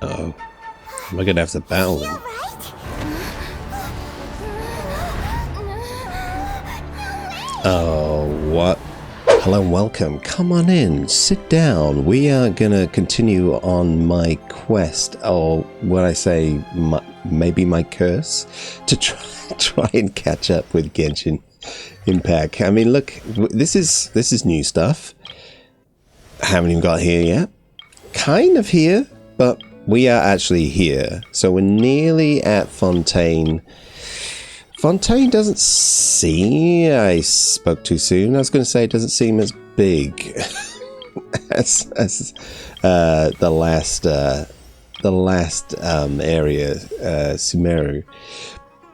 Oh, am I gonna have to battle them? Oh, what? Hello and welcome. Come on in, sit down. We are gonna continue on my quest, or what I say, maybe my curse, to try and catch up with Genshin Impact. I mean, look, this is new stuff. Haven't even got here yet. Kind of here, but we are actually here. So we're nearly at Fontaine. Fontaine doesn't seem... I spoke too soon. I was going to say it doesn't seem as big as the last area, Sumeru.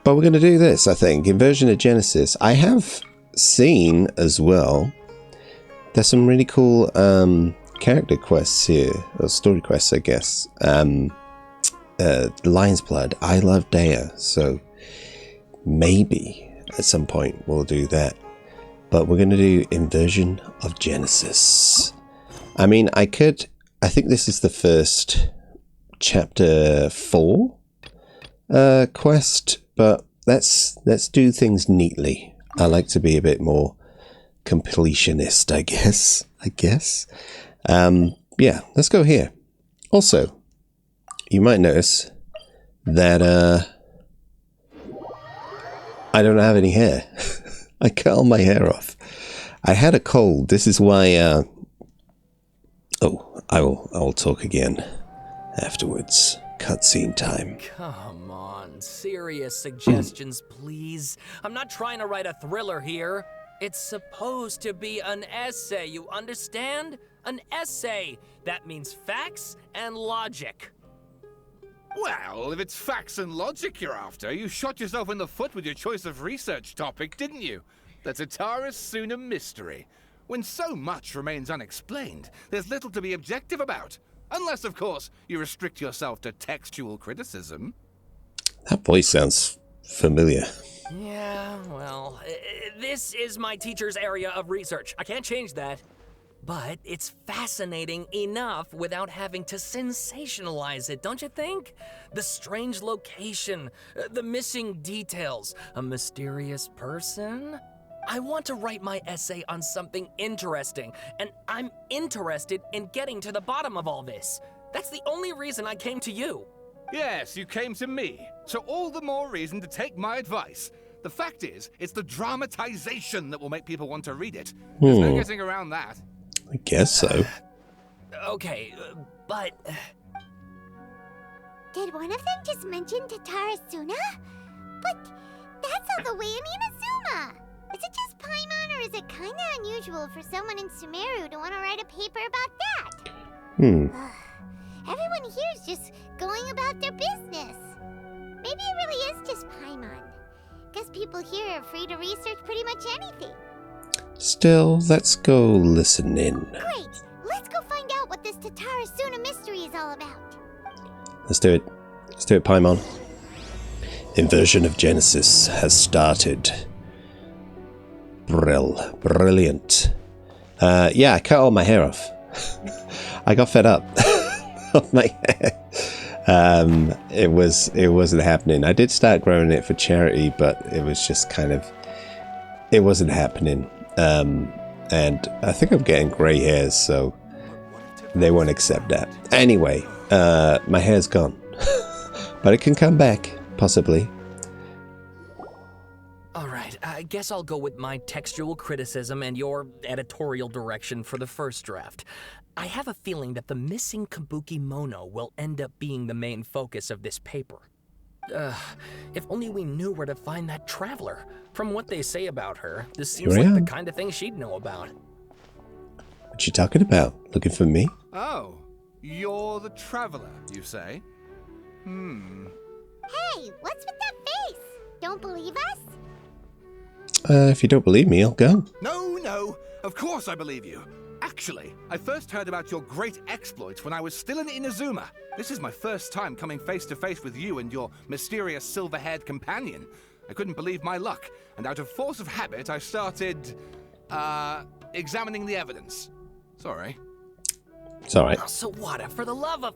But we're going to do this, I think. Inversion of Genesis. I have seen as well. There's some really cool character quests here, or story quests, I guess. Lion's Blood. I love Dea, so maybe at some point we'll do that. But we're going to do Inversion of Genesis. I mean, I think this is the first chapter 4 quest, but let's do things neatly. I like to be a bit more completionist, I guess. Yeah, let's go here. Also, you might notice that I don't have any hair. I cut all my hair off. I had a cold. This is why I will talk again afterwards. Cutscene time. Come on, serious suggestions, please. I'm not trying to write a thriller here. It's supposed to be an essay, you understand? An essay. That means facts and logic. Well, if it's facts and logic you're after, you shot yourself in the foot with your choice of research topic, didn't you? The Tataris Suna mystery. When so much remains unexplained, there's little to be objective about. Unless, of course, you restrict yourself to textual criticism. That voice sounds familiar. Yeah, well, this is my teacher's area of research. I can't change that. But it's fascinating enough without having to sensationalize it, don't you think? The strange location, the missing details, a mysterious person. I want to write my essay on something interesting, and I'm interested in getting to the bottom of all this. That's the only reason I came to you. Yes, you came to me, so all the more reason to take my advice. The fact is, it's the dramatization that will make people want to read it. There's no getting around that. I guess so. Okay, but... Did one of them just mention Tataris Suna? But that's all the way in Inazuma. Is it just Paimon, or is it kinda unusual for someone in Sumeru to want to write a paper about that? Everyone here is just going about their business. Maybe it really is just Paimon. Guess people here are free to research pretty much anything. Still, let's go listen in. Great! Let's go find out what this Tataris Suna mystery is all about. Let's do it. Let's do it, Paimon. Inversion of Genesis has started. Brilliant. Yeah, I cut all my hair off. I got fed up of my hair. It wasn't happening. I did start growing it for charity, but it was just kind of... It wasn't happening. And I think I'm getting grey hairs, so they won't accept that. Anyway, my hair's gone. But it can come back, possibly. Alright, I guess I'll go with my textual criticism and your editorial direction for the first draft. I have a feeling that the missing Kabuki Mono will end up being the main focus of this paper. If only we knew where to find that traveler. From what they say about her, this seems like the kind of thing she'd know about. What you talking about? Looking for me? Oh, you're the traveler, you say? Hey, what's with that face? Don't believe us? If you don't believe me, I'll go. No, of course I believe you. Actually, I first heard about your great exploits when I was still in Inazuma. This is my first time coming face to face with you and your mysterious silver-haired companion. I couldn't believe my luck, and out of force of habit, I started, examining the evidence. Sorry. It's alright. Oh, Sawada, for the love of...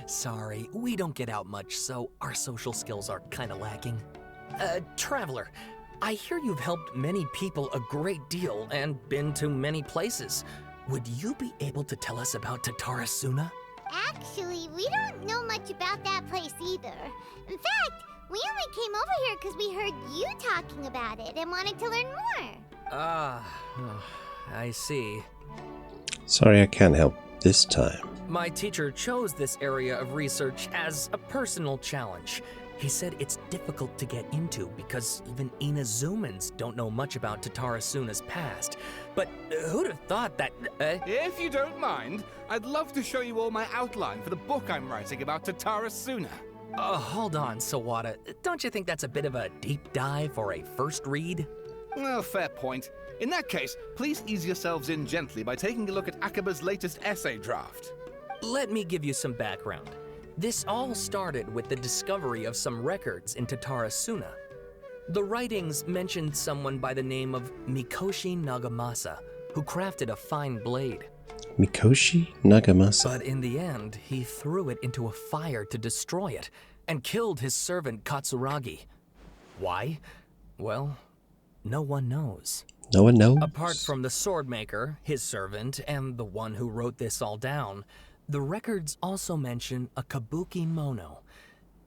Sorry, we don't get out much, so our social skills are kind of lacking. Traveler, I hear you've helped many people a great deal and been to many places. Would you be able to tell us about Tatarasuna? Actually, we don't know much about that place either. In fact, we only came over here because we heard you talking about it and wanted to learn more. I see. Sorry, I can't help this time. My teacher chose this area of research as a personal challenge. He said it's difficult to get into because even Inazumans don't know much about Tatarasuna's past. But who'd have thought that... If you don't mind, I'd love to show you all my outline for the book I'm writing about Tatarasuna. Hold on, Sawada. Don't you think that's a bit of a deep dive for a first read? Well, fair point. In that case, please ease yourselves in gently by taking a look at Akaba's latest essay draft. Let me give you some background. This all started with the discovery of some records in Tatarasuna. The writings mentioned someone by the name of Mikoshi Nagamasa, who crafted a fine blade. Mikoshi Nagamasa. But in the end, he threw it into a fire to destroy it, and killed his servant Katsuragi. Why? Well, no one knows. No one knows? Apart from the sword maker, his servant, and the one who wrote this all down, the records also mention a kabuki mono.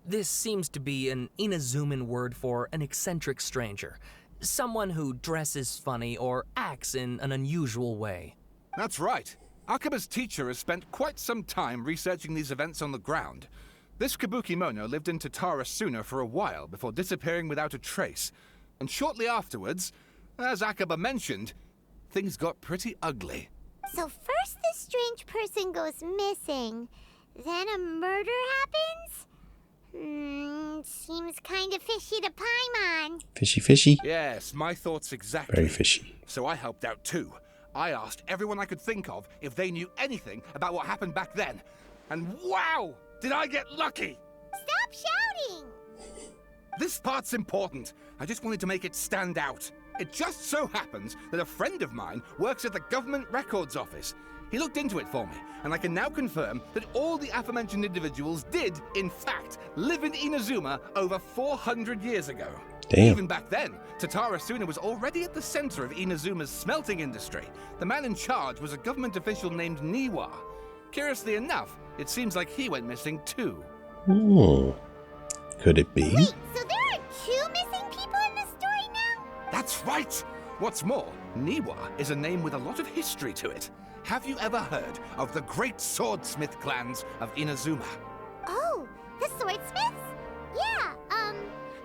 This seems to be an Inazuman word for an eccentric stranger, someone who dresses funny or acts in an unusual way. That's right. Akaba's teacher has spent quite some time researching these events on the ground. This kabuki mono lived in Tatarasuna for a while before disappearing without a trace. And shortly afterwards, as Akaba mentioned, things got pretty ugly. So first this strange person goes missing, then a murder happens? Seems kind of fishy to Paimon. Fishy fishy? Yes, my thoughts exactly. Very fishy. So I helped out too. I asked everyone I could think of if they knew anything about what happened back then. And wow, did I get lucky! Stop shouting! This part's important. I just wanted to make it stand out. It just so happens that a friend of mine works at the Government Records Office. He looked into it for me, and I can now confirm that all the aforementioned individuals did, in fact, live in Inazuma over 400 years ago. Damn. Even back then, Tatarasuna was already at the center of Inazuma's smelting industry. The man in charge was a government official named Niwa. Curiously enough, it seems like he went missing too. Could it be? Wait, so there are two missing people in this story now? That's right! What's more, Niwa is a name with a lot of history to it. Have you ever heard of the great swordsmith clans of Inazuma? Oh, the swordsmiths? Yeah,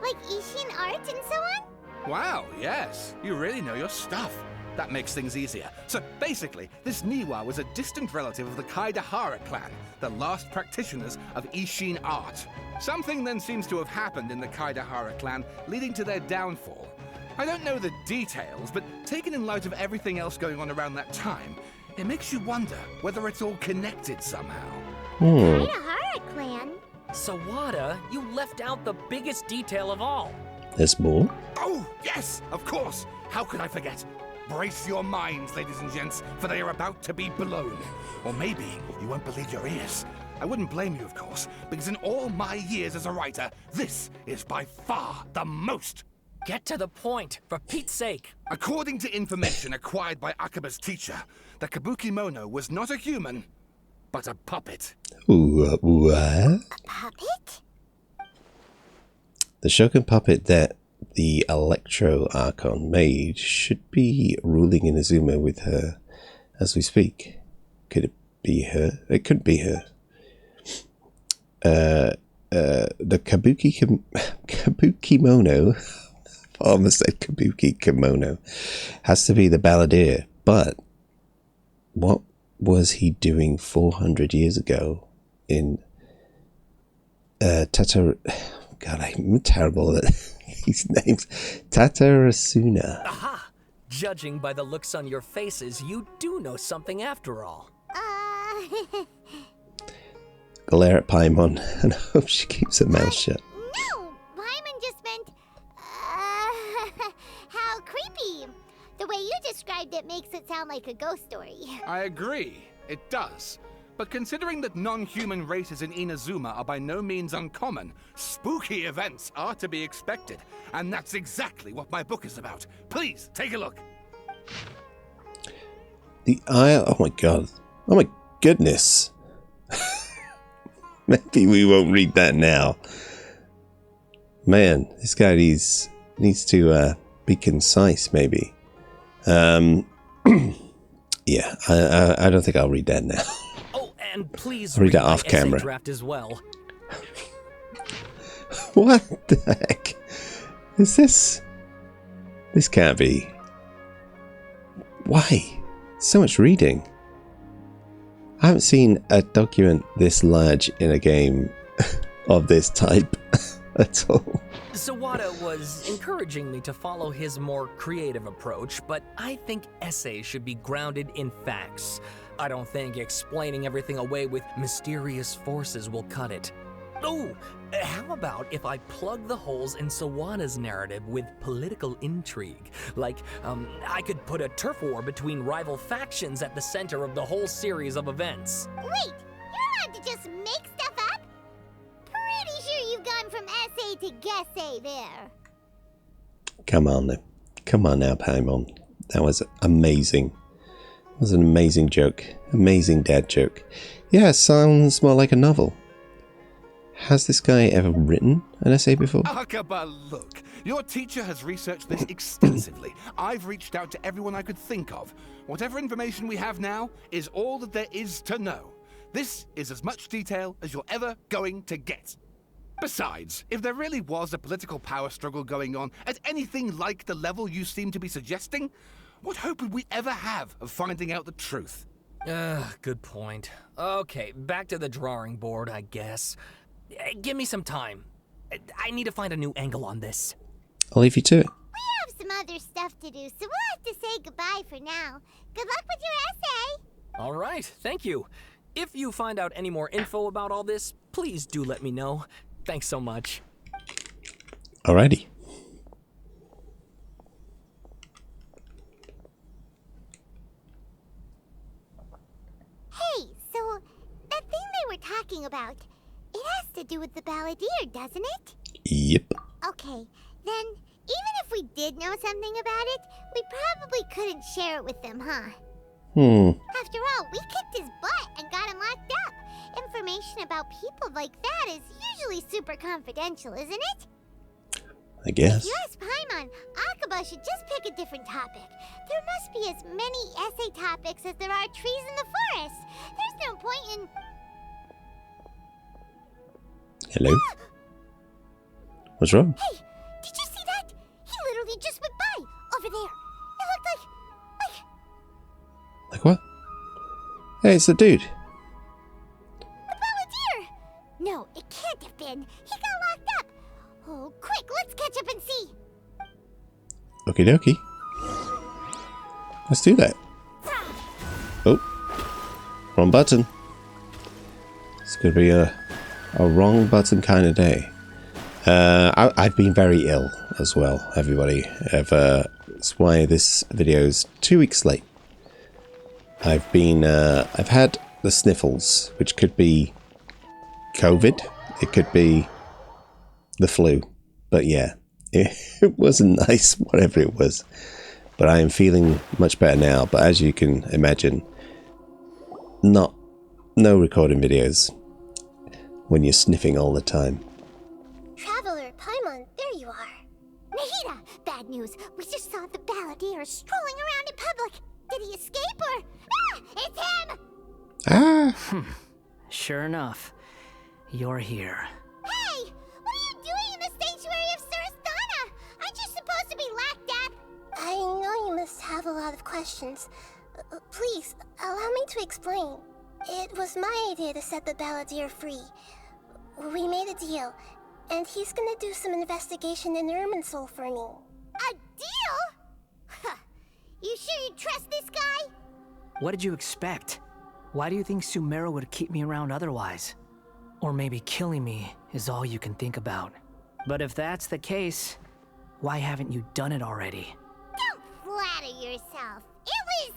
like Ishin art and so on? Wow, yes. You really know your stuff. That makes things easier. So basically, this Niwa was a distant relative of the Kaidahara clan, the last practitioners of Ishin art. Something then seems to have happened in the Kaidahara clan, leading to their downfall. I don't know the details, but taken in light of everything else going on around that time, it makes you wonder whether it's all connected somehow. Kaidahara clan? Sawada, you left out the biggest detail of all. There's more? Oh, yes, of course. How could I forget? Brace your minds, ladies and gents, for they are about to be blown. Or maybe you won't believe your ears. I wouldn't blame you, of course, because in all my years as a writer, this is by far the most. Get to the point, for Pete's sake. According to information acquired by Akaba's teacher, the kabuki mono was not a human, but a puppet. What? A puppet? The Shogun puppet that the Electro Archon made should be ruling Inazuma with her as we speak. Could it be her? It could be her. The kabuki mono, I almost said kabuki kimono, has to be the balladeer. But what was he doing 400 years ago in God, I'm terrible at these names. Tatarasuna. Aha! Judging by the looks on your faces, you do know something after all. Glare at Paimon and hope she keeps her mouth shut. No! Paimon just meant, how creepy. The way you described it makes it sound like a ghost story. I agree. it does. But considering that non-human races in Inazuma are by no means uncommon, spooky events are to be expected. And that's exactly what my book is about. Please, take a look. The Isle... Oh my god. Oh my goodness. Maybe we won't read that now. Man, this guy needs to be concise, maybe. Yeah, I don't think I'll read that now. Oh, and please I'll read that my off camera. essay draft as well. What the heck is this? This can't be. Why? So much reading. I haven't seen a document this large in a game of this type at all. Sawada was encouraging me to follow his more creative approach, but I think essays should be grounded in facts. I don't think explaining everything away with mysterious forces will cut it. Oh, how about if I plug the holes in Sawada's narrative with political intrigue? Like, I could put a turf war between rival factions at the center of the whole series of events. Wait, you're allowed to just make stuff up? Pretty sure you've gone from essay to guessay there. Come on now, Paimon. That was amazing. That was an amazing joke. Amazing dad joke. Yeah, sounds more like a novel. Has this guy ever written an essay before? Akaba, look. Your teacher has researched this extensively. I've reached out to everyone I could think of. Whatever information we have now is all that there is to know. This is as much detail as you're ever going to get. Besides, if there really was a political power struggle going on at anything like the level you seem to be suggesting, what hope would we ever have of finding out the truth? Good point. Okay, back to the drawing board, I guess. Give me some time. I need to find a new angle on this. I'll leave you to it. We have some other stuff to do, so we'll have to say goodbye for now. Good luck with your essay. All right, thank you. If you find out any more info about all this, please do let me know. Thanks so much. Alrighty. Hey, so that thing they were talking about, it has to do with the balladeer, doesn't it? Yep. Okay, then even if we did know something about it, we probably couldn't share it with them, huh? After all, we kicked his butt and got him locked up. Information about people like that is usually super confidential, isn't it? I guess. If you ask Paimon, Akaba should just pick a different topic. There must be as many essay topics as there are trees in the forest. There's no point in... Hello? What's wrong? Hey, did you see that? He literally just went by, over there. It looked like... Like what? Hey, it's the dude. The balladeer! No, it can't have been. He got locked up. Oh, quick, let's catch up and see. Okie dokie. Let's do that. Oh. Wrong button. It's gonna be a wrong button kind of day. I've been very ill as well, everybody. That's why this video's 2 weeks late. I've had the sniffles, which could be COVID. It could be the flu. But yeah, it wasn't nice, whatever it was. But I am feeling much better now. But as you can imagine, no recording videos when you're sniffing all the time. Traveler, Paimon, there you are. Nahida, bad news. We just saw the balladeer strolling around in public. Did he escape or... Ah! It's him! Ah! Sure enough, you're here. Hey! What are you doing in the sanctuary of Surasthana? Aren't you supposed to be locked up? I know you must have a lot of questions. Please, allow me to explain. It was my idea to set the balladeer free. We made a deal, and he's gonna do some investigation in Irminsul for me. A deal? Huh. You sure you trust this guy? What did you expect? Why do you think Sumeru would keep me around otherwise? Or maybe killing me is all you can think about. But if that's the case, why haven't you done it already? Don't flatter yourself. It was...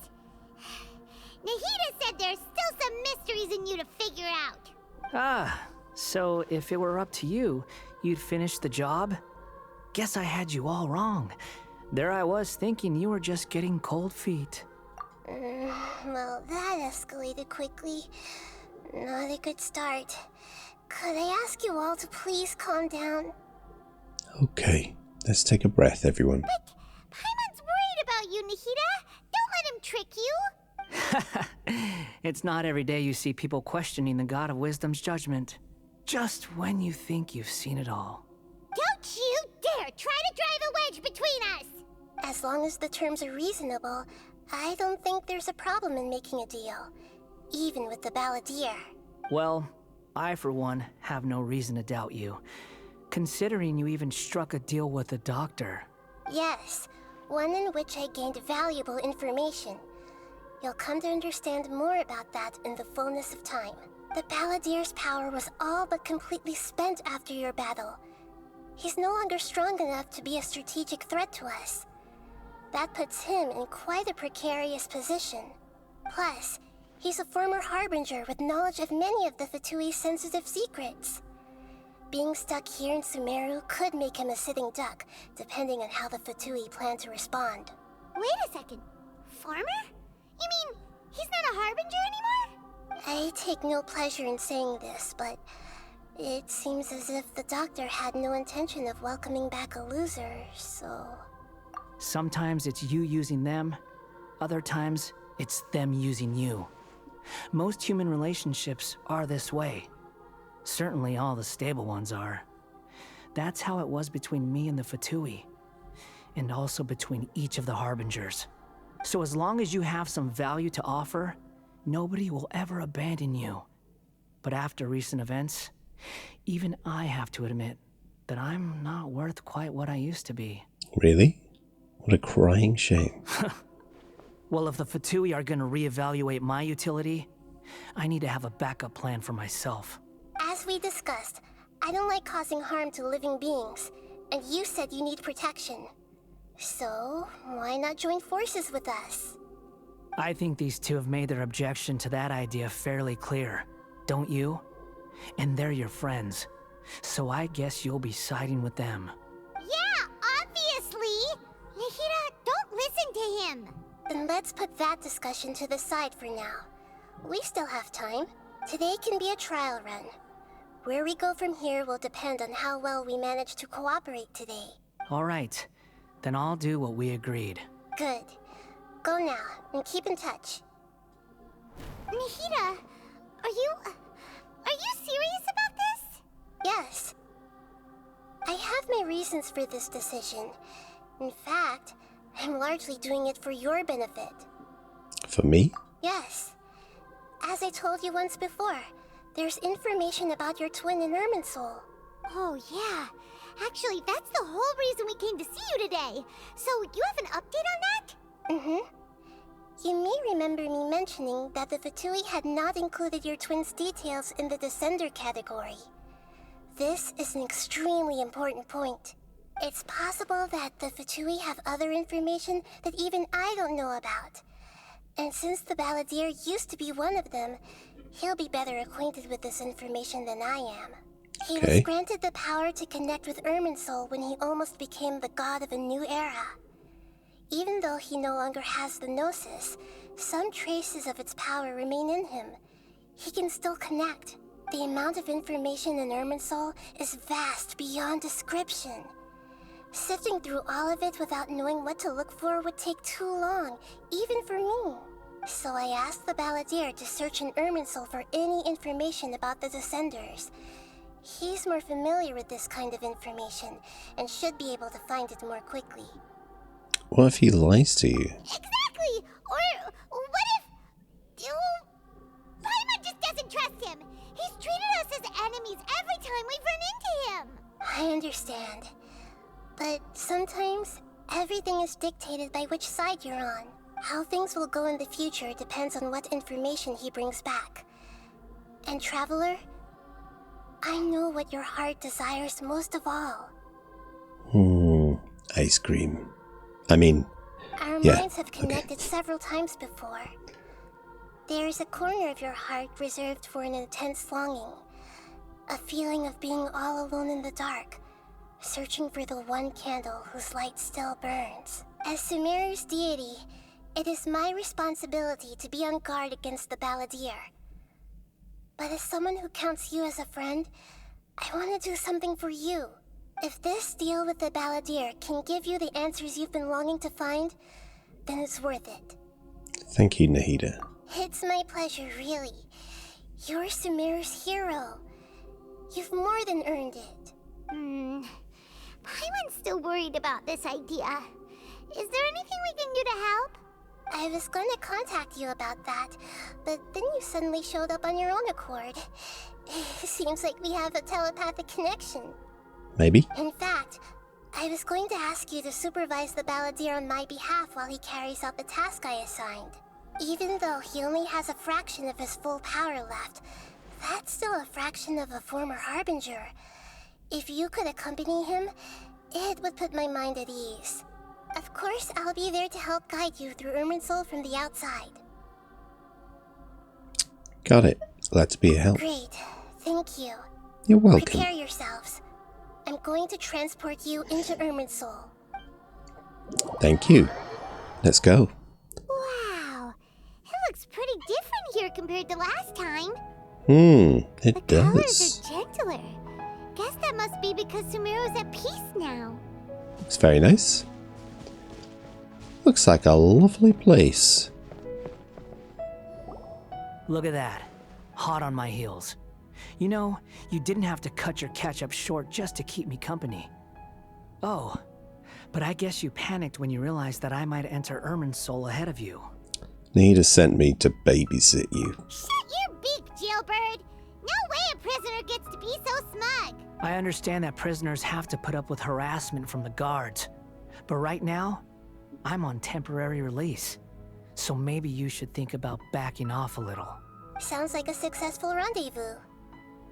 Nahida said there's still some mysteries in you to figure out. Ah, so if it were up to you, you'd finish the job? Guess I had you all wrong. There I was thinking you were just getting cold feet. Well, that escalated quickly. Not a good start. Could I ask you all to please calm down? Okay, let's take a breath, everyone. But Paimon's worried about you, Nahida. Don't let him trick you. It's not every day you see people questioning the God of Wisdom's judgment. Just when you think you've seen it all. Don't you dare try to drive a wedge between us! As long as the terms are reasonable, I don't think there's a problem in making a deal. Even with the balladeer. Well, I for one have no reason to doubt you. Considering you even struck a deal with the doctor. Yes, one in which I gained valuable information. You'll come to understand more about that in the fullness of time. The balladeer's power was all but completely spent after your battle. He's no longer strong enough to be a strategic threat to us. That puts him in quite a precarious position. Plus, he's a former harbinger with knowledge of many of the Fatui's sensitive secrets. Being stuck here in Sumeru could make him a sitting duck, depending on how the Fatui plan to respond. Wait a second. Farmer? You mean he's not a harbinger anymore? I take no pleasure in saying this, but it seems as if the doctor had no intention of welcoming back a loser, so... Sometimes it's you using them, other times it's them using you. Most human relationships are this way. Certainly all the stable ones are. That's how it was between me and the Fatui, and also between each of the harbingers. So as long as you have some value to offer, nobody will ever abandon you. But after recent events, even I have to admit that I'm not worth quite what I used to be. Really? What a crying shame. Well, if the Fatui are gonna reevaluate my utility, I need to have a backup plan for myself. As we discussed, I don't like causing harm to living beings, and you said you need protection. So, why not join forces with us? I think these two have made their objection to that idea fairly clear, don't you? And they're your friends, so I guess you'll be siding with them. Yeah, obviously! Nahida, don't listen to him! Then let's put that discussion to the side for now. We still have time. Today can be a trial run. Where we go from here will depend on how well we manage to cooperate today. All right, then I'll do what we agreed. Good. Go now, and keep in touch. Nahida, are you serious about this? Yes. I have my reasons for this decision. In fact, I'm largely doing it for your benefit. For me? Yes. As I told you once before, there's information about your twin in Irminsul. Oh, yeah. Actually, that's the whole reason we came to see you today. So, you have an update on that? Mm-hmm. You may remember me mentioning that the Fatui had not included your twin's details in the Descender category. This is an extremely important point. It's possible that the Fatui have other information that even I don't know about. And since the balladeer used to be one of them, he'll be better acquainted with this information than I am. He was granted the power to connect with Irminsul when he almost became the god of a new era. Even though he no longer has the Gnosis, some traces of its power remain in him. He can still connect. The amount of information in Irminsul is vast beyond description. Sifting through all of it without knowing what to look for would take too long, even for me. So I asked the balladeer to search in Irminsul for any information about the Descenders. He's more familiar with this kind of information, and should be able to find it more quickly. What if he lies to you? Exactly! Or what if... Paimon just doesn't trust him! He's treated us as enemies every time we've run into him! I understand. But sometimes, everything is dictated by which side you're on. How things will go in the future depends on what information he brings back. And Traveler, I know what your heart desires most of all. Ice cream. I mean, Our yeah, minds have connected several times before. There's a corner of your heart reserved for an intense longing. A feeling of being all alone in the dark, searching for the one candle whose light still burns. As Sumeru's deity, it is my responsibility to be on guard against the Balladeer. But as someone who counts you as a friend, I want to do something for you. If this deal with the Balladeer can give you the answers you've been longing to find, then it's worth it. Thank you, Nahida. It's my pleasure, really. You're Sumeru's hero. You've more than earned it. Paimon's still worried about this idea. Is there anything we can do to help? I was going to contact you about that, but then you suddenly showed up on your own accord. Seems like we have a telepathic connection. Maybe? In fact, I was going to ask you to supervise the Balladeer on my behalf while he carries out the task I assigned. Even though he only has a fraction of his full power left, that's still a fraction of a former Harbinger. If you could accompany him, it would put my mind at ease. Of course, I'll be there to help guide you through Irminsul from the outside. Got it. Let's be a help. Great. Thank you. You're welcome. Prepare yourselves. I'm going to transport you into Irminsul. Thank you. Let's go. Wow, it looks pretty different here compared to last time. It The does. colors are gentler. Guess that must be because Sumeru's at peace now. It's very nice. Looks like a lovely place. Look at that. Hot on my heels. You know, you didn't have to cut your catch-up short just to keep me company. Oh, but I guess you panicked when you realized that I might enter Irminsul ahead of you. Nahida sent me to babysit you. Shut your beak, jailbird! No way a prisoner gets to be so smug! I understand that prisoners have to put up with harassment from the guards. But right now, I'm on temporary release. So maybe you should think about backing off a little. Sounds like a successful rendezvous.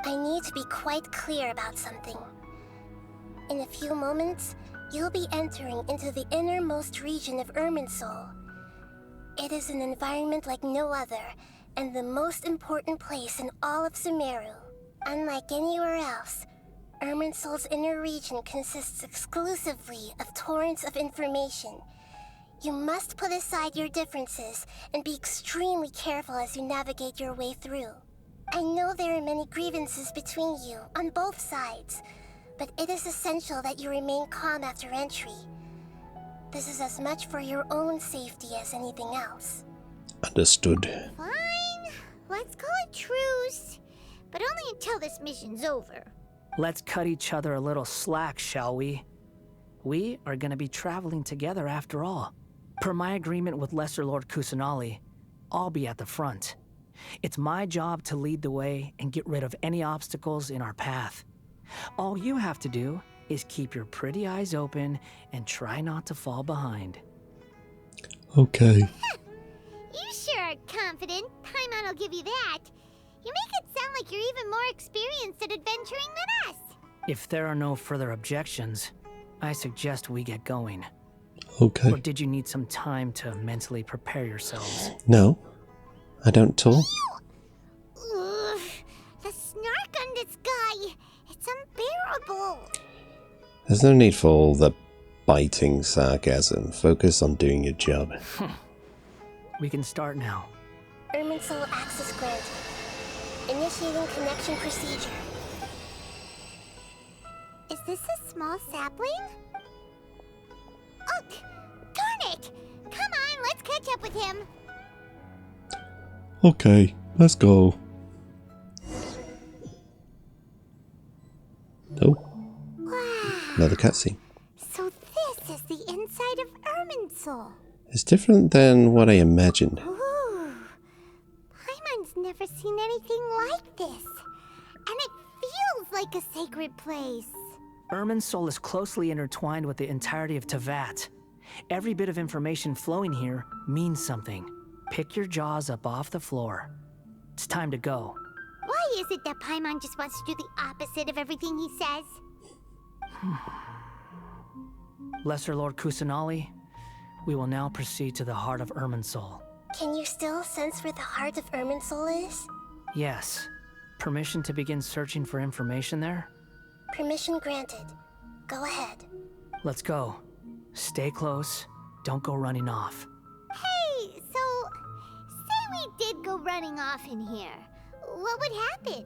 I need to be quite clear about something. In a few moments, you'll be entering into the innermost region of Irminsul. It is an environment like no other, and the most important place in all of Sumeru. Unlike anywhere else, Irminsul's inner region consists exclusively of torrents of information. You must put aside your differences and be extremely careful as you navigate your way through. I know there are many grievances between you on both sides, but it is essential that you remain calm after entry. This is as much for your own safety as anything else. Understood. Fine, let's call it truce. But only until this mission's over. Let's cut each other a little slack, shall we? We are going to be traveling together after all. Per my agreement with Lesser Lord Kusanali, I'll be at the front. It's my job to lead the way and get rid of any obstacles in our path. All you have to do is keep your pretty eyes open and try not to fall behind. Okay. You sure are confident. Paimon will give you that. You make it sound like you're even more experienced at adventuring than us. If there are no further objections, I suggest we get going. Okay. Or did you need some time to mentally prepare yourselves? No, I don't at all. Ugh, the snark on this guy. It's unbearable. There's no need for all the biting sarcasm. Focus on doing your job. We can start now. Irminsul access granted. Initiating connection procedure. Is this a small sapling? Oh, darn it! Come on, let's catch up with him. Okay, let's go. Oh, Wow. another cutscene. So this is the inside of Irminsul. It's different than what I imagined. Ooh. Paimon's never seen anything like this. And it feels like a sacred place. Irminsul is closely intertwined with the entirety of Teyvat. Every bit of information flowing here means something. Pick your jaws up off the floor. It's time to go. Why is it that Paimon just wants to do the opposite of everything he says? Lesser Lord Kusanali, we will now proceed to the heart of Irminsul. Can you still sense where the heart of Irminsul is? Yes. Permission to begin searching for information there? Permission granted. Go ahead. Let's go. Stay close. Don't go running off. Hey, so say we did go running off in here. What would happen?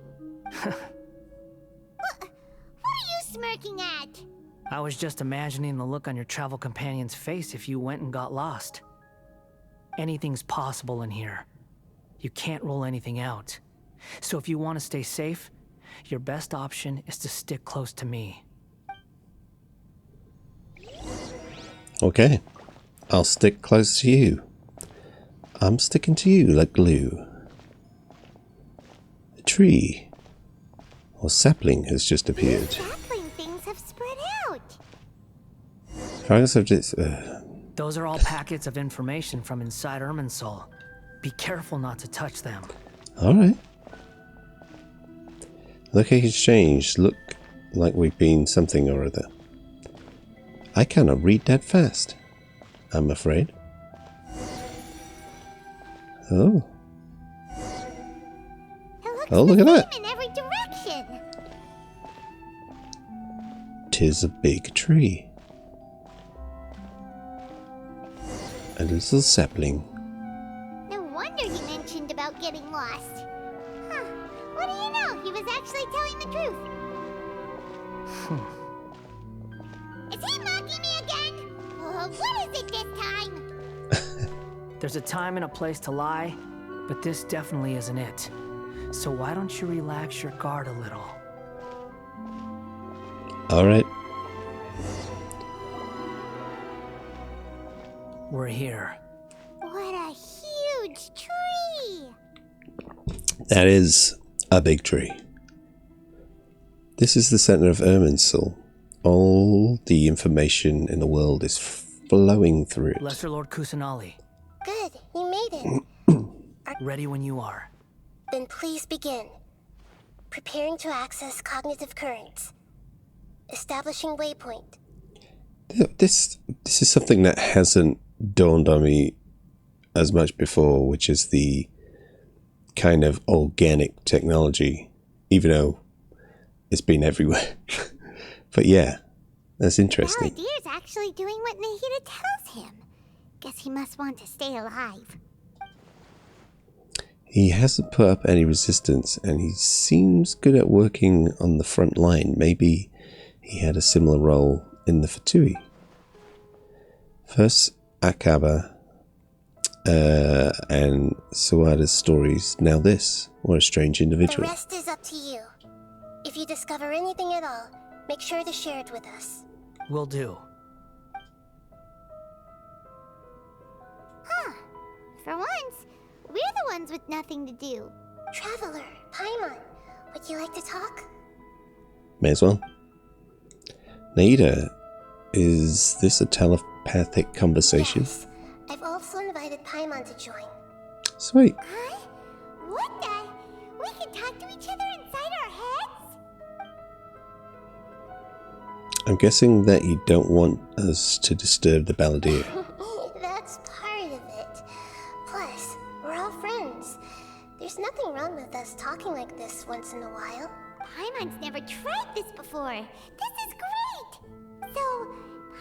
What are you smirking at? I was just imagining the look on your travel companion's face if you went and got lost. Anything's possible in here. You can't rule anything out. So if you want to stay safe, your best option is to stick close to me. Okay. I'll stick close to you. I'm sticking to you like glue. A tree or sapling has just appeared. Sapling things have spread out. Fragments of this. Those are all packets of information from inside Irminsul. Be careful not to touch them. Alright. Location has changed. Look like we've been something or other. I cannot read that fast, I'm afraid. Oh. Oh, look at that. In every direction. Tis a big tree. A little sapling. No wonder he mentioned about getting lost. Huh. What do you know? He was actually telling the truth. Is he mocking me again? What is it this time? There's a time and a place to lie, but this definitely isn't it. So why don't you relax your guard a little? Alright. We're here. What a huge tree! That is a big tree. This is the center of Irminsul. All the information in the world is flowing through it. Lesser Lord Kusanali. Good, you made it. Ready when you are. Then please begin. Preparing to access cognitive currents. Establishing waypoint. This is something that hasn't dawned on me as much before, which is the kind of organic technology, even though it's been everywhere. But yeah, that's interesting. Baladier's actually doing what Nahida tells him. Guess he must want to stay alive. He hasn't put up any resistance, and he seems good at working on the front line. Maybe he had a similar role in the Fatui. First Akaba and Suada's stories, now this. What a strange The individual. rest is up to you. If you discover anything at all, make sure to share it with us. Will do. Huh. For once, we're the ones with nothing to do. Traveler, Paimon, would you like to talk? May as well. Naida, is this a telepathic conversation? Yes. I've also invited Paimon to join. Sweet. Huh? What the? We can talk to each other inside our heads? I'm guessing that you don't want us to disturb the Balladeer. That's part of it. Plus, we're all friends. There's nothing wrong with us talking like this once in a while. Paimon's never tried this before. This is great! So,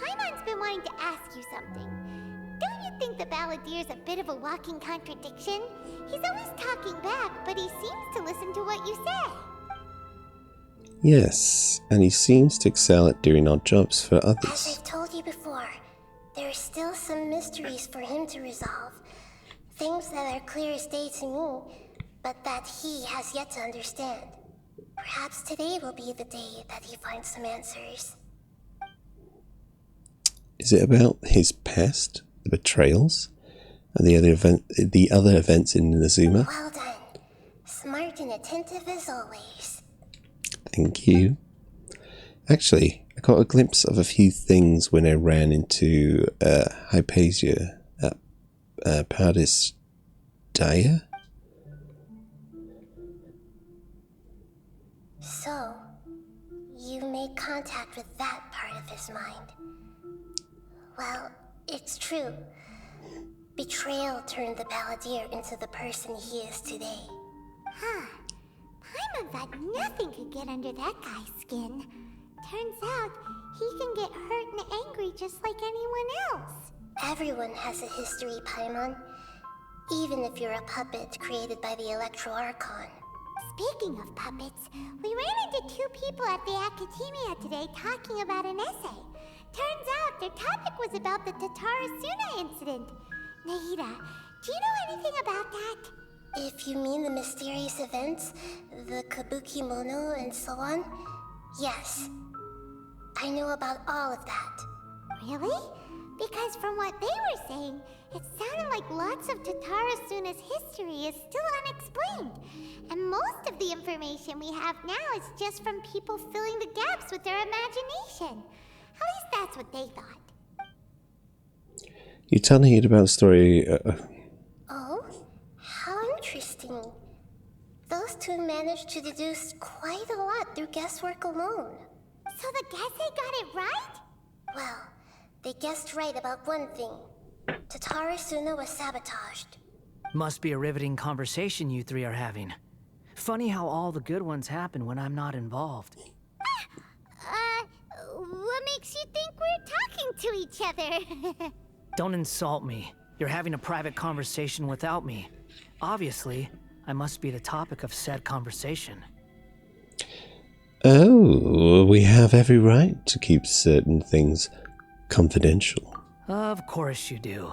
Paimon's been wanting to ask you something. Don't you think the Balladier's a bit of a walking contradiction? He's always talking back, but he seems to listen to what you say. Yes, and he seems to excel at doing odd jobs for As others. I've told you before, there are still some mysteries for him to resolve. Things that are clear as day to me, but that he has yet to understand. Perhaps today will be the day that he finds some answers. Is it about his past, the betrayals, and the other events in Inazuma? Well done. Smart and attentive as always. Thank you. Actually, I got a glimpse of a few things when I ran into Hypatia at Pardis Daya. So, you made contact with that part of his mind. Well, it's true. Betrayal turned the Balladeer into the person he is today. Huh. Paimon thought nothing could get under that guy's skin. Turns out, he can get hurt and angry just like anyone else. Everyone has a history, Paimon. Even if you're a puppet created by the Electro Archon. Speaking of puppets, we ran into two people at the Academia today talking about an essay. Turns out their topic was about the Tatarasuna incident. Nahida, do you know anything about that? If you mean the mysterious events, the Kabuki Mono and so on, yes. I know about all of that. Really? Because from what they were saying, it sounded like lots of Tatarasuna's history is still unexplained. And most of the information we have now is just from people filling the gaps with their imagination. At least that's what they thought. You tell me about the story. Oh? How interesting. Those two managed to deduce quite a lot through guesswork alone. So the Gese got it right? Well, they guessed right about one thing. Tatarasuna was sabotaged. Must be a riveting conversation you three are having. Funny how all the good ones happen when I'm not involved. What makes you think we're talking to each other? Don't insult me. You're having a private conversation without me. Obviously, I must be the topic of said conversation. Oh, we have every right to keep certain things confidential. Of course you do.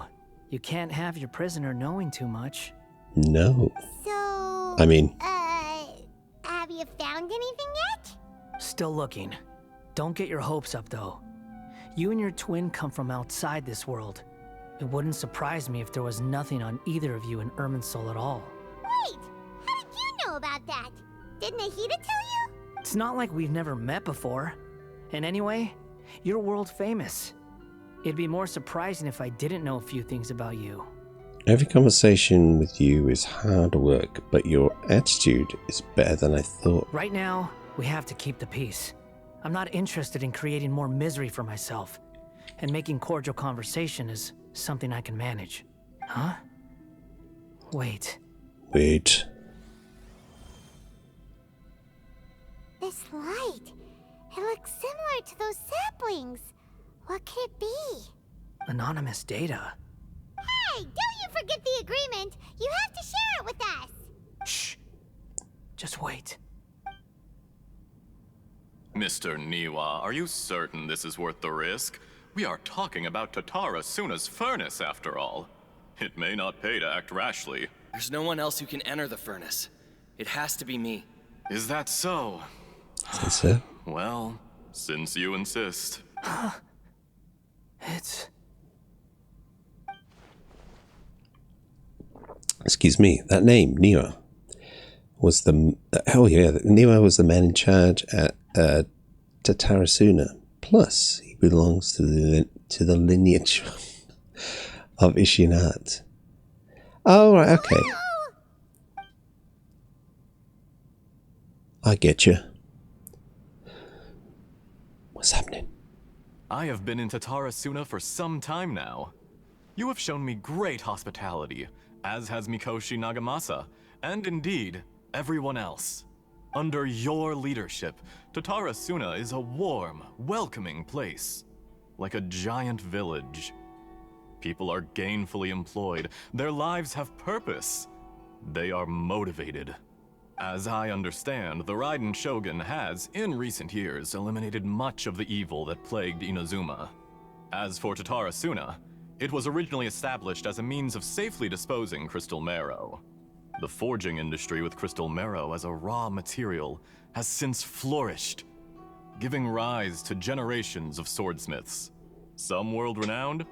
You can't have your prisoner knowing too much. No. So... I mean... have you found anything yet? Still looking. Don't get your hopes up, though. You and your twin come from outside this world. It wouldn't surprise me if there was nothing on either of you in Irminsul at all. Wait! How did you know about that? Did Nahida tell you? It's not like we've never met before. And anyway, you're world famous. It'd be more surprising if I didn't know a few things about you. Every conversation with you is hard work, but your attitude is better than I thought. Right now, we have to keep the peace. I'm not interested in creating more misery for myself. And making cordial conversation is something I can manage. Huh? Wait. Wait. This light. It looks similar to those saplings. What could it be? Anonymous data. Hey, don't you forget the agreement. You have to share it with us. Shh. Just wait. Mr. Niwa, are you certain this is worth the risk? We are talking about Tatarasuna's furnace, after all. It may not pay to act rashly. There's no one else who can enter the furnace. It has to be me. Is that so? Is it? Well, since you insist. It's... Excuse me, that name, Niwa, was the... Oh yeah, Niwa was the man in charge at Tatarasuna. Plus, he belongs to the lineage of Ishinat. Oh, right, okay. I get you. What's happening? I have been in Tatarasuna for some time now. You have shown me great hospitality, as has Mikoshi Nagamasa, and indeed, everyone else. Under your leadership, Tatarasuna is a warm, welcoming place. Like a giant village. People are gainfully employed. Their lives have purpose. They are motivated. As I understand, the Raiden Shogun has, in recent years, eliminated much of the evil that plagued Inazuma. As for Tatarasuna, it was originally established as a means of safely disposing crystal marrow. The forging industry with crystal marrow as a raw material has since flourished, giving rise to generations of swordsmiths. Some world-renowned,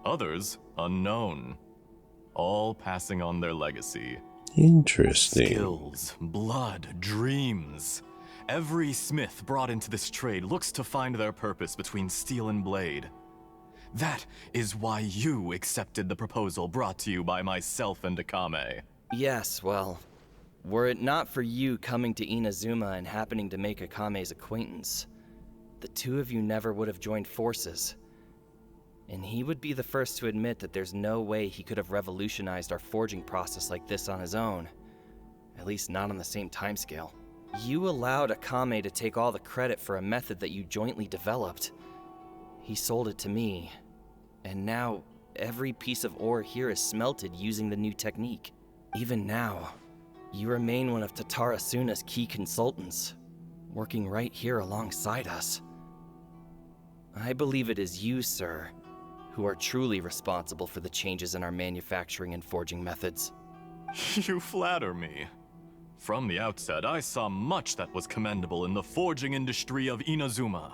others unknown, all passing on their legacy. Interesting. Skills, blood, dreams. Every smith brought into this trade looks to find their purpose between steel and blade. That is why you accepted the proposal brought to you by myself and Akame. Yes, well, were it not for you coming to Inazuma and happening to make Akame's acquaintance, the two of you never would have joined forces. And he would be the first to admit that there's no way he could have revolutionized our forging process like this on his own. At least not on the same timescale. You allowed Akame to take all the credit for a method that you jointly developed. He sold it to me, and now every piece of ore here is smelted using the new technique. Even now, you remain one of Tatara Suna's key consultants, working right here alongside us. I believe it is you, sir, who are truly responsible for the changes in our manufacturing and forging methods. You flatter me. From the outset, I saw much that was commendable in the forging industry of Inazuma,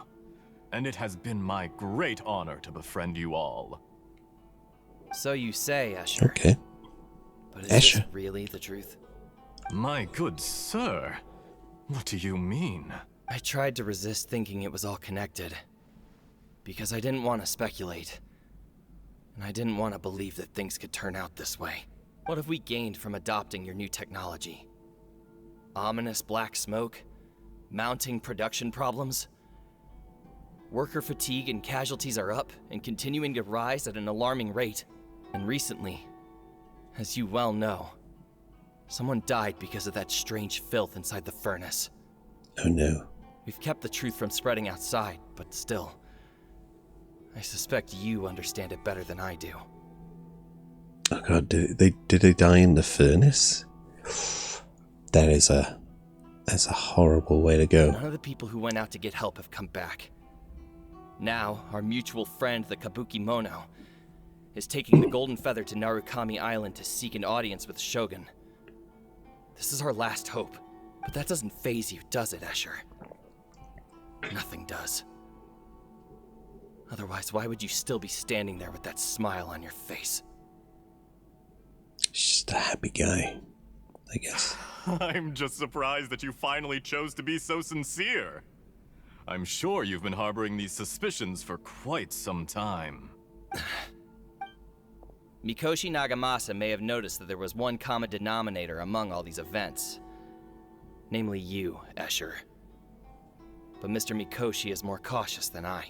and it has been my great honor to befriend you all. So you say, Escher. Okay. But is Escher. this really the truth? My good sir, what do you mean? I tried to resist thinking it was all connected, because I didn't want to speculate, and I didn't want to believe that things could turn out this way. What have we gained from adopting your new technology? Ominous black smoke? Mounting production problems? Worker fatigue and casualties are up and continuing to rise at an alarming rate. And recently, as you well know, someone died because of that strange filth inside the furnace. Oh no. We've kept the truth from spreading outside, but still, I suspect you understand it better than I do. Oh god, did they die in the furnace? That's a horrible way to go. None of the people who went out to get help have come back. Now, our mutual friend, the Kabuki Mono, is taking the Golden Feather to Narukami Island to seek an audience with Shogun. This is our last hope, but that doesn't faze you, does it, Escher? Nothing does. Otherwise, why would you still be standing there with that smile on your face? Just a happy guy, I guess. I'm just surprised that you finally chose to be so sincere. I'm sure you've been harboring these suspicions for quite some time. Mikoshi Nagamasa may have noticed that there was one common denominator among all these events. Namely you, Escher. But Mr. Mikoshi is more cautious than I.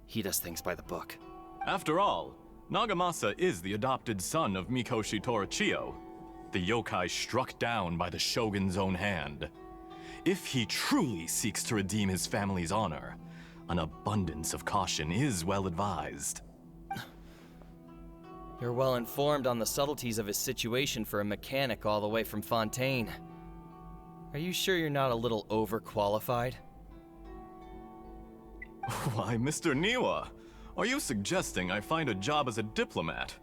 He does things by the book. After all, Nagamasa is the adopted son of Mikoshi Torichio, the yokai struck down by the Shogun's own hand. If he truly seeks to redeem his family's honor, an abundance of caution is well advised. You're well informed on the subtleties of his situation for a mechanic all the way from Fontaine. Are you sure you're not a little overqualified? Why, Mr. Niwa, are you suggesting I find a job as a diplomat?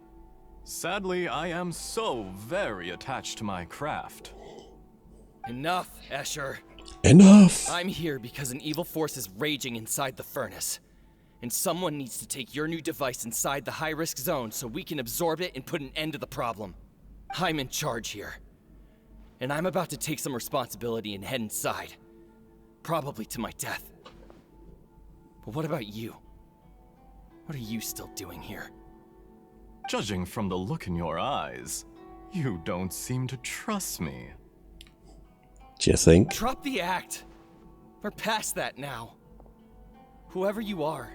Sadly, I am so very attached to my craft. Enough, Escher. Enough! I'm here because an evil force is raging inside the furnace. And someone needs to take your new device inside the high-risk zone so we can absorb it and put an end to the problem. I'm in charge here. And I'm about to take some responsibility and head inside. Probably to my death. But what about you? What are you still doing here? Judging from the look in your eyes, you don't seem to trust me. Do you think? Drop the act! We're past that now. Whoever you are,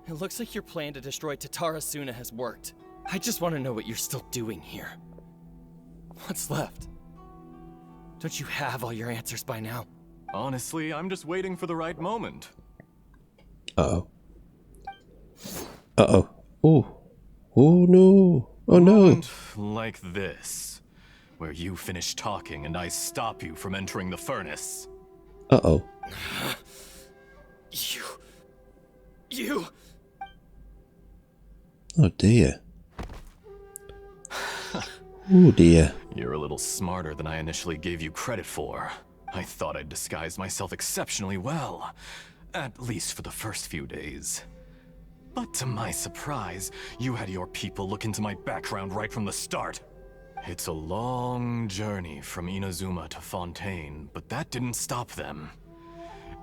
it looks like your plan to destroy Tatara Suna has worked. I just want to know what you're still doing here. What's left? Don't you have all your answers by now? Honestly, I'm just waiting for the right moment. Uh-oh. Uh-oh. Oh. Oh no. Oh no. Moment like this, where you finish talking and I stop you from entering the furnace. Uh-oh. You... Oh dear. Oh dear. You're a little smarter than I initially gave you credit for. I thought I'd disguised myself exceptionally well, at least for the first few days. But to my surprise, you had your people look into my background right from the start. It's a long journey from Inazuma to Fontaine, but that didn't stop them.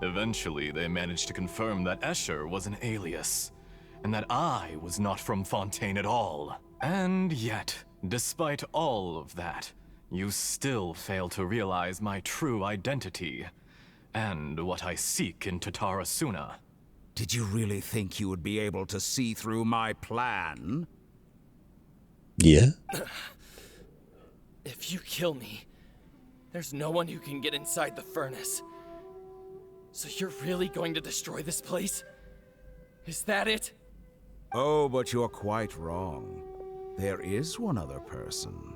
Eventually, they managed to confirm that Escher was an alias, and that I was not from Fontaine at all. And yet, despite all of that, you still fail to realize my true identity, and what I seek in Tatara Suna. Did you really think you would be able to see through my plan? Yeah. If you kill me, there's no one who can get inside the furnace. So you're really going to destroy this place? Is that it? Oh, but you're quite wrong. There is one other person.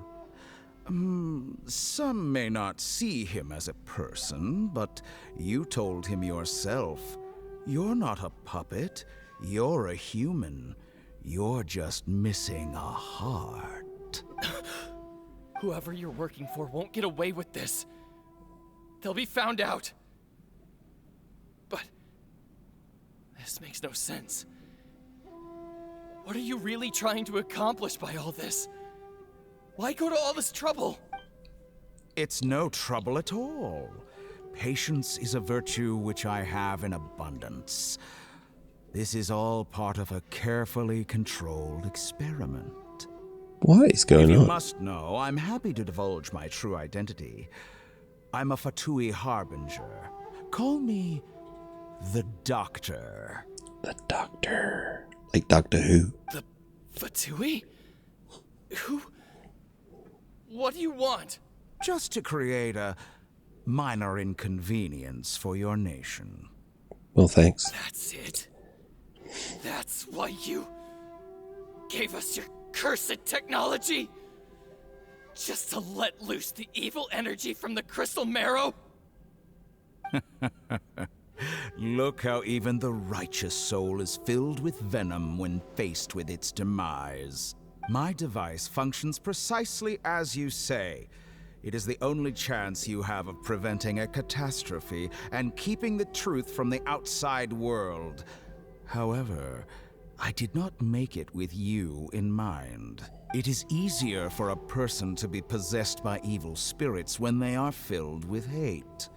Some may not see him as a person, but you told him yourself. You're not a puppet. You're a human. You're just missing a heart. Whoever you're working for won't get away with this. They'll be found out. But this makes no sense. What are you really trying to accomplish by all this? Why go to all this trouble? It's no trouble at all. Patience is a virtue which I have in abundance. This is all part of a carefully controlled experiment. What is going If you on? must know, I'm happy to divulge my true identity. I'm a Fatui harbinger. Call me the Doctor. The Doctor. Like Doctor Who. The Fatui? Who? What do you want? Just to create a minor inconvenience for your nation. Well, thanks. That's it. That's why you gave us your cursed technology? Just to let loose the evil energy from the crystal marrow? Look how even the righteous soul is filled with venom when faced with its demise. My device functions precisely as you say. It is the only chance you have of preventing a catastrophe and keeping the truth from the outside world. However, I did not make it with you in mind. It is easier for a person to be possessed by evil spirits when they are filled with hate.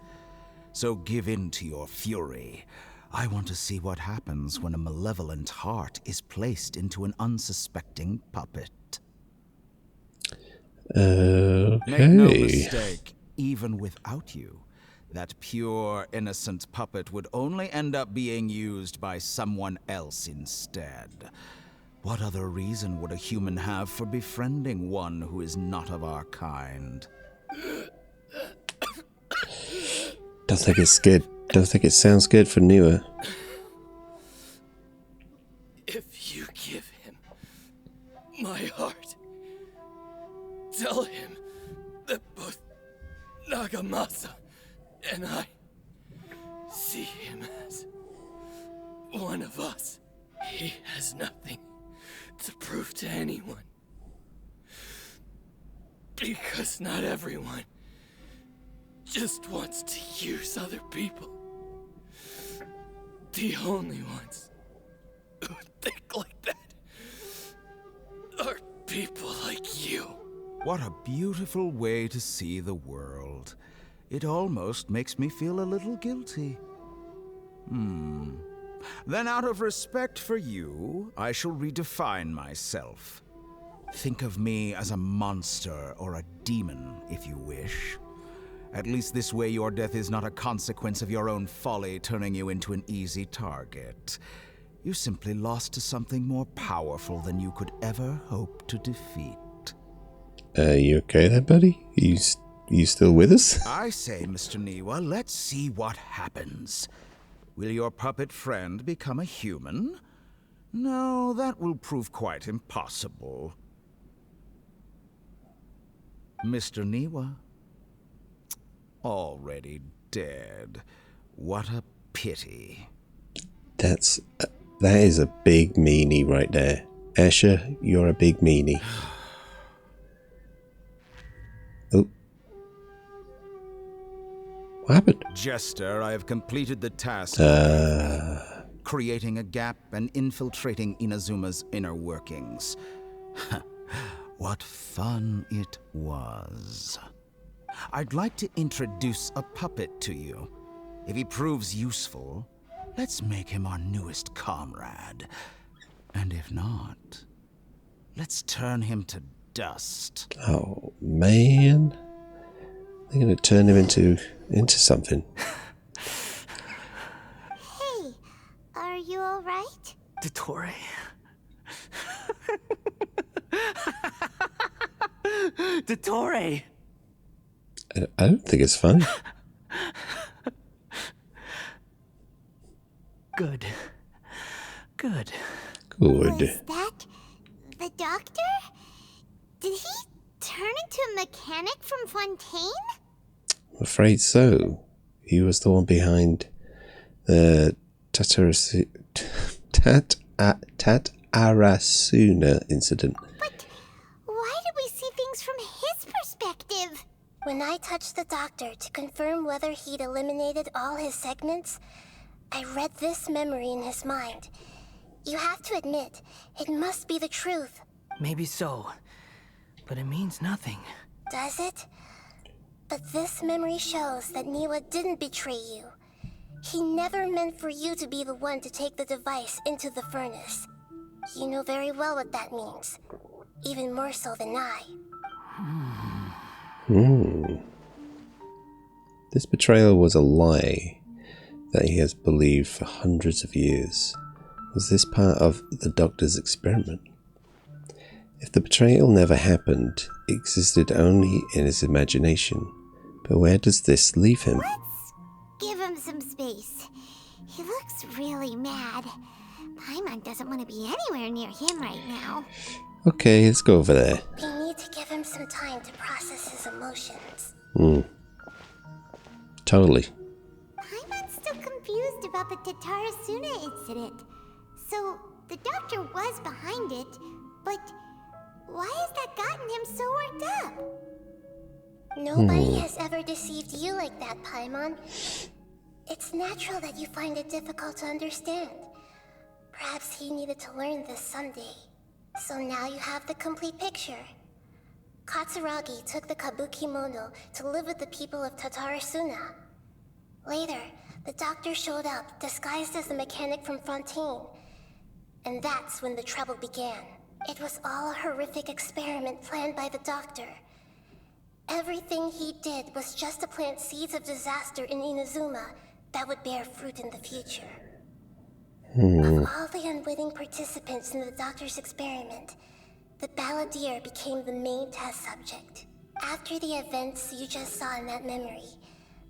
So give in to your fury. I want to see what happens when a malevolent heart is placed into an unsuspecting puppet. Make no Okay. mistake, even without you, that pure, innocent puppet would only end up being used by someone else instead. What other reason would a human have for befriending one who is not of our kind? Don't think it's good. Don't think it sounds good for Newer. If you give him my heart, tell him that both Nagamasa and I see him as one of us. He has nothing to prove to anyone. Because not everyone just wants to use other people. The only ones who think like that are people like you. What a beautiful way to see the world. It almost makes me feel a little guilty. Then out of respect for you, I shall redefine myself. Think of me as a monster or a demon, if you wish. At least this way your death is not a consequence of your own folly turning you into an easy target. You simply lost to something more powerful than you could ever hope to defeat. You okay there, buddy? You still with us? I say, Mr. Niwa, let's see what happens. Will your puppet friend become a human? No, that will prove quite impossible. Mr. Niwa? Already dead. What a pity. That is a big meanie right there. Escher, you're a big meanie. Oh. What happened? Jester, I have completed the task. Creating a gap and infiltrating Inazuma's inner workings. What fun it was. I'd like to introduce a puppet to you. If he proves useful, let's make him our newest comrade. And if not, let's turn him to dust. Oh man, they're gonna turn him into something. Hey, are Are you alright? Dottore. Dottore! I don't think it's funny. Good. Good. Good. Was that the doctor? Did he turn into a mechanic from Fontaine? I'm afraid so. He was the one behind the Tatarasuna incident. But why did we see things from his perspective? When I touched the doctor to confirm whether he'd eliminated all his segments, I read this memory in his mind. You have to admit, it must be the truth. Maybe so. But it means nothing. Does it? But this memory shows that Niwa didn't betray you. He never meant for you to be the one to take the device into the furnace. You know very well what that means. Even more so than I. This betrayal was a lie that he has believed for hundreds of years. Was this part of the doctor's experiment? If the betrayal never happened, it existed only in his imagination. But where does this leave him? Let's give him some space. He looks really mad. Paimon doesn't want to be anywhere near him right now. Okay, let's go over there. We need to give him some time to process his emotions. Totally. Paimon's still confused about the Tatarasuna incident. So, the doctor was behind it, but why has that gotten him so worked up? Nobody has ever deceived you like that, Paimon. It's natural that you find it difficult to understand. Perhaps he needed to learn this someday. So now you have the complete picture. Katsuragi took the Kabuki Mono to live with the people of Tatarasuna. Later, the doctor showed up, disguised as the mechanic from Fontaine. And that's when the trouble began. It was all a horrific experiment planned by the doctor. Everything he did was just to plant seeds of disaster in Inazuma that would bear fruit in the future. Of all the unwitting participants in the doctor's experiment, the balladeer became the main test subject. After the events you just saw in that memory,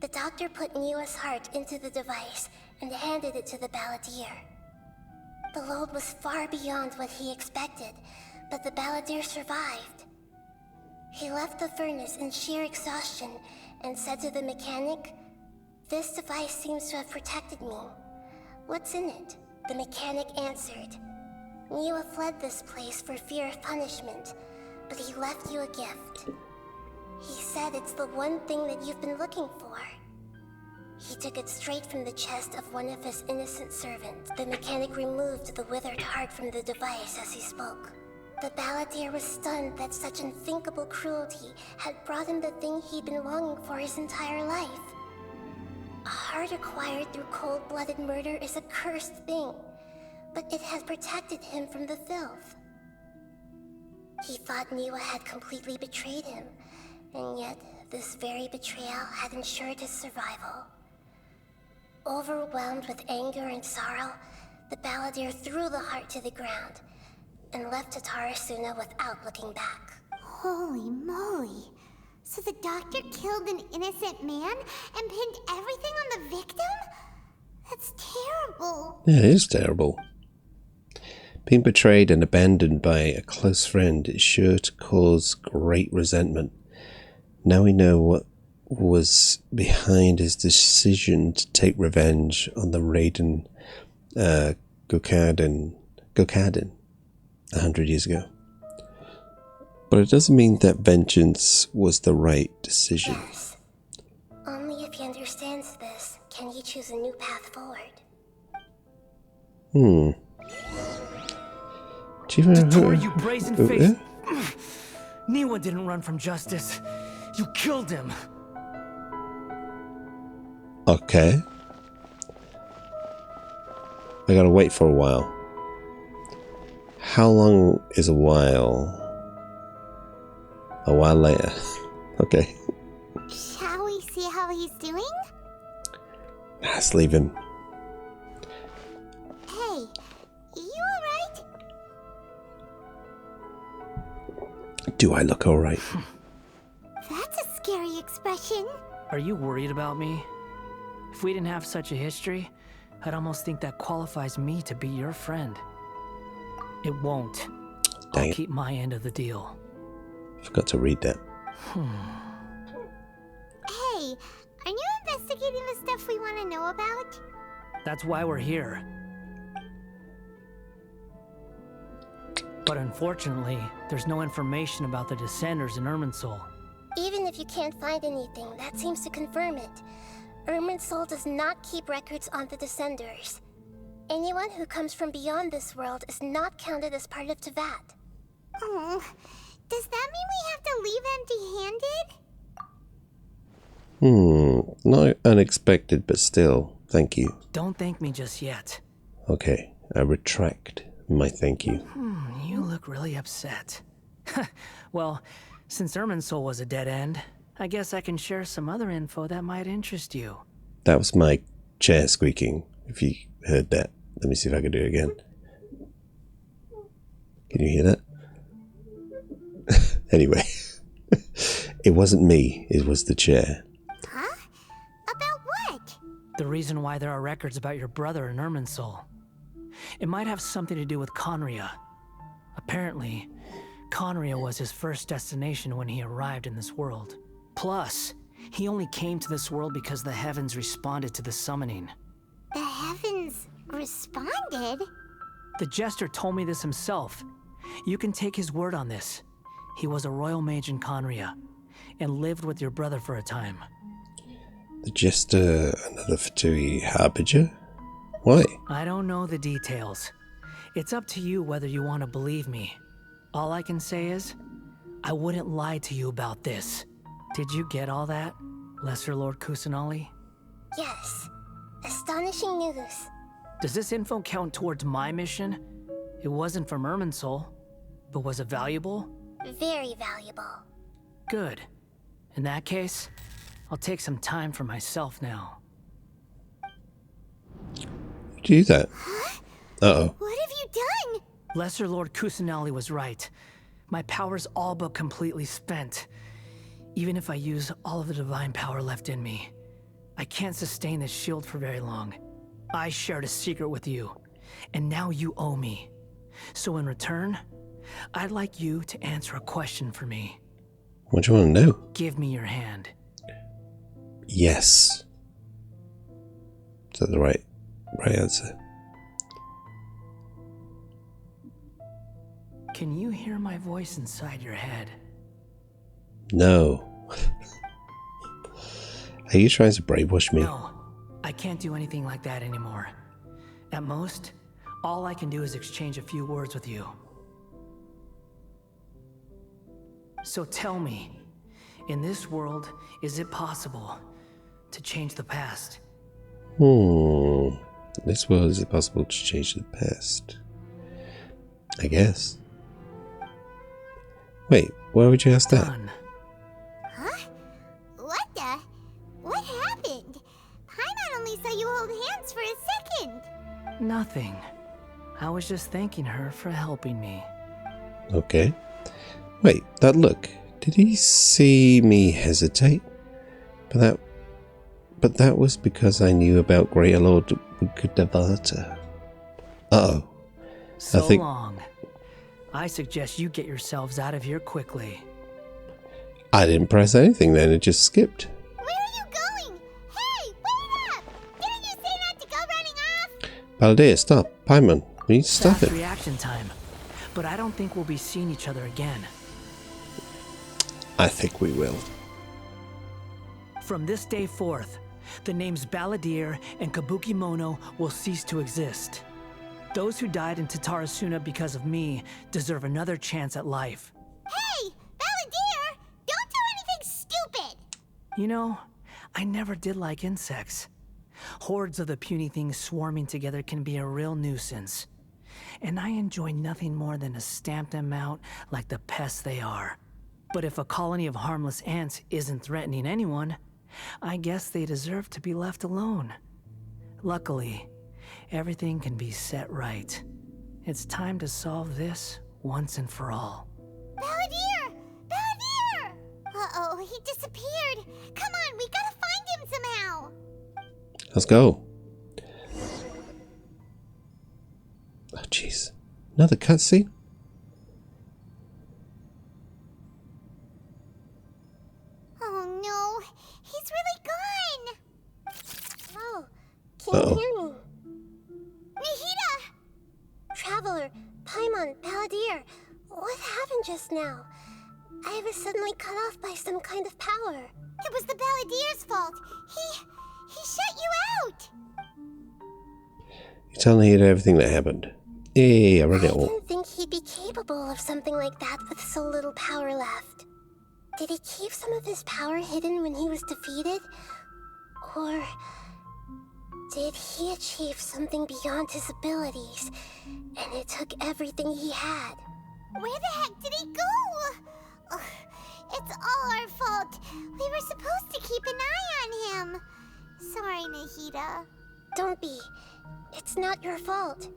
the doctor put Niwa's heart into the device and handed it to the balladeer. The load was far beyond what he expected, but the balladeer survived. He left the furnace in sheer exhaustion and said to the mechanic, "This device seems to have protected me. What's in it?" The mechanic answered, "Niwa fled this place for fear of punishment, but he left you a gift. He said it's the one thing that you've been looking for." He took it straight from the chest of one of his innocent servants. The mechanic removed the withered heart from the device as he spoke. The balladeer was stunned that such unthinkable cruelty had brought him the thing he'd been longing for his entire life. A heart acquired through cold-blooded murder is a cursed thing, but it has protected him from the filth. He thought Niwa had completely betrayed him, and yet this very betrayal had ensured his survival. Overwhelmed with anger and sorrow, the balladeer threw the heart to the ground and left Tatarasuna without looking back. Holy moly. So the doctor killed an innocent man and pinned everything on the victim? That's terrible. Yeah, it is terrible. Being betrayed and abandoned by a close friend is sure to cause great resentment. Now we know what was behind his decision to take revenge on the Raiden Gokaden 100 years ago. But it doesn't mean that vengeance was the right decision. Yes. Only if he understands this can he choose a new path forward. Do you remember? Dottore, you brazen-faced... Niwa didn't run from justice. You killed him. Okay. I gotta wait for a while. How long is a while? A while later. Okay. Shall we see how he's doing? Let's leave him. Hey, Do I look alright? That's a scary expression. Are you worried about me? If we didn't have such a history, I'd almost think that qualifies me to be your friend. It won't. Dang I'll it. keep my end of the deal. Forgot to read that. Hey, are you investigating the stuff we want to know about? That's why we're here. But unfortunately, there's no information about the Descenders in Irminsul. Even if you can't find anything, that seems to confirm it. Irminsul does not keep records on the Descenders. Anyone who comes from beyond this world is not counted as part of Tevat. Oh, does that mean we have to leave empty-handed? Not unexpected, but still, thank you. Don't thank me just yet. Okay, I retract my thank you. You look really upset. Well, since Irminsul was a dead end, I guess I can share some other info that might interest you. That was my chair squeaking, if you heard that. Let me see if I can do it again. Can you hear that? Anyway, it wasn't me, it was the chair. Huh? About what? The reason why there are records about your brother in Irminsul. It might have something to do with Conria. Apparently, Conria was his first destination when he arrived in this world. Plus, he only came to this world because the heavens responded to the summoning. The heavens responded? The jester told me this himself. You can take his word on this. He was a royal mage in Conria, and lived with your brother for a time. The jester, another Fatui harbinger? Why? I don't know the details. It's up to you whether you want to believe me. All I can say is, I wouldn't lie to you about this. Did you get all that, Lesser Lord Kusanali? Yes. Astonishing news. Does this info count towards my mission? It wasn't from Irminsul, but was it valuable? Very valuable. Good. In that case, I'll take some time for myself now. Do that? Uh-oh. What have you done? Lesser Lord Kusanali was right. My power's all but completely spent. Even if I use all of the divine power left in me, I can't sustain this shield for very long. I shared a secret with you, and now you owe me. So in return, I'd like you to answer a question for me. What do you want to know? Give me your hand. Yes. Is that the right answer? Can you hear my voice inside your head? No. Are you trying to brainwash me? No, I can't do anything like that anymore. At most, all I can do is exchange a few words with you. So tell me, in this world, is it possible to change the past? This world, is it possible to change the past? I guess. Wait, why would you ask that? Done. Huh? What the? What happened? Paimon only saw you hold hands for a second. Nothing. I was just thanking her for helping me. Okay. Wait, that look. Did he see me hesitate? But that was because I knew about Greater Lord Ukudavata. Uh-oh. So think- long. I suggest you get yourselves out of here quickly. I didn't press anything then, it just skipped. Where are you going? Hey, wait up! Didn't you say not to go running off? Baldir, stop. Paimon, we need to stop Fast it. reaction time. But I don't think we'll be seeing each other again. I think we will. From this day forth, the names Baldir and Kabukimono will cease to exist. Those who died in Tatarasuna because of me deserve another chance at life. Hey, Baldir! Don't do anything stupid! You know, I never did like insects. Hordes of the puny things swarming together can be a real nuisance. And I enjoy nothing more than to stamp them out like the pests they are. But if a colony of harmless ants isn't threatening anyone, I guess they deserve to be left alone. Luckily, everything can be set right. It's time to solve this once and for all. Baldir! Let's go. Oh, jeez. Another cutscene? Oh no, he's really gone. Oh, can you hear me? Nahida! Traveler, Paimon, Balladeer, what happened just now? I was suddenly cut off by some kind of power. It was the Balladeer's fault. He shut you out. You're telling me everything that happened. Yeah, I read it I all. didn't think he'd be capable of something like that with so little power left. Did he keep some of his power hidden when he was defeated? Or did he achieve something beyond his abilities, and it took everything he had? Where the heck did he go? Ugh, it's all our fault. We were supposed to keep an eye on him. Sorry, Nahida. Don't be. It's not your fault.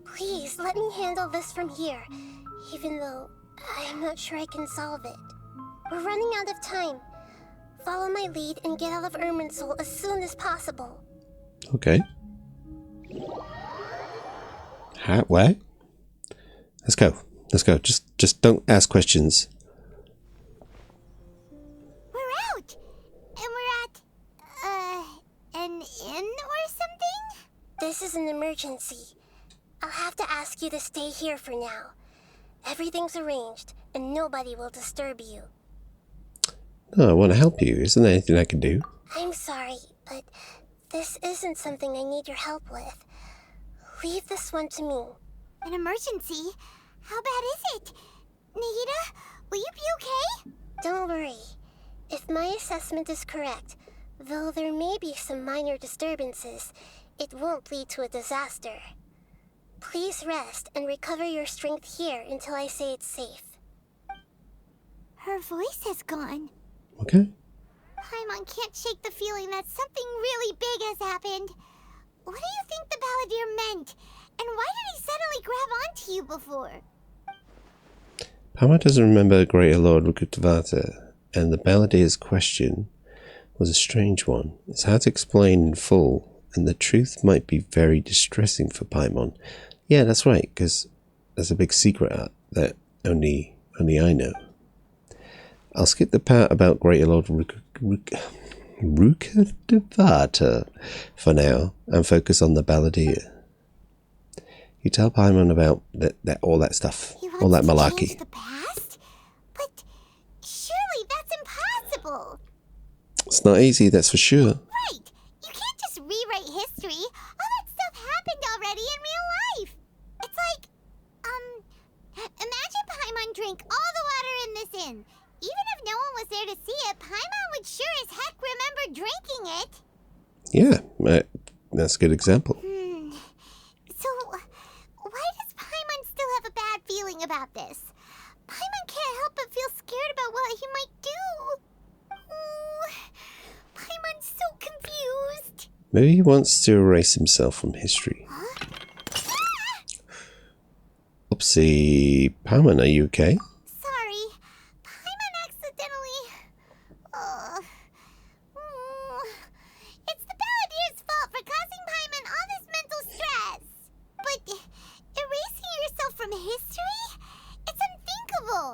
Please, let me handle this from here, even though I'm not sure I can solve it. We're running out of time. Follow my lead and get out of Irminsul as soon as possible. Okay. Where? Let's go. Let's go. Just don't ask questions. We're out! And we're at, an inn or something? This is an emergency. I'll have to ask you to stay here for now. Everything's arranged, and nobody will disturb you. No, I want to help you. Isn't there anything I can do? I'm sorry, but this isn't something I need your help with. Leave this one to me. An emergency? How bad is it? Nahida, will you be okay? Don't worry. If my assessment is correct, though there may be some minor disturbances, it won't lead to a disaster. Please rest and recover your strength here until I say it's safe. Her voice has gone. Okay. Paimon can't shake the feeling that something really big has happened. What do you think the Balladeer meant? And why did he suddenly grab onto you before? Paimon doesn't remember Greater Lord Rukkhadevata, and the Balladeer's question was a strange one. It's hard to explain in full, and the truth might be very distressing for Paimon. Yeah, that's right, because there's a big secret that only I know. I'll skip the part about Greater Lord Rukkhadevata for now and focus on the Balladeer. You tell Paimon about all that stuff, all that malarkey. Change the past? But surely that's impossible. It's not easy, that's for sure. Right. You can't just rewrite history. All that stuff happened already in real life. It's like, imagine Paimon drank all the water in this inn. Even if no one was there to see it, Paimon would sure as heck remember drinking it. Yeah, that's a good example. So, why does Paimon still have a bad feeling about this? Paimon can't help but feel scared about what he might do. Paimon's so confused. Maybe he wants to erase himself from history. Huh? Oopsie. Paimon, are you okay? Sorry. Paimon accidentally... It's the Balladeer's fault for causing Paimon all this mental stress. But erasing yourself from history? It's unthinkable.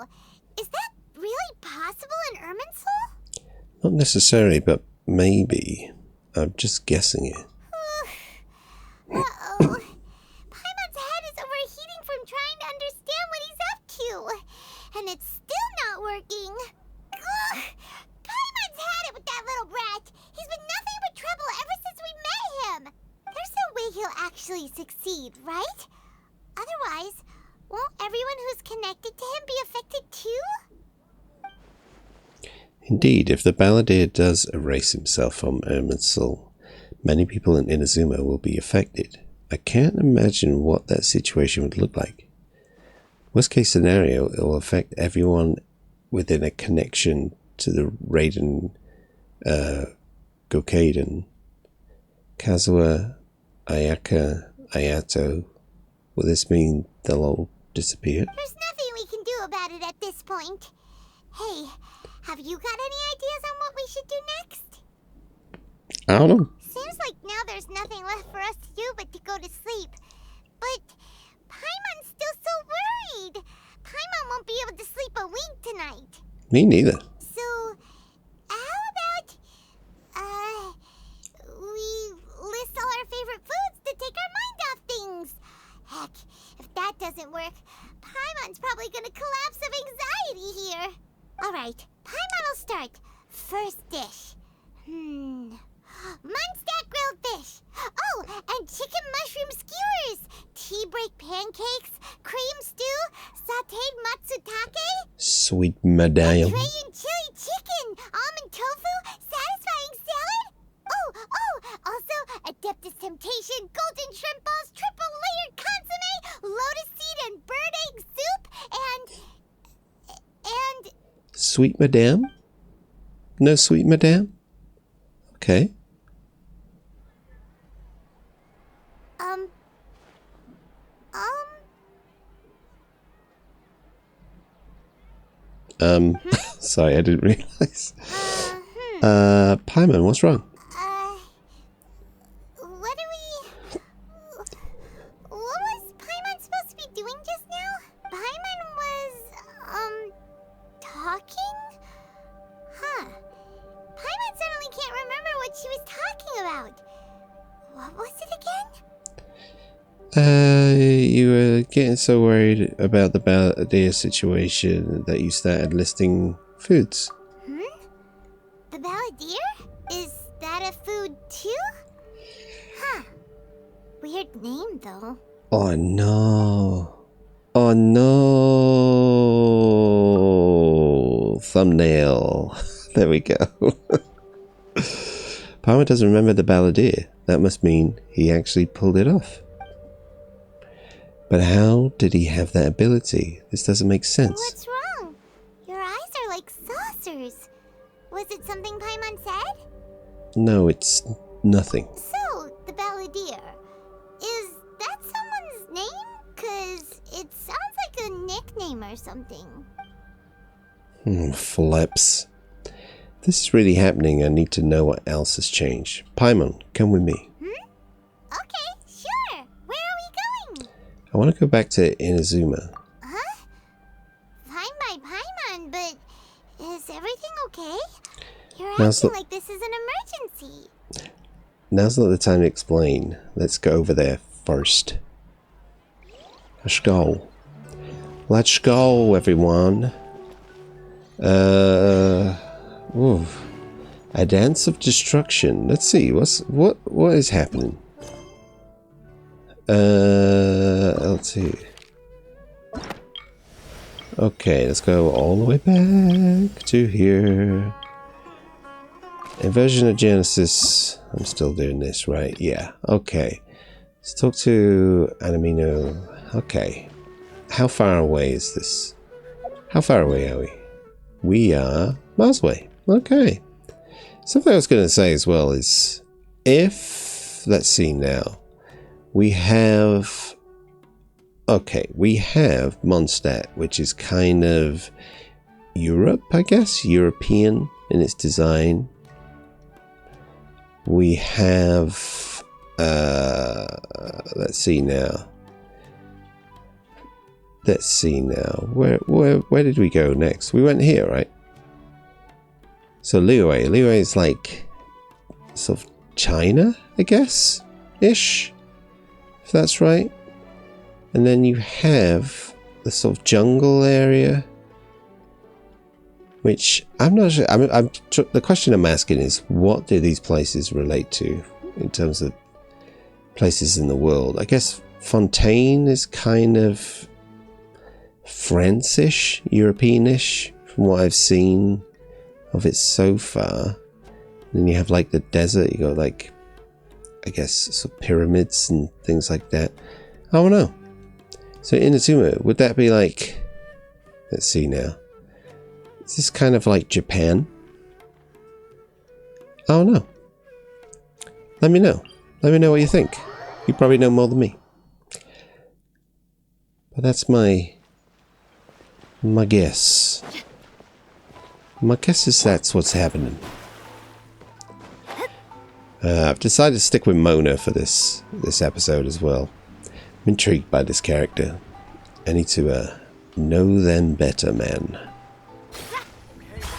Is that really possible in Irminsul? Not necessarily, but maybe. I'm just guessing it. Uh-oh. Paimon's head is overheating from trying to understand what he's up to. And it's still not working. Ugh. Paimon's had it with that little brat. He's been nothing but trouble ever since we met him. There's no way he'll actually succeed, right? Otherwise, won't everyone who's connected to him be affected too? Indeed, if the Balladeer does erase himself from Irminsul, many people in Inazuma will be affected. I can't imagine what that situation would look like. Worst case scenario, it will affect everyone within a connection to the Raiden, Gokaiden, Kazuha, Ayaka, Ayato. Will this mean they'll all disappear? There's nothing we can do about it at this point. Hey, have you got any ideas on what we should do next? I don't know. Seems like now there's nothing left for us to do but to go to sleep. But Paimon's still so worried. Paimon won't be able to sleep a wink tonight. Me neither. So, how about, we list all our favorite foods to take our mind off things? Heck, if that doesn't work, Paimon's probably gonna collapse of anxiety here. Alright, Paimon will start. First dish. Munstack grilled fish. Oh, and chicken mushroom skewers. Tea break pancakes. Cream stew. Sauteed matsutake. Sweet madame. Korean chili chicken. Almond tofu. Satisfying salad. Oh, also Adeptus Temptation. Golden shrimp balls. Triple layered consomme. Lotus seed and bird egg soup. And... Sweet madame? No sweet madame? Okay. Sorry, I didn't realize. Paimon, what's wrong? What was Paimon supposed to be doing just now? Paimon was, talking? Huh. Paimon suddenly can't remember what she was talking about. What was it again? You were getting so worried about the Balladeer situation that you started listing foods. The Balladeer? Is that a food too? Huh. Weird name though. Oh no. Oh no. Thumbnail. There we go. Paimon doesn't remember the Balladeer. That must mean he actually pulled it off. But how did he have that ability? This doesn't make sense. What's wrong? Your eyes are like saucers. Was it something Paimon said? No, it's nothing. So, the Balladeer. Is that someone's name? 'Cause it sounds like a nickname or something. Flips. This is really happening. I need to know what else has changed. Paimon, come with me. Okay, sure. Where are we going? I want to go back to Inazuma. Huh? Fine by Paimon, but is everything okay? You're Now's acting like this is an emergency. Now's not the time to explain. Let's go over there first. Let's go. Let's go, everyone. Ooh. A dance of destruction. Let's see. What is happening? Let's see. Okay, let's go all the way back to here. Inversion of Genesis. I'm still doing this, right? Yeah. Okay. Let's talk to Anamino. Okay. How far away is this? How far away are we? We are miles away. Okay. Something I was going to say as well is if, let's see now, we have, okay, we have Mondstadt, which is kind of Europe, I guess, European in its design. We have, let's see now. Let's see now. Where did we go next? We went here, right? So Liyue. Liyue is like sort of China, I guess, ish. If that's right. And then you have the sort of jungle area, which I'm not sure. The question I'm asking is, what do these places relate to in terms of places in the world? I guess Fontaine is kind of France-ish, European-ish, from what I've seen of it so far. And then you have like the desert, you got like, I guess, sort of pyramids and things like that. I don't know. So Inazuma, would that be like, let's see now. Is this kind of like Japan? I don't know. Let me know. Let me know what you think. You probably know more than me. But that's my guess. My guess is that's what's happening. I've decided to stick with Mona for this episode as well. I'm intrigued by this character. I need to know them better, man.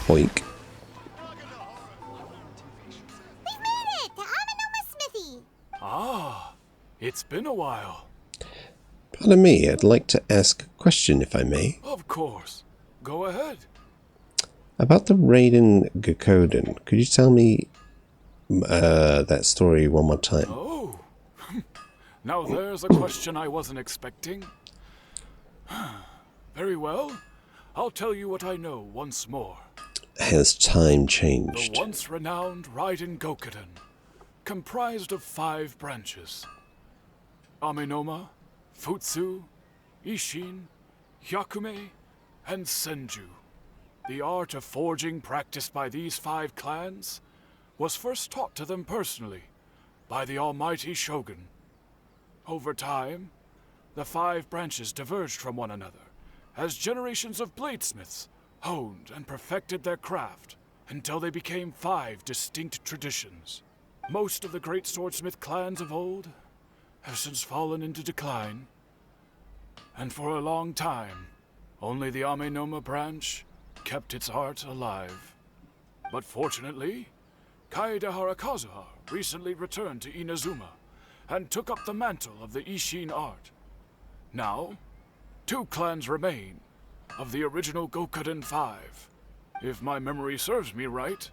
Boink. We've made it to Amenoma Smithy. Ah, it's been a while. Pardon me, I'd like to ask a question, if I may. Of course. Go ahead. About the Raiden Gokoden, could you tell me that story one more time? Oh, now there's a question I wasn't expecting. Very well. I'll tell you what I know once more. Has time changed? The once renowned Raiden Gokoden, comprised of 5 branches. Amenoma, Futsu, Ishin, Hyakume, and Senju. The art of forging practiced by these 5 clans was first taught to them personally by the almighty Shogun. Over time, the 5 branches diverged from one another as generations of bladesmiths honed and perfected their craft until they became 5 distinct traditions. Most of the great swordsmith clans of old have since fallen into decline, and for a long time, only the Amenoma branch kept its art alive. But fortunately, Kaedehara Kazuha recently returned to Inazuma and took up the mantle of the Ishin art. Now, 2 clans remain of the original Gokoden 5. If my memory serves me right,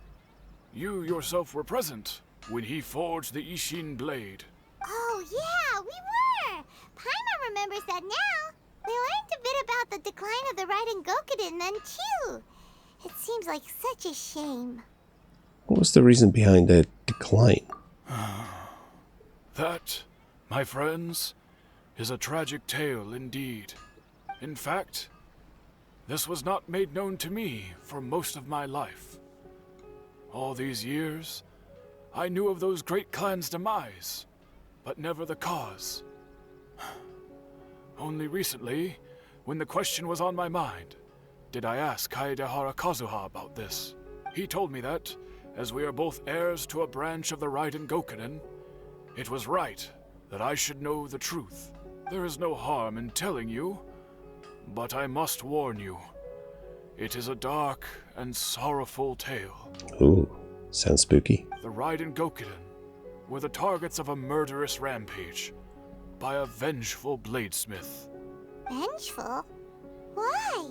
you yourself were present when he forged the Ishin blade. Oh, yeah, we were. Paimon remembers that now. We learned a bit about the decline of the Raiden Gokoden then, too. It seems like such a shame. What was the reason behind their decline? That, my friends, is a tragic tale indeed. In fact, this was not made known to me for most of my life. All these years, I knew of those great clans' demise, but never the cause. Only recently, when the question was on my mind, did I ask Kaedehara Kazuha about this. He told me that, as we are both heirs to a branch of the Raiden Gokoden, it was right that I should know the truth. There is no harm in telling you, but I must warn you. It is a dark and sorrowful tale. Ooh, sounds spooky. The Raiden Gokoden were the targets of a murderous rampage by a vengeful bladesmith. Vengeful? Why?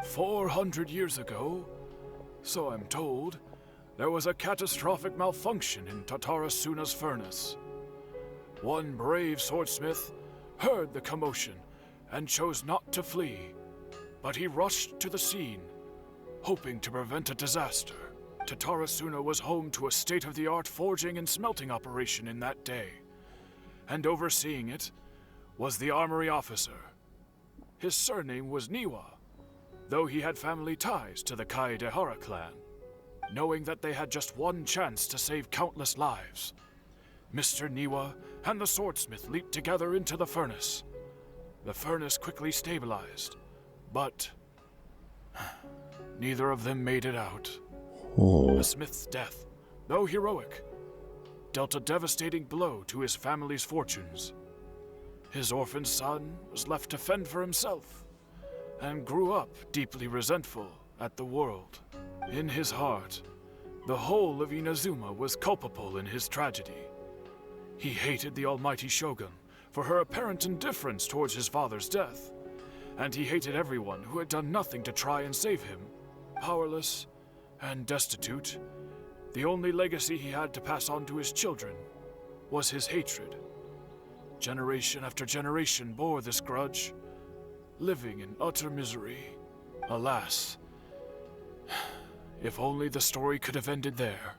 400 years ago, so I'm told, there was a catastrophic malfunction in Tatarasuna's furnace. One brave swordsmith heard the commotion and chose not to flee, but he rushed to the scene, hoping to prevent a disaster. Tatarasuna was home to a state-of-the-art forging and smelting operation in that day, and overseeing it was the armory officer. His surname was Niwa, though he had family ties to the Kaedehara clan. Knowing that they had just one chance to save countless lives, Mr. Niwa and the swordsmith leaped together into the furnace. The furnace quickly stabilized, but neither of them made it out. The smith's death, though heroic, dealt a devastating blow to his family's fortunes. His orphaned son was left to fend for himself, and grew up deeply resentful at the world. In his heart, the whole of Inazuma was culpable in his tragedy. He hated the almighty Shogun for her apparent indifference towards his father's death, and he hated everyone who had done nothing to try and save him. Powerless and destitute, the only legacy he had to pass on to his children was his hatred. Generation after generation bore this grudge, living in utter misery. Alas, if only the story could have ended there.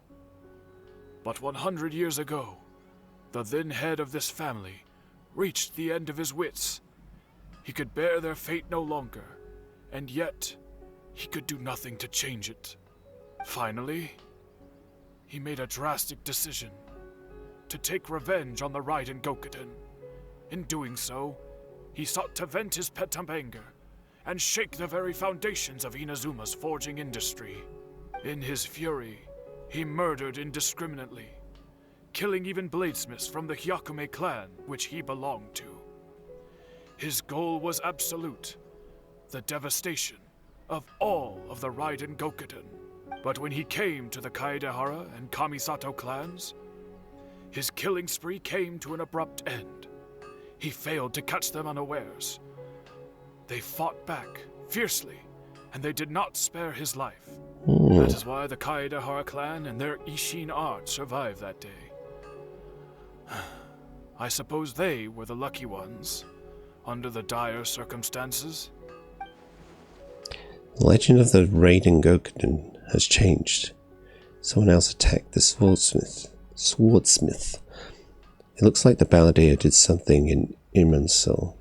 But 100 years ago, the then head of this family reached the end of his wits. He could bear their fate no longer, and yet he could do nothing to change it. Finally, he made a drastic decision to take revenge on the Raiden Gokoden. In doing so, he sought to vent his pent anger and shake the very foundations of Inazuma's forging industry. In his fury, he murdered indiscriminately, killing even bladesmiths from the Hyakume clan, which he belonged to. His goal was absolute, the devastation of all of the Raiden Gokuden. But when he came to the Kaedehara and Kamisato clans, his killing spree came to an abrupt end. He failed to catch them unawares. They fought back fiercely, and they did not spare his life. That is why the Kaedehara clan and their Ishin art survived that day. I suppose they were the lucky ones, under the dire circumstances. The legend of the Raiden Gokuden has changed. Someone else attacked the swordsmith. It looks like the balladeer did something in Irminsul,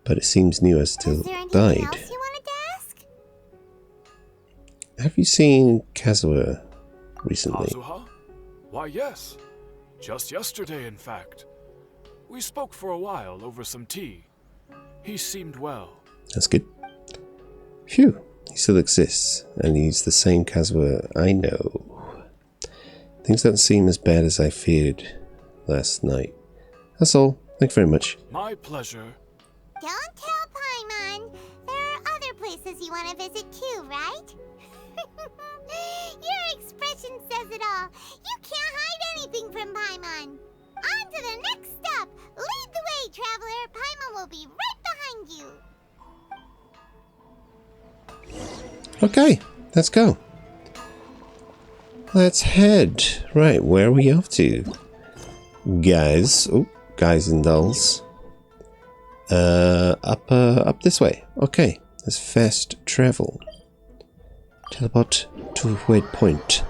but it seems Niwa still died. Else you wanted to ask? Have you seen Kazuha recently? Kazuha? Why, yes. Just yesterday, in fact. We spoke for a while over some tea. He seemed well. That's good. Phew, he still exists, and he's the same Kazuha I know. Things don't seem as bad as I feared last night. That's all. Thank you very much. My pleasure. Don't tell Paimon. There are other places you want to visit too, right? Your expression says it all. You can't hide anything from Paimon. On to the next stop. Lead the way, traveler. Paimon will be right behind you. Okay, let's go. Let's head. Right, where are we off to? Guys. Oh, guys and dolls. Up this way. Okay, let's fast travel. Teleport to a waypoint.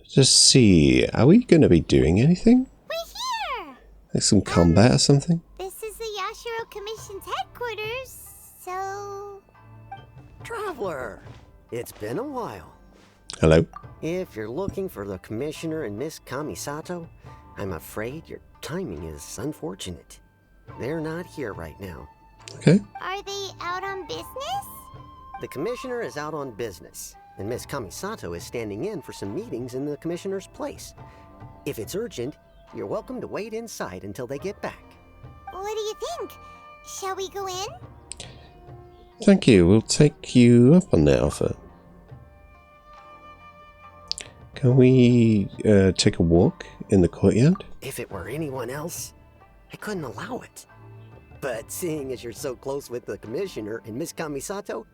Just see, are we going to be doing anything? We're here! Like some combat or something? This is the Yashiro Commission's headquarters, so... Traveler, it's been a while. Hello? If you're looking for the Commissioner and Miss Kamisato, I'm afraid your timing is unfortunate. They're not here right now. Okay. Are they out on business? The Commissioner is out on business, and Miss Kamisato is standing in for some meetings in the Commissioner's place. If it's urgent, you're welcome to wait inside until they get back. What do you think? Shall we go in? Thank you. We'll take you up on that offer. Can we take a walk in the courtyard? If it were anyone else, I couldn't allow it. But seeing as you're so close with the Commissioner and Miss Kamisato,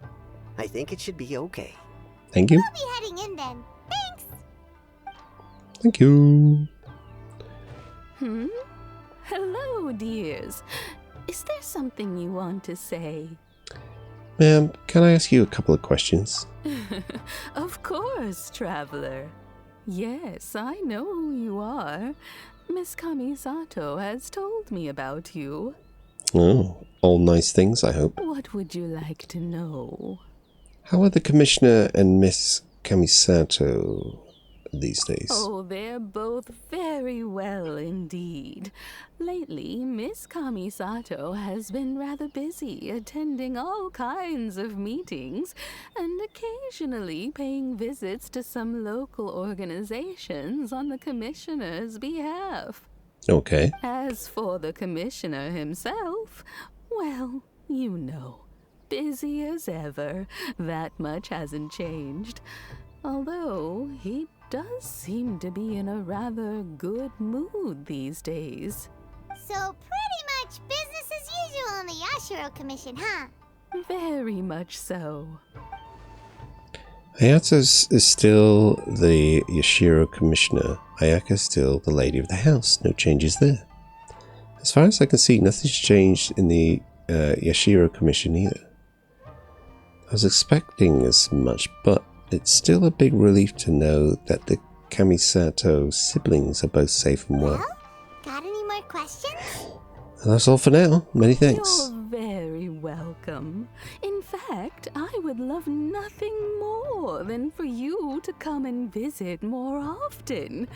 I think it should be okay. Thank you. We'll be heading in then. Thanks! Thank you. Hello, dears. Is there something you want to say? Ma'am, can I ask you a couple of questions? Of course, traveler. Yes, I know who you are. Miss Kamisato has told me about you. Oh, all nice things, I hope. What would you like to know? How are the Commissioner and Miss Kamisato these days? Oh, they're both very well indeed. Lately, Miss Kamisato has been rather busy attending all kinds of meetings and occasionally paying visits to some local organizations on the Commissioner's behalf. Okay. As for the Commissioner himself, well, you know, busy as ever. That much hasn't changed. Although, he does seem to be in a rather good mood these days. So pretty much business as usual in the Yashiro Commission, huh? Very much so. Ayaka is still the Yashiro Commissioner. Ayaka is still the Lady of the House. No changes there. As far as I can see, nothing's changed in the Yashiro Commission either. I was expecting as much, but it's still a big relief to know that the Kamisato siblings are both safe and well. Got any more questions? And that's all for now. Many thanks. You're very welcome. In fact, I would love nothing more than for you to come and visit more often.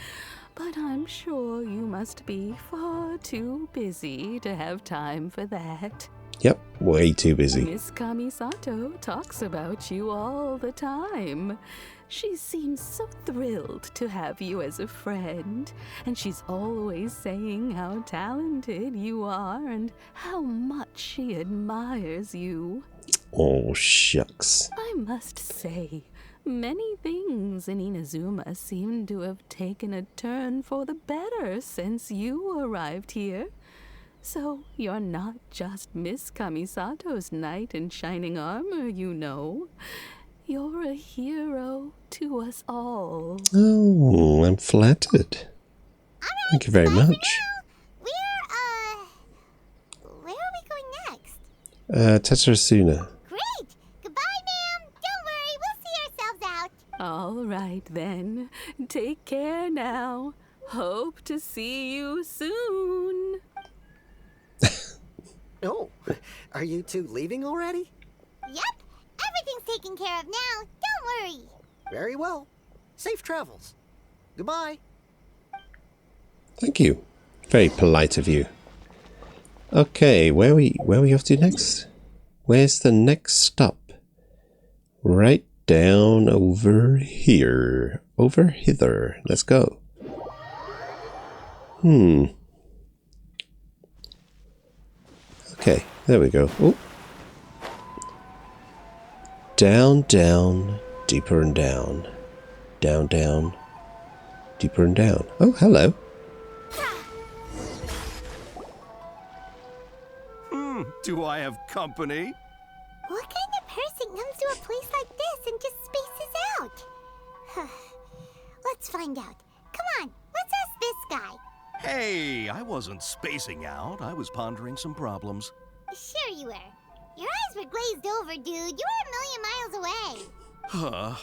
But I'm sure you must be far too busy to have time for that. Yep, way too busy. Miss Kamisato talks about you all the time. She seems so thrilled to have you as a friend, and she's always saying how talented you are and how much she admires you. Oh, shucks. I must say, many things in Inazuma seem to have taken a turn for the better since you arrived here. So you're not just Miss Kamisato's knight in shining armor, you know. You're a hero to us all. Oh, I'm flattered. Thank you very much. Where are we going next? Tatarasuna. Great! Goodbye, ma'am! Don't worry, we'll see ourselves out. All right, then. Take care now. Hope to see you soon. Oh, are you two leaving already? Yep, everything's taken care of now. Don't worry. Very well. Safe travels. Goodbye. Thank you. Very polite of you. Okay, where are we off to next? Where's the next stop? Right down over here. Over hither. Let's go. Okay, there we go. Oh. Down, down, deeper and down. Down, down, deeper and down. Oh, hello. Do I have company? What kind of person comes to a place like this and just spaces out? Let's find out. Come on, let's ask this guy. Hey, I wasn't spacing out. I was pondering some problems. Sure you were. Your eyes were glazed over, dude. You were a million miles away.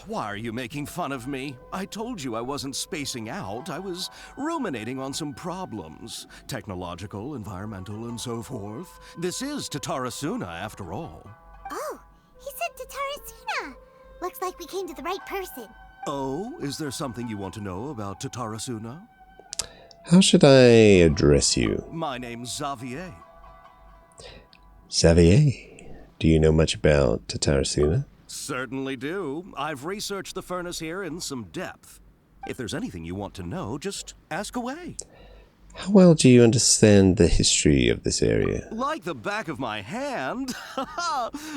Why are you making fun of me? I told you I wasn't spacing out. I was ruminating on some problems. Technological, environmental, and so forth. This is Tatarasuna, after all. Oh, he said Tatarasuna. Looks like we came to the right person. Oh, is there something you want to know about Tatarasuna? How should I address you? My name's Xavier. Xavier, do you know much about Tatarasuna? Certainly do. I've researched the furnace here in some depth. If there's anything you want to know, just ask away. How well do you understand the history of this area? Like the back of my hand.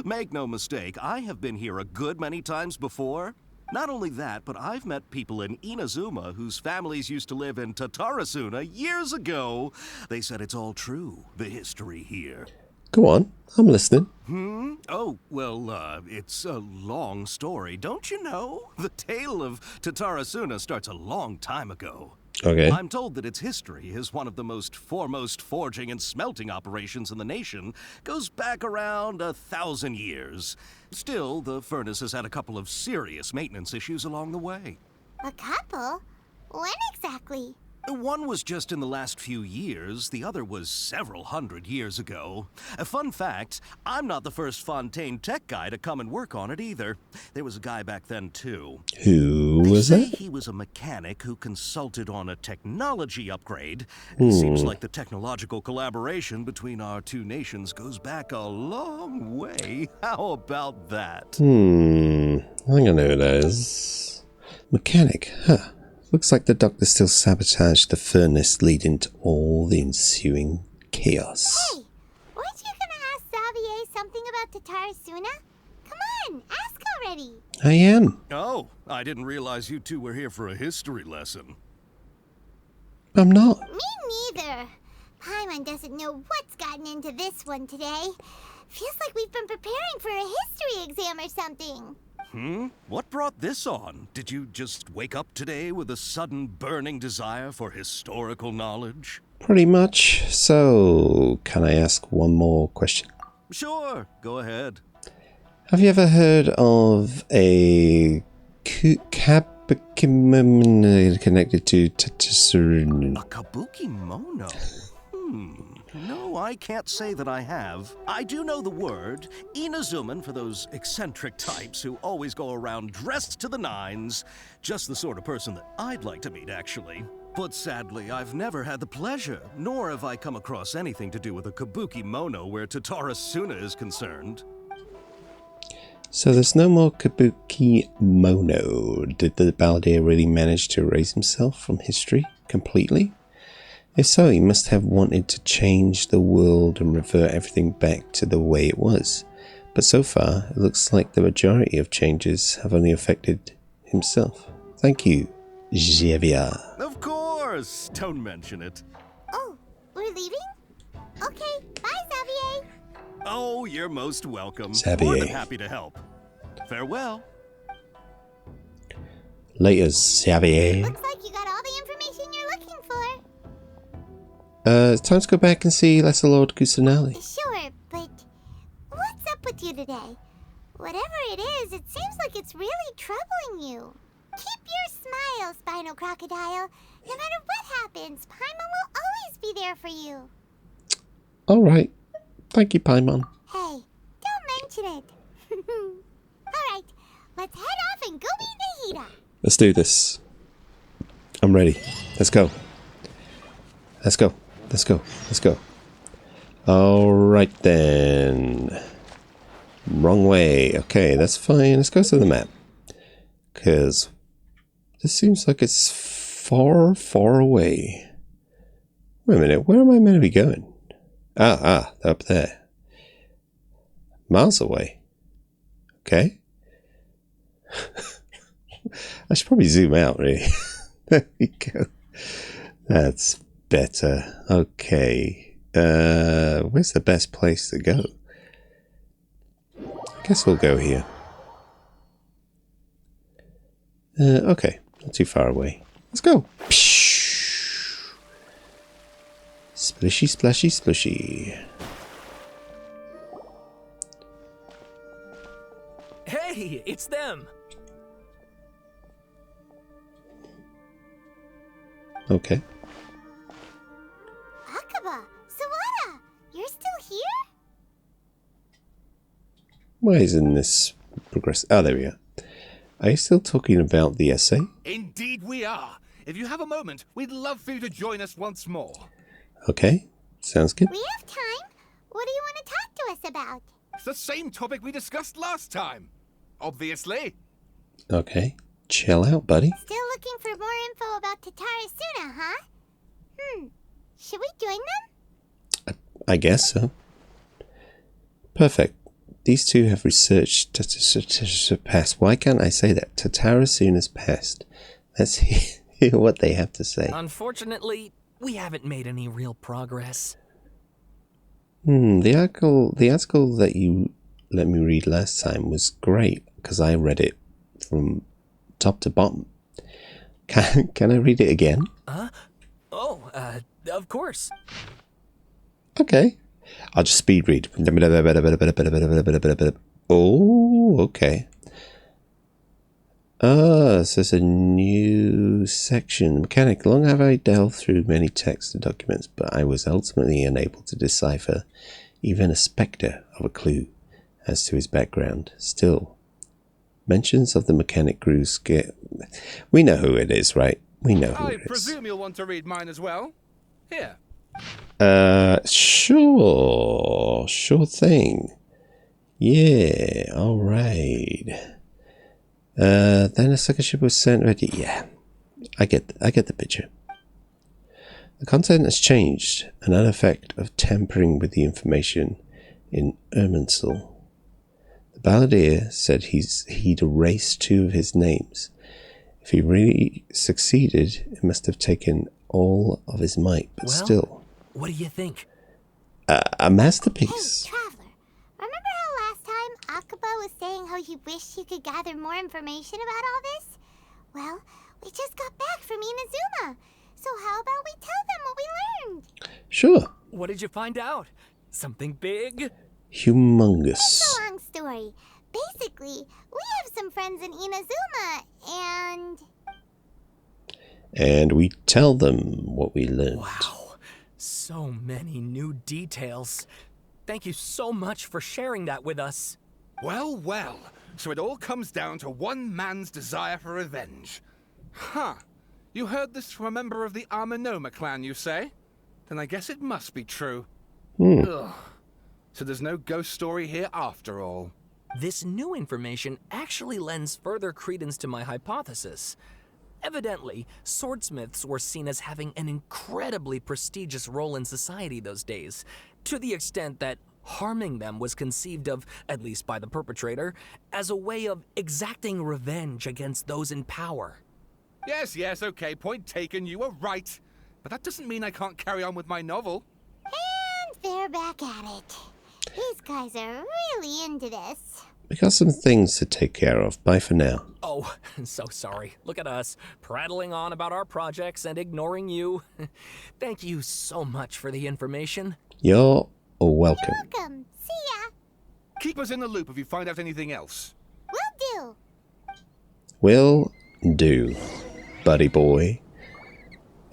Make no mistake, I have been here a good many times before. Not only that, but I've met people in Inazuma whose families used to live in Tatarasuna years ago. They said it's all true, the history here. Go on, I'm listening. Oh, well, it's a long story, don't you know? The tale of Tatarasuna starts a long time ago. Okay. I'm told that its history is one of the most foremost forging and smelting operations in the nation. Goes back around 1,000 years. Still, the furnace has had a couple of serious maintenance issues along the way. A couple? When exactly? One was just in the last few years, the other was several hundred years ago. A fun fact, I'm not the first Fontaine tech guy to come and work on it either. There was a guy back then too. Who was They that? say he was a mechanic who consulted on a technology upgrade. It seems like the technological collaboration between our two nations goes back a long way. How about that? I think I know who that is. Mechanic, huh. Looks like the doctor still sabotaged the furnace, leading to all the ensuing chaos. Hey, weren't you gonna ask Xavier something about Tatarasuna? Come on, ask already. I am. Oh, I didn't realize you two were here for a history lesson. I'm not. Me neither. Paimon doesn't know what's gotten into this one today. Feels like we've been preparing for a history exam or something. What brought this on? Did you just wake up today with a sudden burning desire for historical knowledge? Pretty much. So, can I ask one more question? Sure, go ahead. Have you ever heard of a Kabuki connected to Tatarasuna? A kabuki mono? No, I can't say that I have. I do know the word. Inazuman for those eccentric types who always go around dressed to the nines. Just the sort of person that I'd like to meet, actually. But sadly, I've never had the pleasure, nor have I come across anything to do with a kabuki mono where Tatara Suna is concerned. So there's no more kabuki mono. Did the balladeer really manage to erase himself from history completely? If so, he must have wanted to change the world and revert everything back to the way it was. But so far, it looks like the majority of changes have only affected himself. Thank you, Xavier. Of course! Don't mention it. Oh, we're leaving? Okay, bye, Xavier. Oh, you're most welcome. Xavier. More than happy to help. Farewell. Later, Xavier. Looks like you got all the information you're looking for. It's time to go back and see Lesser Lord Kusanali. Sure, but what's up with you today? Whatever it is, it seems like it's really troubling you. Keep your smile, Spinal Crocodile. No matter what happens, Paimon will always be there for you. Alright. Thank you, Paimon. Hey, don't mention it. Alright, let's head off and go meet Nahida. Let's do this. I'm ready. Let's go. Let's go. Let's go. Let's go. Alright then. Wrong way. Okay, that's fine. Let's go to the map. Because this seems like it's far, far away. Wait a minute. Where am I meant to be going? Ah, up there. Miles away. Okay. I should probably zoom out, really. There we go. That's better. Okay. Where's the best place to go? I guess we'll go here. Okay. Not too far away. Let's go. Splishy, splashy, splishy. Hey, it's them. Okay. Akaba, Sawada, you're still here? Why isn't this progress? Oh, there we are. Are you still talking about the essay? Indeed we are. If you have a moment, we'd love for you to join us once more. Okay. Sounds good. We have time. What do you want to talk to us about? It's the same topic we discussed last time. Obviously. Okay. Chill out, buddy. Still looking for more info about Tatara Suna, huh? Should we join them? I guess so. Perfect. These two have researched past. Why can't I say that? Tatara Suna's past. Let's hear what they have to say. Unfortunately, we haven't made any real progress. The article that you let me read last time was great because I read it from top to bottom. Can I read it again? Of course. Okay. I'll just speed read. Oh, okay. So there's a new section. Mechanic. Long have I delved through many texts and documents, but I was ultimately unable to decipher even a spectre of a clue as to his background. Still, mentions of the mechanic grew scarce. We know who it is, right? We know who it is. I presume you'll want to read mine as well. Here. Sure thing. Yeah, alright. Then a second ship was sent ready. Yeah, I get the picture. The content has changed, an effect of tampering with the information in Ermansel. The balladeer said he'd erased 2 of his names. If he really succeeded, it must have taken all of his might, but still. What do you think? A masterpiece. Hey, Traveler, remember how last time Akaba was saying how he wished he could gather more information about all this? Well, we just got back from Inazuma, so how about we tell them what we learned? Sure. What did you find out? Something big? Humongous. It's a long story. Basically, we have some friends in Inazuma, and we tell them what we learned. Wow. So many new details. Thank you so much for sharing that with us. Well. So it all comes down to one man's desire for revenge. Huh. You heard this from a member of the Armanoma clan, you say? Then I guess it must be true. Ugh. So there's no ghost story here after all. This new information actually lends further credence to my hypothesis. Evidently, swordsmiths were seen as having an incredibly prestigious role in society those days, to the extent that harming them was conceived of, at least by the perpetrator, as a way of exacting revenge against those in power. Yes, okay, point taken, you were right. But that doesn't mean I can't carry on with my novel. And they're back at it. These guys are really into this. We got some things to take care of. Bye for now. Oh, so sorry. Look at us, prattling on about our projects and ignoring you. Thank you so much for the information. You're welcome. Welcome. See ya. Keep us in the loop if you find out anything else. Will do. Will do, buddy boy.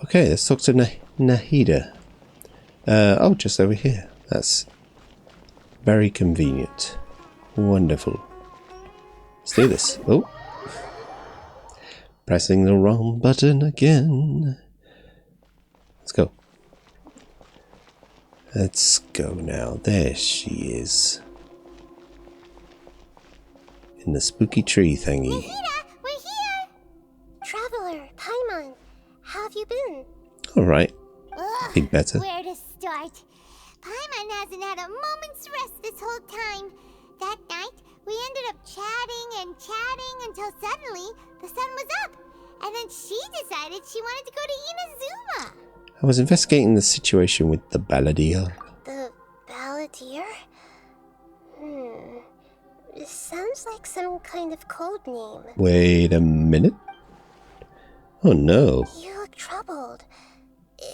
Okay, let's talk to Nahida. Oh, just over here. That's very convenient. Wonderful. Let's do this. Oh. Pressing the wrong button again. Let's go. Let's go now. There she is. In the spooky tree thingy. Nahida, we're here. Traveler, Paimon, how have you been? Alright. Ugh, Think better. Where to start? Paimon hasn't had a moment's rest this whole time. That night, we ended up chatting until suddenly the sun was up. And then she decided she wanted to go to Inazuma. I was investigating the situation with the Balladeer. The Balladeer? It sounds like some kind of code name. Wait a minute. Oh no. You look troubled.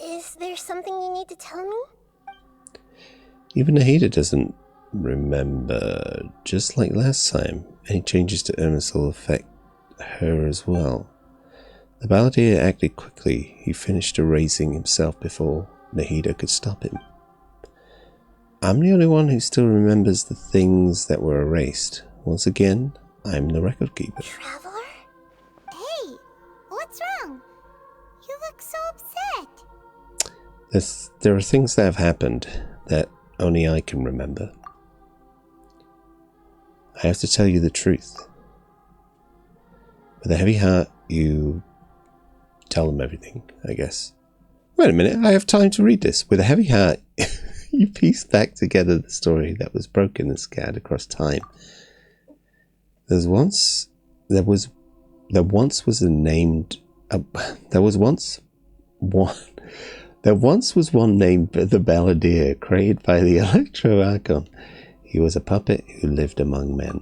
Is there something you need to tell me? Even Nahida doesn't remember. Just like last time, any changes to Irmin's will affect her as well. The Balladeer acted quickly. He finished erasing himself before Nahida could stop him. I'm the only one who still remembers the things that were erased. Once again, I'm the record keeper. Traveler? Hey, what's wrong? You look so upset. There are things that have happened that only I can remember. I have to tell you the truth. With a heavy heart, you tell them everything, I guess. Wait a minute, I have time to read this. With a heavy heart, you piece back together the story that was broken and scattered across time. There once was one named the Balladeer, created by the Electro Archon. He was a puppet who lived among men.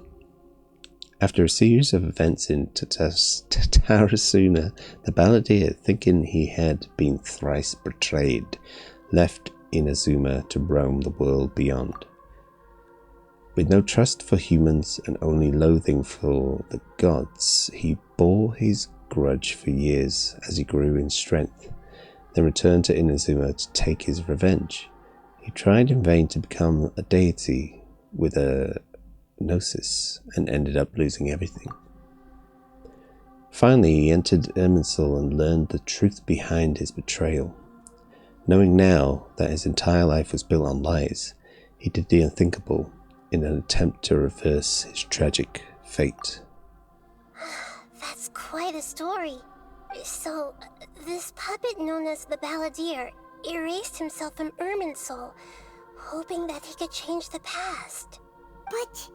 After a series of events in Tatarasuna, the Balladeer, thinking he had been thrice betrayed, left Inazuma to roam the world beyond. With no trust for humans and only loathing for the gods, he bore his grudge for years as he grew in strength, then returned to Inazuma to take his revenge. He tried in vain to become a deity with a gnosis and ended up losing everything. Finally, he entered Irminsul and learned the truth behind his betrayal. Knowing now that his entire life was built on lies, he did the unthinkable in an attempt to reverse his tragic fate. That's quite a story. So, this puppet known as the Balladeer erased himself from Irminsul, hoping that he could change the past. But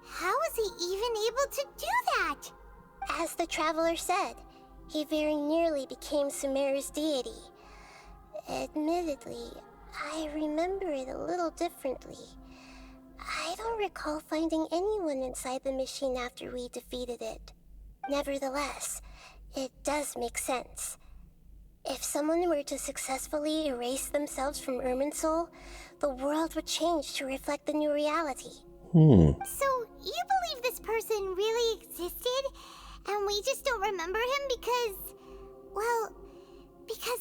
how was he even able to do that? As the Traveler said, he very nearly became Sumeru's deity. Admittedly, I remember it a little differently. I don't recall finding anyone inside the machine after we defeated it. Nevertheless, it does make sense. If someone were to successfully erase themselves from Irminsul, the world would change to reflect the new reality. So, you believe this person really existed, and we just don't remember him because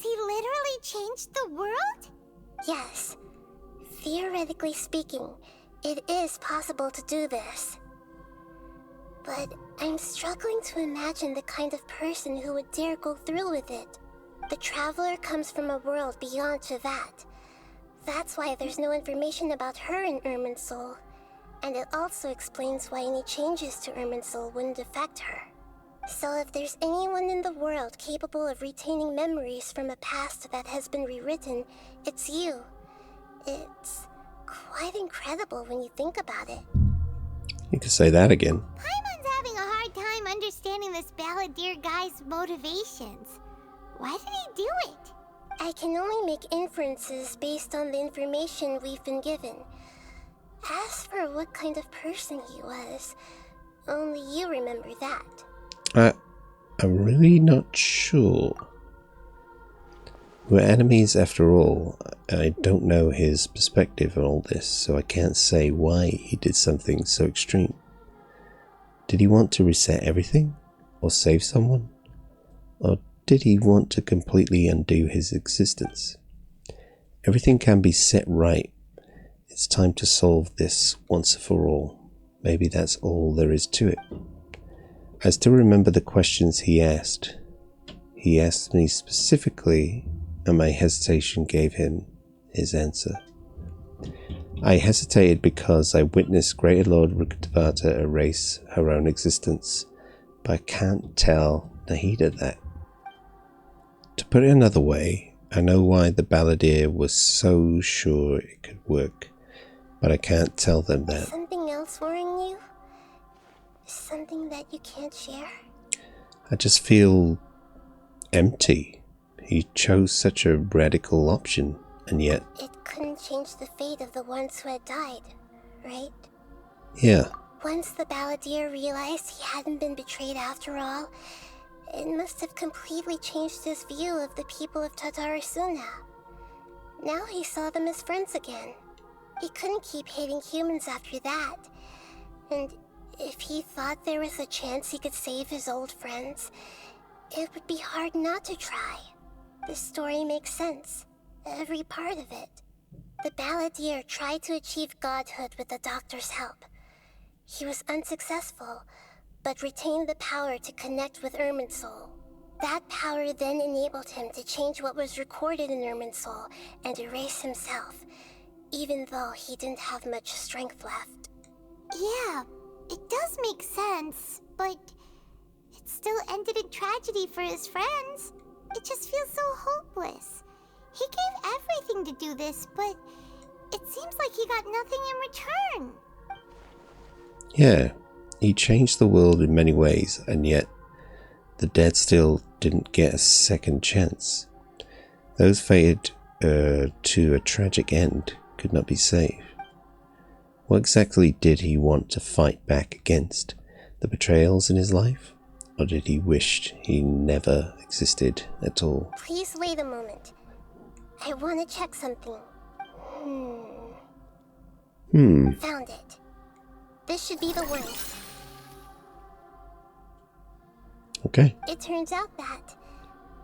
he literally changed the world? Yes. Theoretically speaking, it is possible to do this. But I'm struggling to imagine the kind of person who would dare go through with it. The Traveler comes from a world beyond to that. That's why there's no information about her in Irminsul. And it also explains why any changes to Irminsul wouldn't affect her. So if there's anyone in the world capable of retaining memories from a past that has been rewritten, it's you. It's quite incredible when you think about it. You could say that again. Paimon's having a hard time understanding this Balladeer guy's motivations. Why did he do it? I can only make inferences based on the information we've been given. As for what kind of person he was, only you remember that. I'm really not sure. We're enemies after all. I don't know his perspective on all this, so I can't say why he did something so extreme. Did he want to reset everything? Or save someone? Or did he want to completely undo his existence? Everything can be set right. It's time to solve this once and for all. Maybe that's all there is to it. I still remember the questions he asked. He asked me specifically, and my hesitation gave him his answer. I hesitated because I witnessed Greater Lord Rukkhadevata erase her own existence, but I can't tell Nahida that. To put it another way, I know why the Balladeer was so sure it could work, but I can't tell them that. Something else worrying you? Something that you can't share? I just feel empty. He chose such a radical option, and yet... It couldn't change the fate of the ones who had died, right? Yeah. Once the Balladeer realized he hadn't been betrayed after all, it must have completely changed his view of the people of Tatarasuna. Now he saw them as friends again. He couldn't keep hating humans after that. And if he thought there was a chance he could save his old friends, it would be hard not to try. The story makes sense. Every part of it. The Balladeer tried to achieve godhood with the Doctor's help. He was unsuccessful, but retained the power to connect with Irminsul. That power then enabled him to change what was recorded in Irminsul and erase himself, even though he didn't have much strength left. Yeah, it does make sense, but it still ended in tragedy for his friends. It just feels so hopeless. He gave everything to do this, but it seems like he got nothing in return. Yeah, he changed the world in many ways, and yet the dead still didn't get a second chance. Those fated to a tragic end could not be saved. What exactly did he want to fight back against? The betrayals in his life? Or did he wish he never existed at all? Please wait a moment. I want to check something. Found it. This should be the one. Okay. It turns out that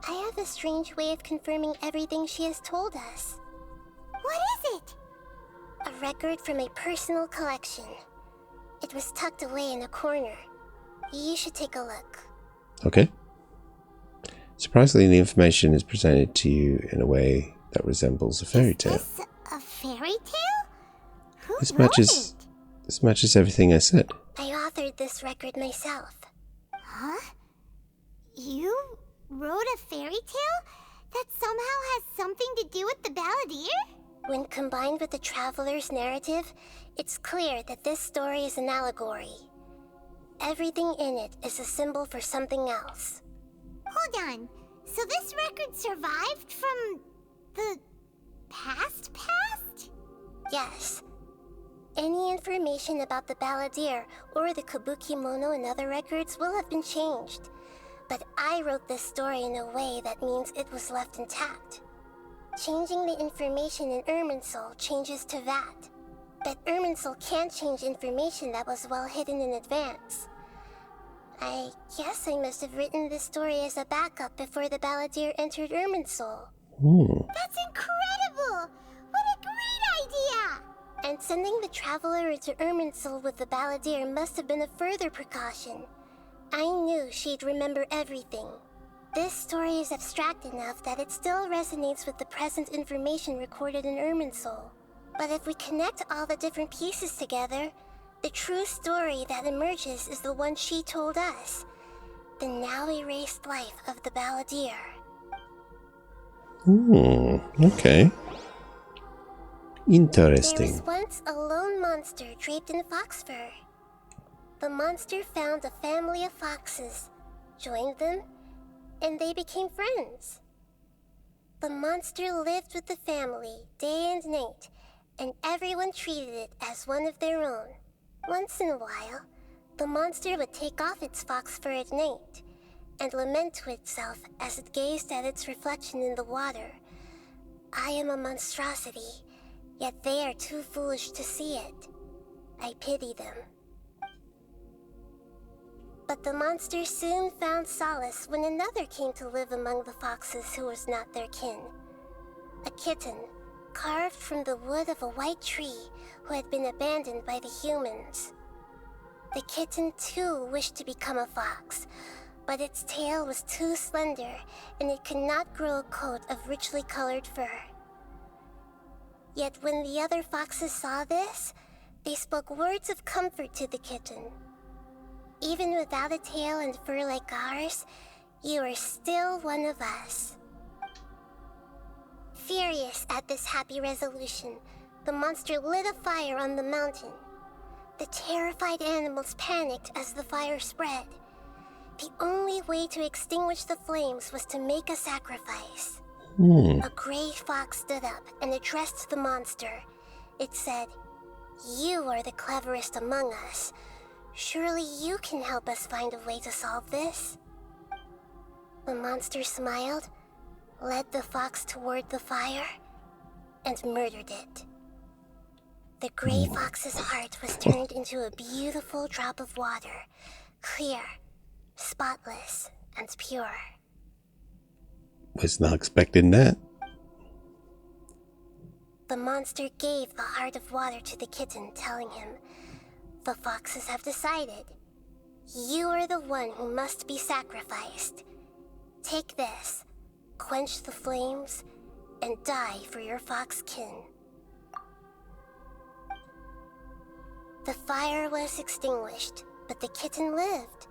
I have a strange way of confirming everything she has told us. What is it? A record from a personal collection. It was tucked away in a corner. You should take a look. Okay. Surprisingly, the information is presented to you in a way that resembles a fairy tale. Is this a fairy tale? Who This wrote matches, it? this matches everything I said. I authored this record myself. Huh? You wrote a fairy tale that somehow has something to do with the Balladeer? When combined with the Traveler's narrative, it's clear that this story is an allegory. Everything in it is a symbol for something else. Hold on. So this record survived from the past? Yes. Any information about the Balladeer or the Kabuki Mono and other records will have been changed. But I wrote this story in a way that means it was left intact. Changing the information in Irminsul changes to that. But Irminsul can't change information that was well hidden in advance. I guess I must have written this story as a backup before the Balladeer entered Irminsul. That's incredible! What a great idea! And sending the Traveler into Irminsul with the Balladeer must have been a further precaution. I knew she'd remember everything. This story is abstract enough that it still resonates with the present information recorded in Irminsul. But if we connect all the different pieces together, the true story that emerges is the one she told us. The now erased life of the balladeer. Okay. Interesting. There was once a lone monster draped in fox fur. The monster found a family of foxes, joined them, and they became friends. The monster lived with the family day and night, and everyone treated it as one of their own. Once in a while, the monster would take off its fox fur at night and lament to itself as it gazed at its reflection in the water. I am a monstrosity, yet they are too foolish to see it. I pity them. But the monster soon found solace when another came to live among the foxes who was not their kin. A kitten, carved from the wood of a white tree who had been abandoned by the humans. The kitten too wished to become a fox, but its tail was too slender and it could not grow a coat of richly colored fur. Yet when the other foxes saw this, they spoke words of comfort to the kitten. Even without a tail and fur like ours, you are still one of us. Furious at this happy resolution, the monster lit a fire on the mountain. The terrified animals panicked as the fire spread. The only way to extinguish the flames was to make a sacrifice. A gray fox stood up and addressed the monster. It said, "You are the cleverest among us. Surely you can help us find a way to solve this." The monster smiled, led the fox toward the fire, and murdered it. The gray fox's heart was turned into a beautiful drop of water, clear, spotless, and pure. Was not expecting that. The monster gave the heart of water to the kitten, telling him, "The foxes have decided. You are the one who must be sacrificed. Take this, quench the flames, and die for your fox kin." The fire was extinguished, but the kitten lived.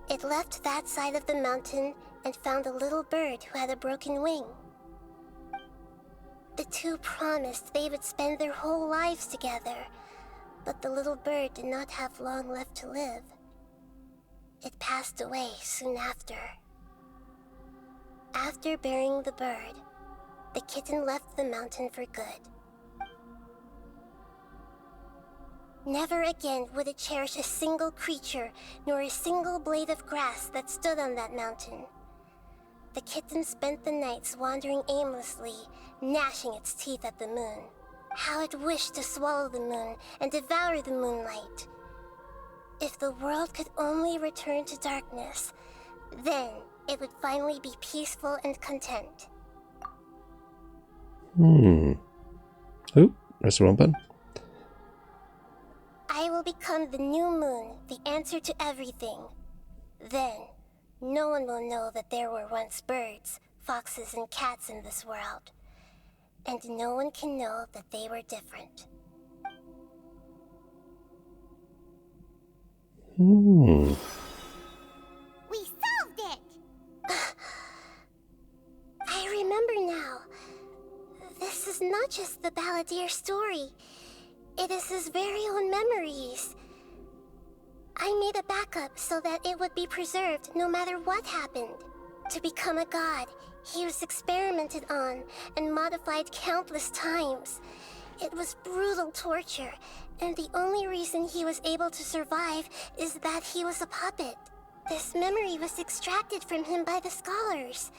It left that side of the mountain and found a little bird who had a broken wing. The two promised they would spend their whole lives together, but the little bird did not have long left to live. It passed away soon after. After burying the bird, the kitten left the mountain for good. Never again would it cherish a single creature, nor a single blade of grass that stood on that mountain. The kitten spent the nights wandering aimlessly, gnashing its teeth at the moon. How it wished to swallow the moon and devour the moonlight. If the world could only return to darkness, then it would finally be peaceful and content. Oh, press the wrong button. I will become the new moon, the answer to everything. Then, no one will know that there were once birds, foxes, and cats in this world. And no one can know that they were different. We solved it! I remember now. This is not just the balladeer story. It is his very own memories. I made a backup so that it would be preserved no matter what happened. To become a god, he was experimented on and modified countless times. It was brutal torture, and the only reason he was able to survive is that he was a puppet. This memory was extracted from him by the scholars.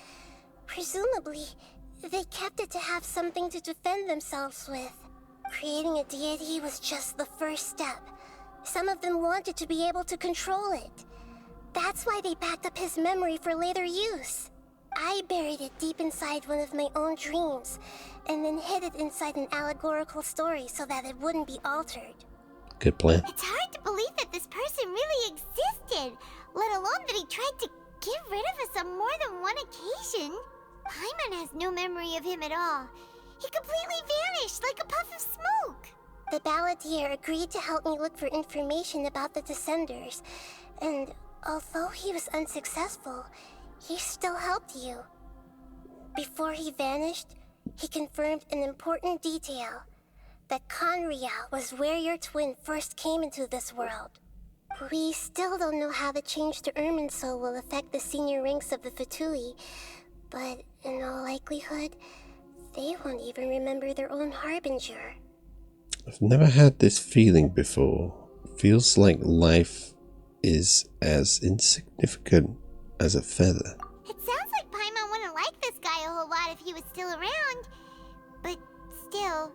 Presumably, they kept it to have something to defend themselves with. Creating a deity was just the first step. Some of them wanted to be able to control it. That's why they backed up his memory for later use. I buried it deep inside one of my own dreams, and then hid it inside an allegorical story so that it wouldn't be altered. Good plan. It's hard to believe that this person really existed, let alone that he tried to get rid of us on more than one occasion. Paimon has no memory of him at all. He completely vanished like a puff of smoke. The balladeer agreed to help me look for information about the Descenders, and although he was unsuccessful, he still helped you. Before he vanished, he confirmed an important detail, that Conria was where your twin first came into this world. We still don't know how the change to Irminsul will affect the senior ranks of the Fatui, but in all likelihood, they won't even remember their own Harbinger. I've never had this feeling before. Feels like life is as insignificant as a feather. It sounds like Paimon wouldn't like this guy a whole lot if he was still around. But still,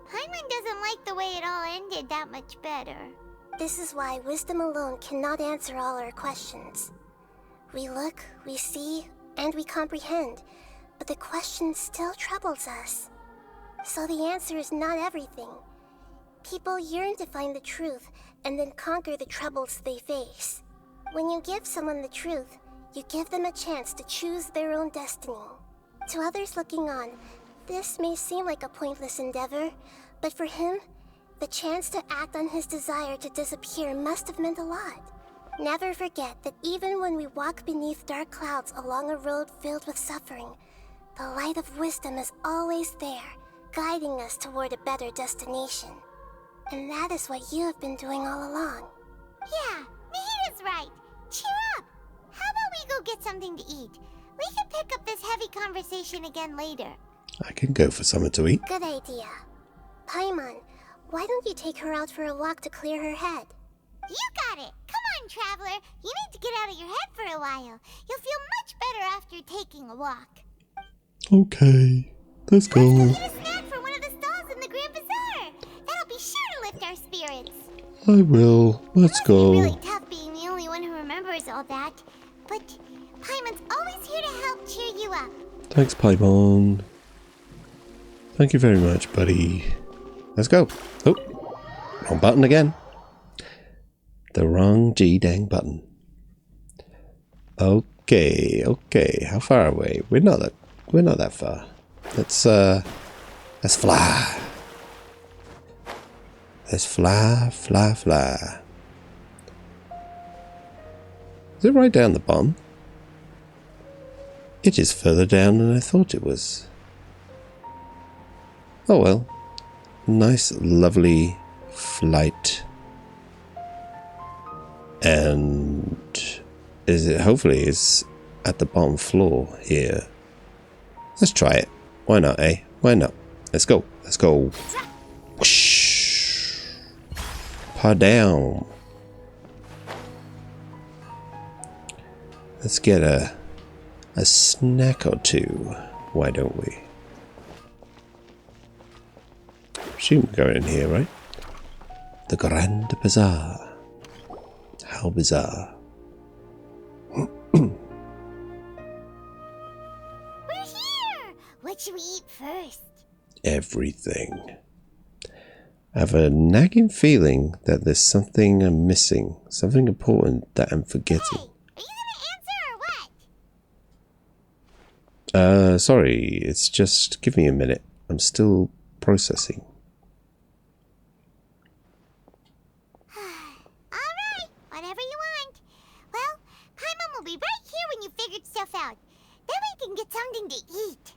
Paimon doesn't like the way it all ended that much better. This is why wisdom alone cannot answer all our questions. We look, we see, and we comprehend, but the question still troubles us. So the answer is not everything. People yearn to find the truth and then conquer the troubles they face. When you give someone the truth, you give them a chance to choose their own destiny. To others looking on, this may seem like a pointless endeavor, but for him, the chance to act on his desire to disappear must have meant a lot. Never forget that even when we walk beneath dark clouds along a road filled with suffering, the light of wisdom is always there, guiding us toward a better destination. And that is what you have been doing all along. Yeah, Mihida's right. Cheer up. How about we go get something to eat? We can pick up this heavy conversation again later. I can go for something to eat. Good idea. Paimon, why don't you take her out for a walk to clear her head? You got it. Come on, traveler. You need to get out of your head for a while. You'll feel much better after taking a walk. Okay, let's go. Let's go get a snack from one of the stalls in the Grand Bazaar. That'll be sure to lift our spirits. I will. Let's go. It's really tough being the only one who remembers all that. But Paimon's always here to help cheer you up. Thanks, Paimon. Thank you very much, buddy. Let's go. Oh, wrong button again. The wrong G-dang button. Okay, okay. How far away? We're not that far. Let's fly. Let's fly, fly, fly. Is it right down the bottom? It is further down than I thought it was. Oh well. Nice, lovely flight. And hopefully it's at the bottom floor here. Let's try it. Why not, eh? Why not? Let's go. Let's go. Whoosh. Paw down. Let's get a snack or two. Why don't we? She can go in here, right? The Grand Bazaar. How bizarre. We're here! What should we eat first? Everything. I have a nagging feeling that there's something I'm missing. Something important that I'm forgetting. Hey, are you gonna answer or what? Sorry. It's just... Give me a minute. I'm still processing. Alright, whatever you want. Well, Paimon will be right here when you figured stuff out. Then we can get something to eat.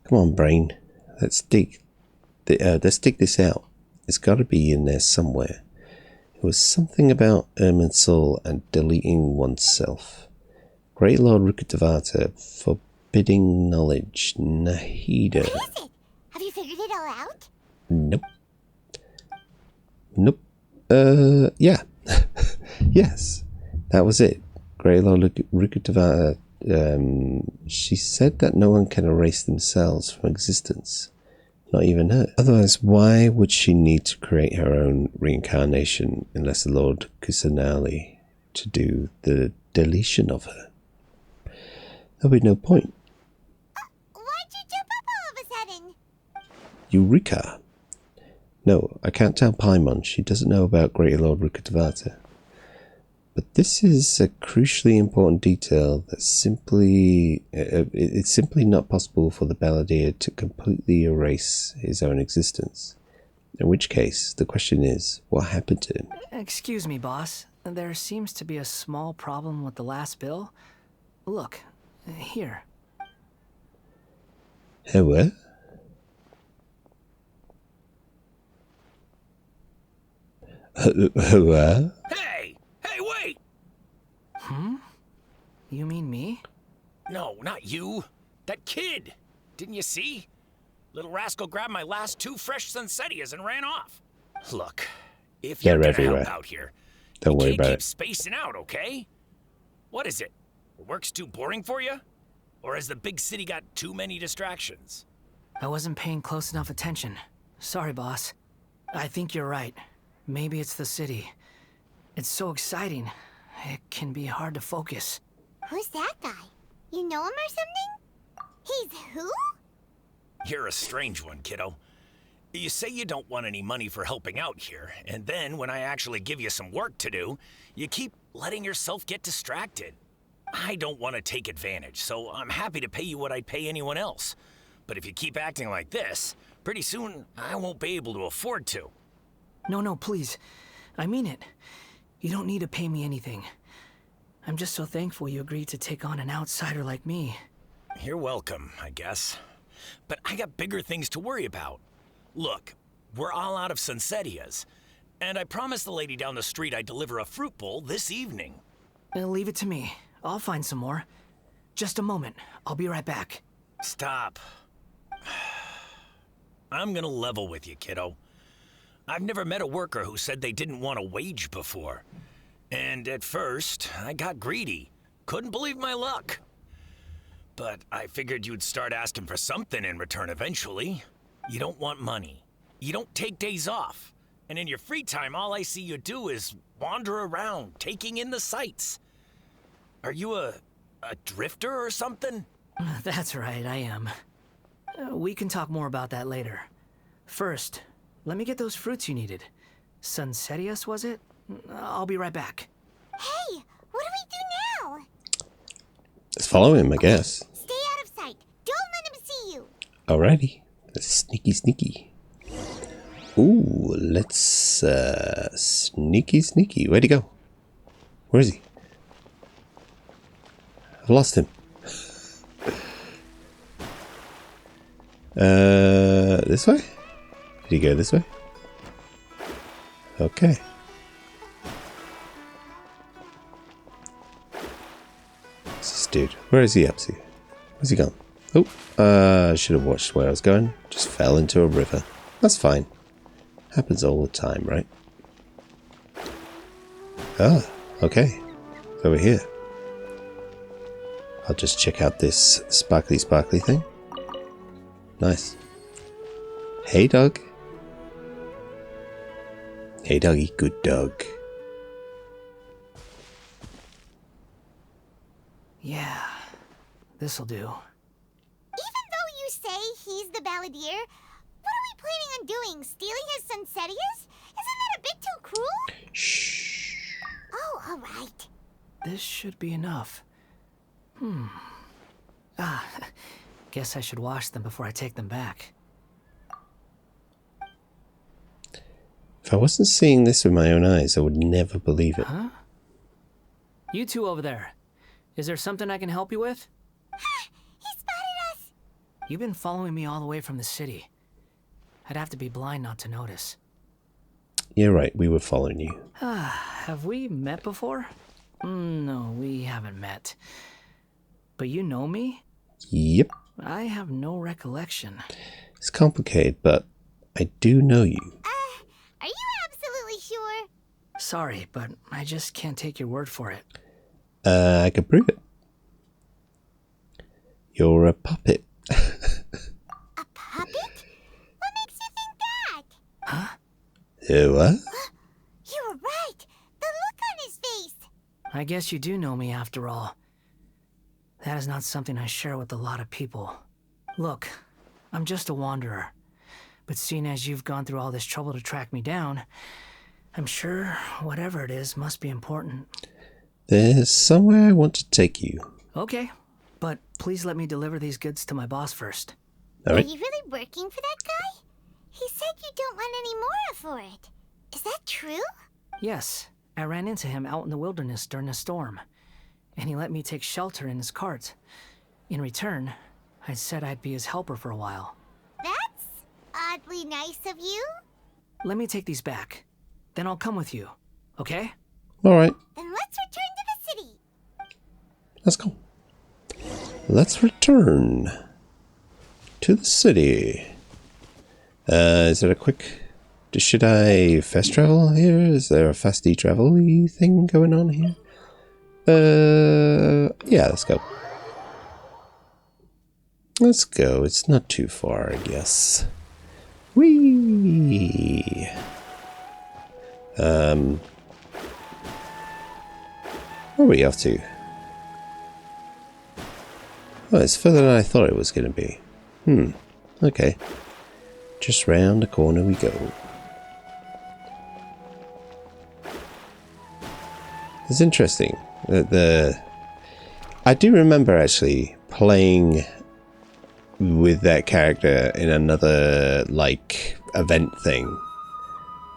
Come on, brain. Let's dig this out. It's got to be in there somewhere. It was something about Irminsul and deleting oneself. Great Lord Rukkhadevata, forbidding knowledge. Nahida. What is it? Have you figured it all out? Nope. Nope. Yeah. Yes. That was it. Great Lord Rukkhadevata, she said that no one can erase themselves from existence. Not even her. Otherwise, why would she need to create her own reincarnation unless the Lord Kusanali to do the deletion of her? There'll be no point. Why'd you jump up all of a sudden? Eureka! No, I can't tell Paimon. She doesn't know about Greater Lord Rukkhadevata. But this is a crucially important detail that simply... it's simply not possible for the Balladeer to completely erase his own existence. In which case, the question is, what happened to him? Excuse me, boss. There seems to be a small problem with the last bill. Look, here. Hey, what? What? Hey! Hey, wait! Hmm? You mean me? No, not you. That kid! Didn't you see? Little rascal grabbed my last 2 fresh Sunsettias and ran off. Look, if you're They're gonna everywhere. help out here, Don't worry you about can't keep it. spacing out, okay? What is it? Work's too boring for you? Or has the big city got too many distractions? I wasn't paying close enough attention. Sorry, boss. I think you're right. Maybe it's the city. It's so exciting. It can be hard to focus. Who's that guy? You know him or something? He's who? You're a strange one, kiddo. You say you don't want any money for helping out here, and then when I actually give you some work to do, you keep letting yourself get distracted. I don't want to take advantage, so I'm happy to pay you what I'd pay anyone else. But if you keep acting like this, pretty soon I won't be able to afford to. No, please. I mean it. You don't need to pay me anything. I'm just so thankful you agreed to take on an outsider like me. You're welcome, I guess. But I got bigger things to worry about. Look, we're all out of Sunsettias, and I promised the lady down the street I'd deliver a fruit bowl this evening. Leave it to me. I'll find some more. Just a moment. I'll be right back. Stop. I'm gonna level with you, kiddo. I've never met a worker who said they didn't want a wage before. And at first, I got greedy. Couldn't believe my luck. But I figured you'd start asking for something in return eventually. You don't want money. You don't take days off. And in your free time, all I see you do is wander around, taking in the sights. Are you a drifter or something? That's right, I am. We can talk more about that later. First, let me get those fruits you needed. Sunsettias, was it? I'll be right back. Hey, what do we do now? Let's follow him, I guess. Stay out of sight. Don't let him see you. Alrighty. Sneaky. Ooh, let's sneaky. Where'd he go? Where is he? I've lost him. This way? Did he go this way? Okay. What's this dude? Where is he up to? Where's he gone? Oh, I should have watched where I was going. Just fell into a river. That's fine. Happens all the time, right? Ah, okay. It's over here. I'll just check out this sparkly thing. Nice. Hey, dog. Hey, doggy. Good dog. Yeah, this'll do. Even though you say he's the Balladeer, what are we planning on doing? Stealing his Sunsettias? Isn't that a bit too cruel? Shh. Oh, alright. This should be enough. Guess I should wash them before I take them back. If I wasn't seeing this with my own eyes, I would never believe it. Huh? You two over there. Is there something I can help you with? He spotted us! You've been following me all the way from the city. I'd have to be blind not to notice. You're right, we were following you. Have we met before? No, we haven't met. But you know me? Yep. I have no recollection. It's complicated, but I do know you. Are you absolutely sure? Sorry, but I just can't take your word for it. I can prove it. You're a puppet. A puppet? What makes you think that? Huh? What? You were right. The look on his face. I guess you do know me after all. That is not something I share with a lot of people. Look, I'm just a wanderer. But seeing as you've gone through all this trouble to track me down, I'm sure whatever it is must be important. There's somewhere I want to take you. Okay, but please let me deliver these goods to my boss first. All right. Are you really working for that guy? He said you don't want any more for it. Is that true? Yes, I ran into him out in the wilderness during a storm, and he let me take shelter in his cart. In return, I said I'd be his helper for a while. That's oddly nice of you. Let me take these back. Then I'll come with you, okay? All right. Then let's return to the city. Let's go. Let's return to the city. Is there a quick... Should I fast travel here? Is there a fasty travel-y thing going on here? Yeah, let's go. Let's go. It's not too far, I guess. Whee! Where are we off to? Oh, it's further than I thought it was going to be. Okay. Just round the corner we go. It's interesting that I do remember actually playing with that character in another like event thing,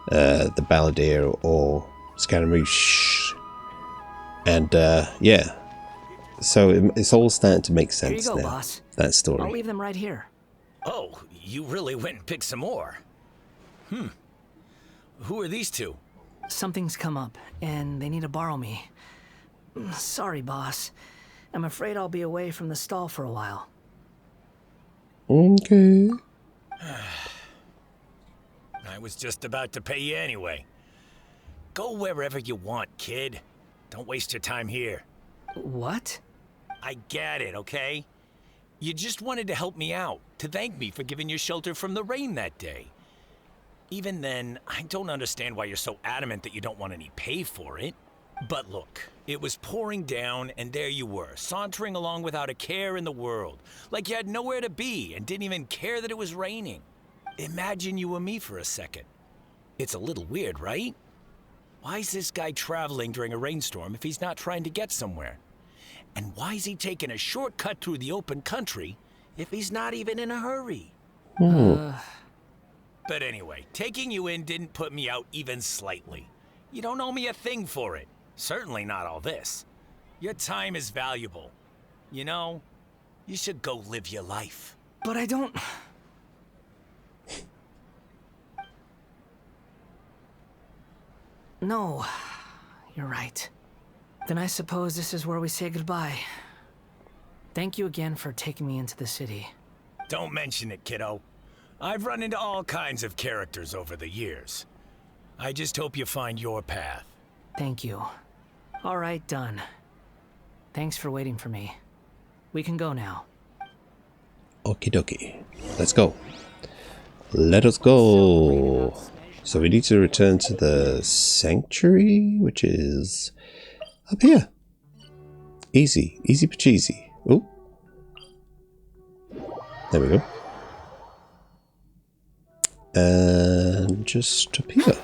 the Balladeer or Scaramouche, and yeah. So it's all starting to make sense here you go, now. boss. That story. I'll leave them right here. Oh, you really went and picked some more. Who are these two? Something's come up, and they need to borrow me. Sorry, boss. I'm afraid I'll be away from the stall for a while. Okay. I was just about to pay you anyway. Go wherever you want, kid. Don't waste your time here. What? I get it, okay? You just wanted to help me out, to thank me for giving you shelter from the rain that day. Even then, I don't understand why you're so adamant that you don't want any pay for it. But look, it was pouring down, and there you were, sauntering along without a care in the world, like you had nowhere to be and didn't even care that it was raining. Imagine you were me for a second. It's a little weird, right? Why is this guy traveling during a rainstorm if he's not trying to get somewhere? And why is he taking a shortcut through the open country if he's not even in a hurry? But anyway, taking you in didn't put me out even slightly. You don't owe me a thing for it. Certainly not all this. Your time is valuable. You know, you should go live your life. But I don't... No, you're right. Then I suppose this is where we say goodbye. Thank you again for taking me into the city. Don't mention it, kiddo. I've run into all kinds of characters over the years. I just hope you find your path. Thank you. All right, done. Thanks for waiting for me. We can go now. Okie dokie. Let's go. Let us go. So we need to return to the sanctuary, which is up here. Easy. Easy peasy. Oh. There we go. And just up here.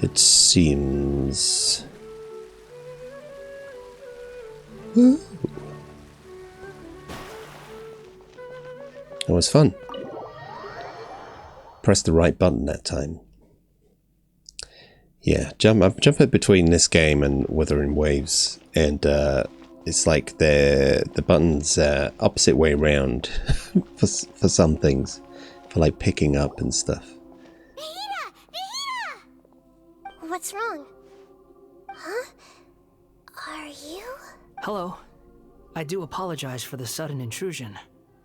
It seems... Woo. That was fun. Press the right button that time. Yeah, I'm jumping between this game and Wuthering Waves, and it's like the buttons opposite way around for some things, for like picking up and stuff. Vahida! Vahida! What's wrong? Huh? Are you? Hello. I do apologize for the sudden intrusion.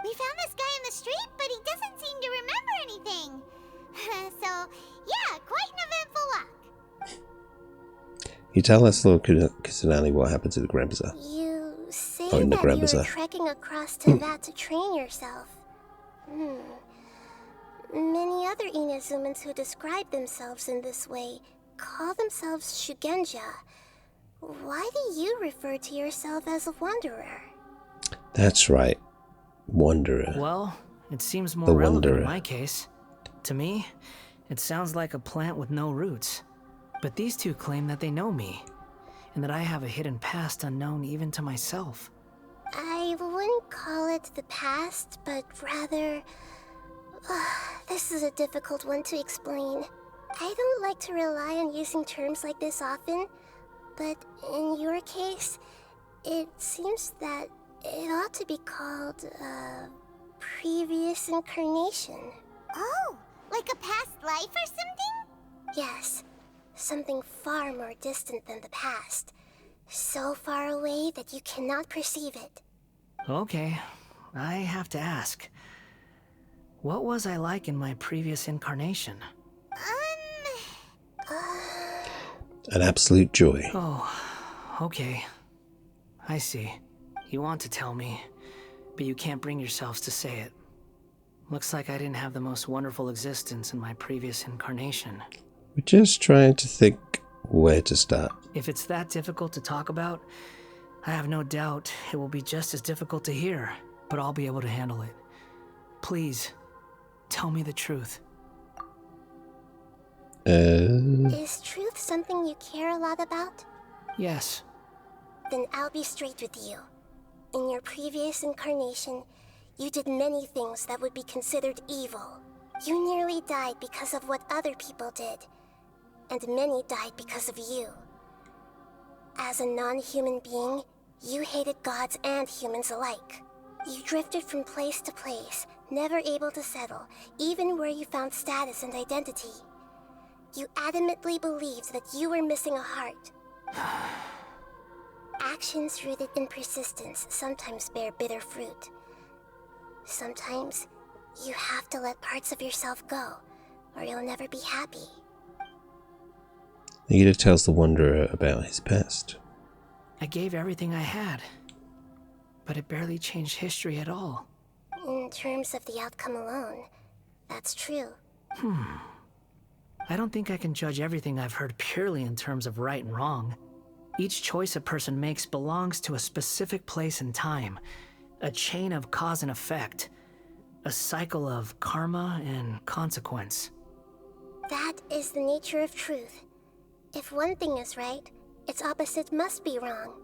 We found this guy in the street, but he doesn't seem to remember anything. So, yeah, quite an eventful walk. You tell us, little Kusanali, what happened to the Grand Bazaar. You say Oh, in the that Grand you were Bazaar. trekking across to that to train yourself. Many other Inazumans who describe themselves in this way call themselves Shugenja. Why do you refer to yourself as a wanderer? That's right. Wanderer. Well, It seems more The relevant Wanderer. in my case. To me, it sounds like a plant with no roots. But these two claim that they know me, and that I have a hidden past unknown even to myself. I wouldn't call it the past, but rather... this is a difficult one to explain. I don't like to rely on using terms like this often, but in your case, it seems that it ought to be called, previous incarnation. Oh, like a past life or something? Yes, something far more distant than the past. So far away that you cannot perceive it. Okay, I have to ask. What was I like in my previous incarnation? An absolute joy. Oh, okay. I see. You want to tell me, but you can't bring yourselves to say it. Looks like I didn't have the most wonderful existence in my previous incarnation. We're just trying to think where to start. If it's that difficult to talk about, I have no doubt it will be just as difficult to hear, but I'll be able to handle it. Please, tell me the truth. Is truth something you care a lot about? Yes. Then I'll be straight with you. In your previous incarnation, you did many things that would be considered evil. You nearly died because of what other people did, and many died because of you. As a non-human being, you hated gods and humans alike. You drifted from place to place, never able to settle, even where you found status and identity. You adamantly believed that you were missing a heart. Actions rooted in persistence sometimes bear bitter fruit. Sometimes, you have to let parts of yourself go, or you'll never be happy. Nita tells the Wanderer about his past. I gave everything I had, but it barely changed history at all. In terms of the outcome alone, that's true. I don't think I can judge everything I've heard purely in terms of right and wrong. Each choice a person makes belongs to a specific place and time, a chain of cause and effect, a cycle of karma and consequence. That is the nature of truth. If one thing is right, its opposite must be wrong.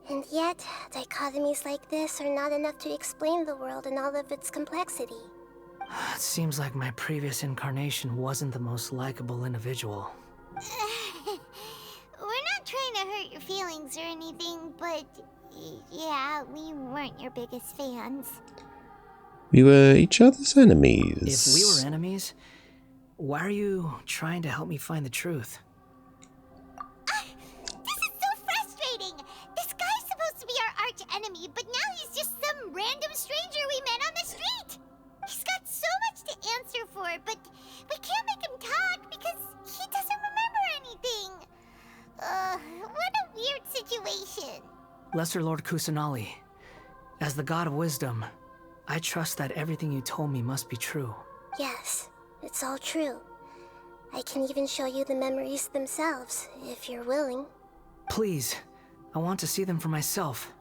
And yet, dichotomies like this are not enough to explain the world in all of its complexity. It seems like my previous incarnation wasn't the most likable individual. We're not trying to hurt your feelings or anything, but yeah, we weren't your biggest fans. We were each other's enemies. If we were enemies, why are you trying to help me find the truth? This is so frustrating! This guy's supposed to be our arch enemy, but now he's just some random stranger we met on the street! He's got so much to answer for, but we can't make him talk because he doesn't remember anything. What a weird situation. Lesser Lord Kusanali, as the god of wisdom, I trust that everything you told me must be true. Yes, it's all true. I can even show you the memories themselves, if you're willing. Please, I want to see them for myself.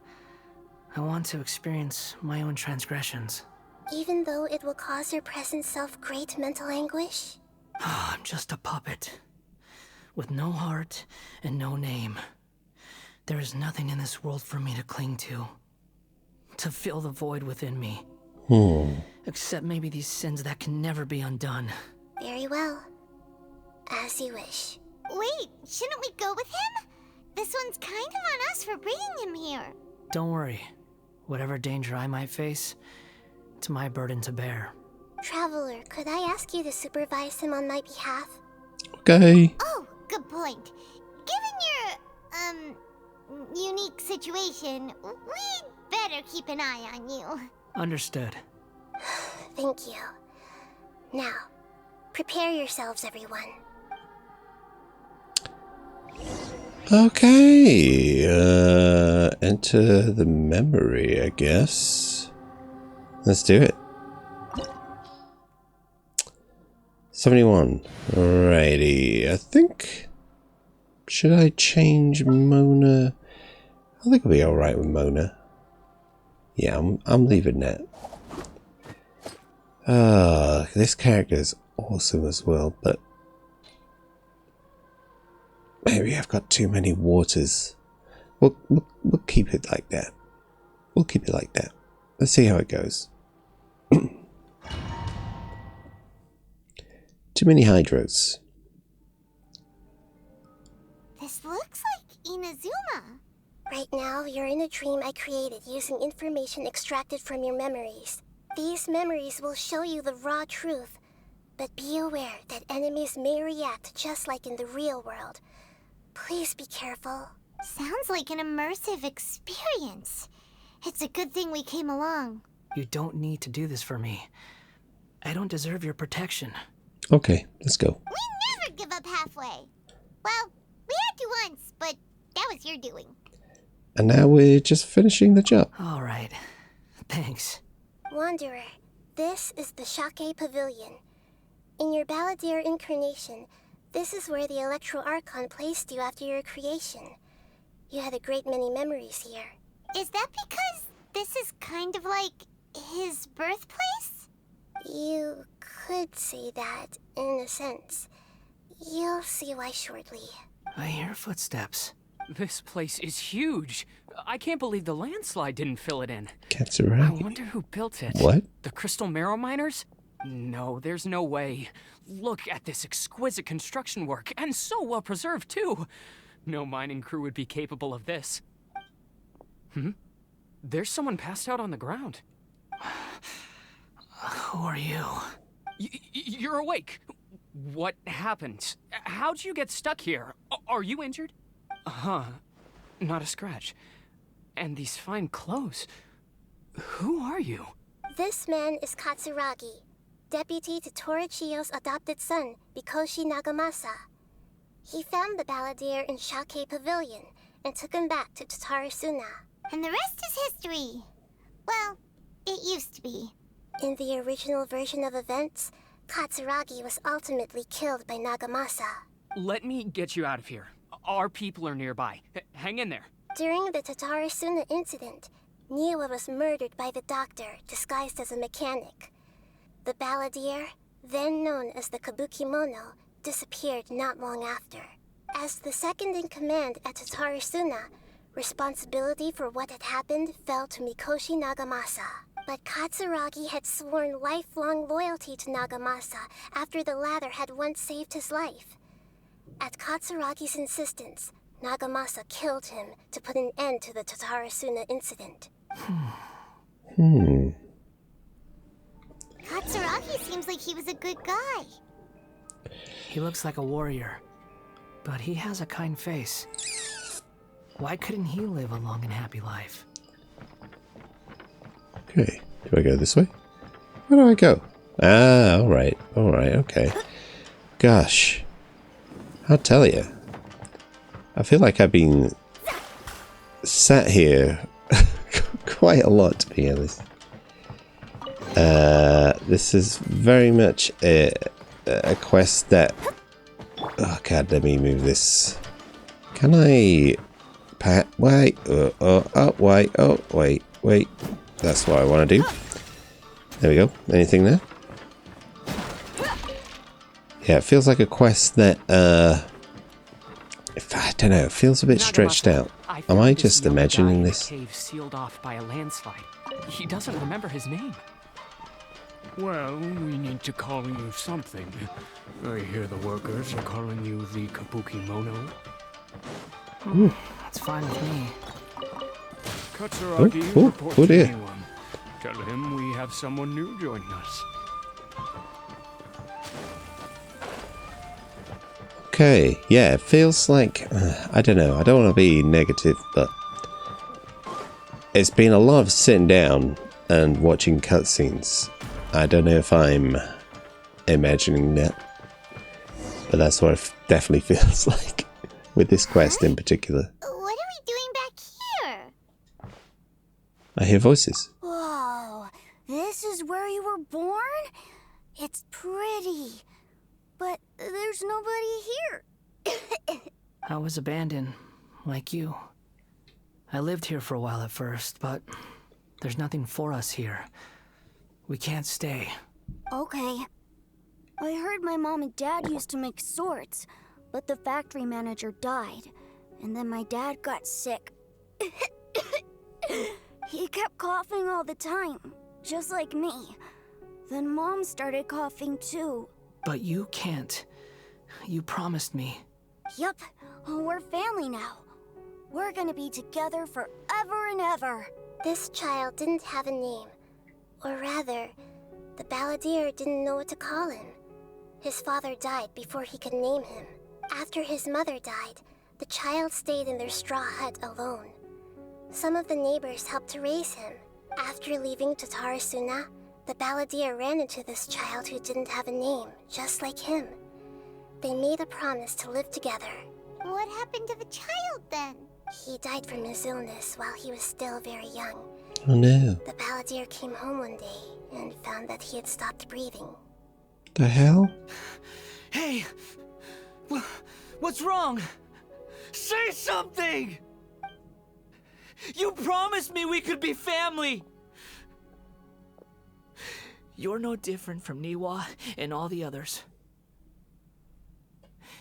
I want to experience my own transgressions. Even though it will cause your present self great mental anguish? I'm just a puppet, with no heart and no name. There is nothing in this world for me to cling to fill the void within me. Except maybe these sins that can never be undone. Very well. As you wish. Wait, shouldn't we go with him? This one's kind of on us for bringing him here. Don't worry. Whatever danger I might face, it's my burden to bear. Traveler, could I ask you to supervise him on my behalf? Okay. Oh, good point. Given your, unique situation, we'd better keep an eye on you. Understood. Thank you. Now, prepare yourselves, everyone. Okay. Enter the memory, I guess. Let's do it. 71. Alrighty. I think... Should I change Mona? I think I'll be alright with Mona. Yeah, I'm leaving that. This character is awesome as well, but maybe I've got too many waters. We'll keep it like that. We'll keep it like that. Let's see how it goes. Too many hydros. This looks like Inazuma. Right now, you're in a dream I created using information extracted from your memories. These memories will show you the raw truth, but be aware that enemies may react just like in the real world. Please be careful. Sounds like an immersive experience. It's a good thing we came along. You don't need to do this for me. I don't deserve your protection. Okay, let's go. We never give up halfway. Well, we had to once, but that was your doing. And now we're just finishing the job. All right. Thanks. Wanderer, this is the Shake Pavilion. In your Balladeer incarnation, this is where the Electro Archon placed you after your creation. You had a great many memories here. Is that because this is kind of like his birthplace? You could say that, in a sense. You'll see why shortly. I hear footsteps. This place is huge. I can't believe the landslide didn't fill it in. Katsuragi. I wonder who built it. What? The Crystal Marrow Miners? No, there's no way. Look at this exquisite construction work, and so well preserved too. No mining crew would be capable of this. There's someone passed out on the ground. Who are you? You're awake. What happened? How'd you get stuck here? Are you injured? Huh. Not a scratch. And these fine clothes. Who are you? This man is Katsuragi, deputy to Torichiyo's adopted son, Mikoshi Nagamasa. He found the Balladeer in Shake Pavilion and took him back to Tatarasuna. And the rest is history. Well, it used to be. In the original version of events, Katsuragi was ultimately killed by Nagamasa. Let me get you out of here. Our people are nearby. Hang in there. During the Tatarasuna incident, Niwa was murdered by the doctor disguised as a mechanic. The Balladeer, then known as the Kabukimono, disappeared not long after. As the second in command at Tatarasuna, responsibility for what had happened fell to Mikoshi Nagamasa. But Katsuragi had sworn lifelong loyalty to Nagamasa after the latter had once saved his life. At Katsuragi's insistence, Nagamasa killed him to put an end to the Tatarasuna incident. Katsuragi seems like he was a good guy. He looks like a warrior, but he has a kind face. Why couldn't he live a long and happy life? Okay, do I go this way? Where do I go? Ah, alright, okay. Gosh, I'll tell you. I feel like I've been sat here quite a lot, to be honest. This is very much a quest that... Oh god, let me move this. Can I... Wait, wait. That's what I want to do. There we go. Anything there? Yeah, it feels like a quest that, I don't know, it feels a bit stretched out. Am I just imagining this? Cave sealed off by a landslide. He doesn't remember his name. Well, we need to call you something. I hear the workers are calling you the Kabukimono. That's fine with me. Katsuragi, report to dear. anyone. Tell him we have someone new joining us. Okay, yeah, it feels like, I don't know, I don't want to be negative, but it's been a lot of sitting down and watching cutscenes. I don't know if I'm imagining that, but that's what it definitely feels like with this quest in particular. What are we doing back here? I hear voices. Whoa, this is where you were born? It's pretty, but there's nobody here. I was abandoned, like you. I lived here for a while at first, but there's nothing for us here. We can't stay. Okay. I heard my mom and dad used to make swords, but the factory manager died, and then my dad got sick. He kept coughing all the time, just like me. Then Mom started coughing too. But you can't. You promised me. Yup, we're family now. We're gonna be together forever and ever. This child didn't have a name. Or rather, the balladeer didn't know what to call him. His father died before he could name him. After his mother died, the child stayed in their straw hut alone. Some of the neighbors helped to raise him. After leaving Tatarasuna, the balladeer ran into this child who didn't have a name, just like him. They made a promise to live together. What happened to the child then? He died from his illness while he was still very young. Oh no. The balladeer came home one day and found that he had stopped breathing. The hell? Hey! What's wrong? Say something! You promised me we could be family! You're no different from Niwa and all the others.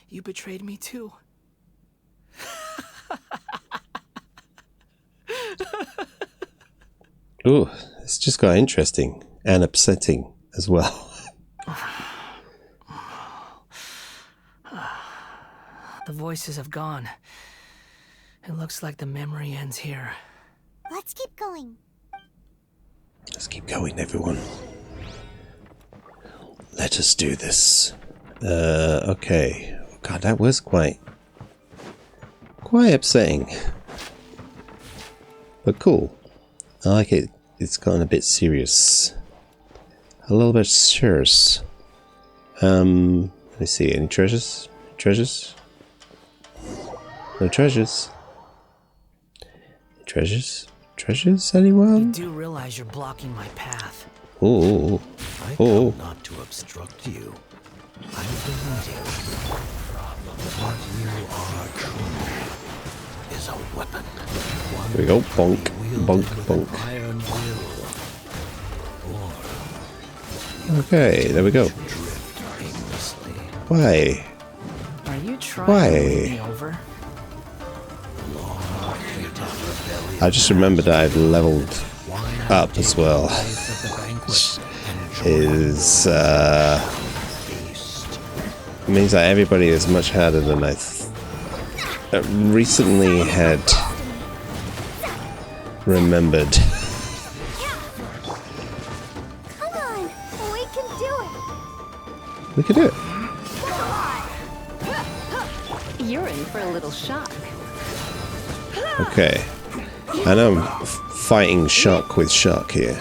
You betrayed me too. Ooh, it's just got interesting and upsetting as well. The voices have gone. It looks like the memory ends here. Let's keep going. Let's keep going, everyone. Let us do this. Okay. God, that was quite upsetting. But cool. I like it. It's gotten a bit serious. A little bit serious. Let me see. Any treasures? Treasures? No treasures. Treasures? Treasures? Anyone? You do realize you're blocking my path. Oh. I come not to obstruct you. I've been waiting. What you are truly is a weapon. Here we go. Bonk. Bonk. Bonk. Iron will. Okay, there we go. Why? Are you trying to win me over? I just remembered I've leveled up as well. Means that everybody is much harder than I recently had remembered. Come on, we can do it. We can do it. You're in for a little shock. Okay. I know I'm fighting shock with shock here.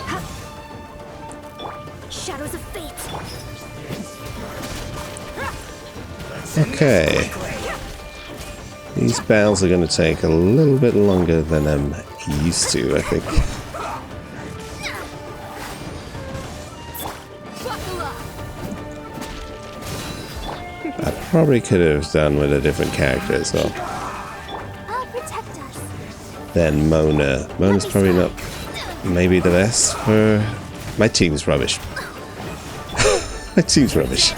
Shadows of fate. Okay. These battles are going to take a little bit longer than I'm used to, I think. I probably could have done with a different character as well. I'll protect us. Then Mona. Mona's probably not maybe the best for... My team's rubbish. My team's rubbish.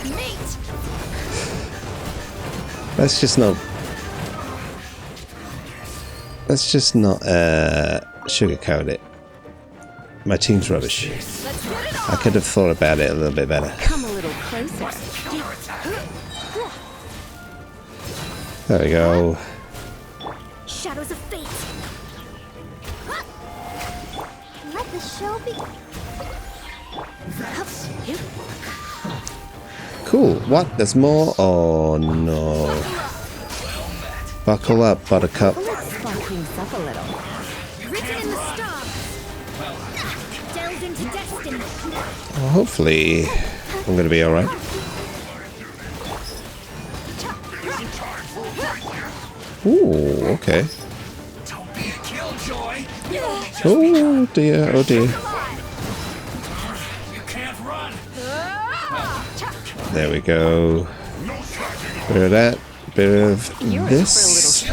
Let's just not sugarcoat it. My team's rubbish. I could have thought about it a little bit better. Come a little closer. There we go. Shadows of fate. Let the show begin. Cool. What? There's more? Oh no. Buckle up, Buttercup. Let's spark things up a little. Written in the stars. Delved into destiny. Well, hopefully I'm gonna be alright. Ooh, okay. Oh dear, oh dear. There we go. Bit of that, bit of this.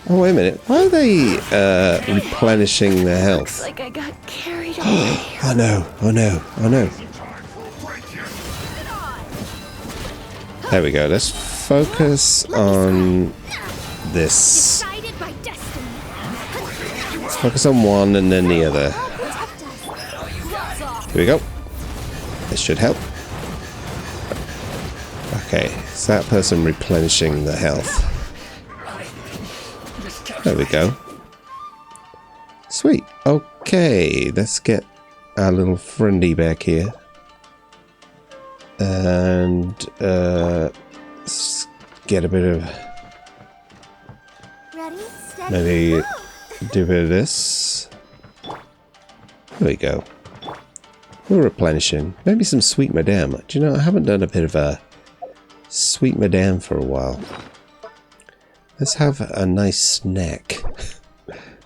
Oh, wait a minute. Why are they replenishing their health? Looks like I got carried away. Oh no, oh no, oh no. There we go. Let's focus on this. Let's focus on one and then the other. Here we go. This should help. Okay, is that person replenishing the health? There we go. Sweet. Okay, let's get our little friendly back here. And let's get a bit of... Maybe do a bit of this. There we go. We're replenishing. Maybe some Sweet Madame. Do you know, I haven't done a bit of a Sweet Madame for a while. Let's have a nice snack.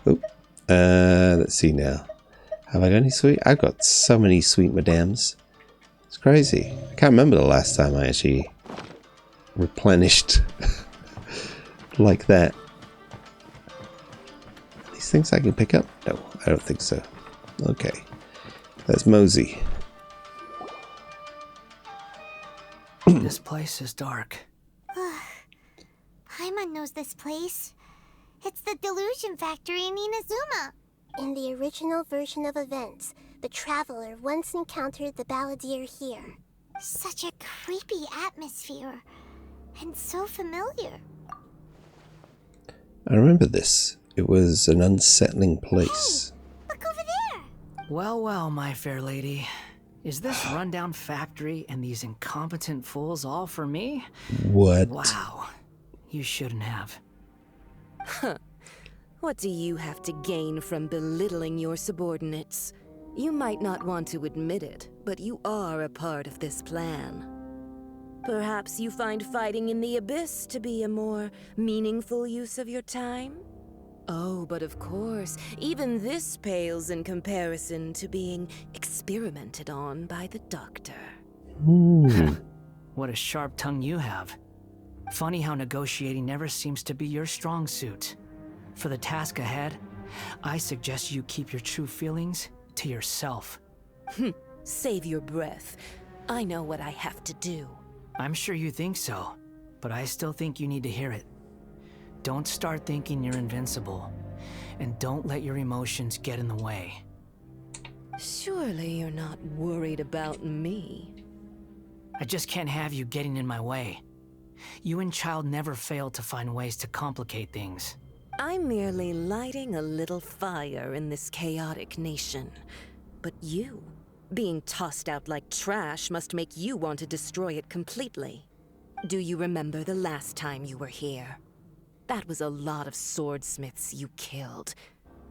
Oh, let's see now. Have I got any sweet? I've got so many Sweet Madames. It's crazy. I can't remember the last time I actually replenished like that. These things I can pick up? No, I don't think so. Okay. That's Mosey. This place is dark. Paimon knows this place. It's the Delusion Factory in Inazuma. In the original version of events, the Traveler once encountered the Balladeer here. Such a creepy atmosphere. And so familiar. I remember this. It was an unsettling place. Hey, look over there! Well, well, my fair lady. Is this rundown factory and these incompetent fools all for me? What? Wow. You shouldn't have. Huh. What do you have to gain from belittling your subordinates? You might not want to admit it, but you are a part of this plan. Perhaps you find fighting in the Abyss to be a more meaningful use of your time? Oh, but of course, even this pales in comparison to being experimented on by the Doctor. What a sharp tongue you have. Funny how negotiating never seems to be your strong suit. For the task ahead, I suggest you keep your true feelings to yourself. Save your breath. I know what I have to do. I'm sure you think so, but I still think you need to hear it. Don't start thinking you're invincible, and don't let your emotions get in the way. Surely you're not worried about me. I just can't have you getting in my way. You and Child never fail to find ways to complicate things. I'm merely lighting a little fire in this chaotic nation. But you, being tossed out like trash, must make you want to destroy it completely. Do you remember the last time you were here? That was a lot of swordsmiths you killed.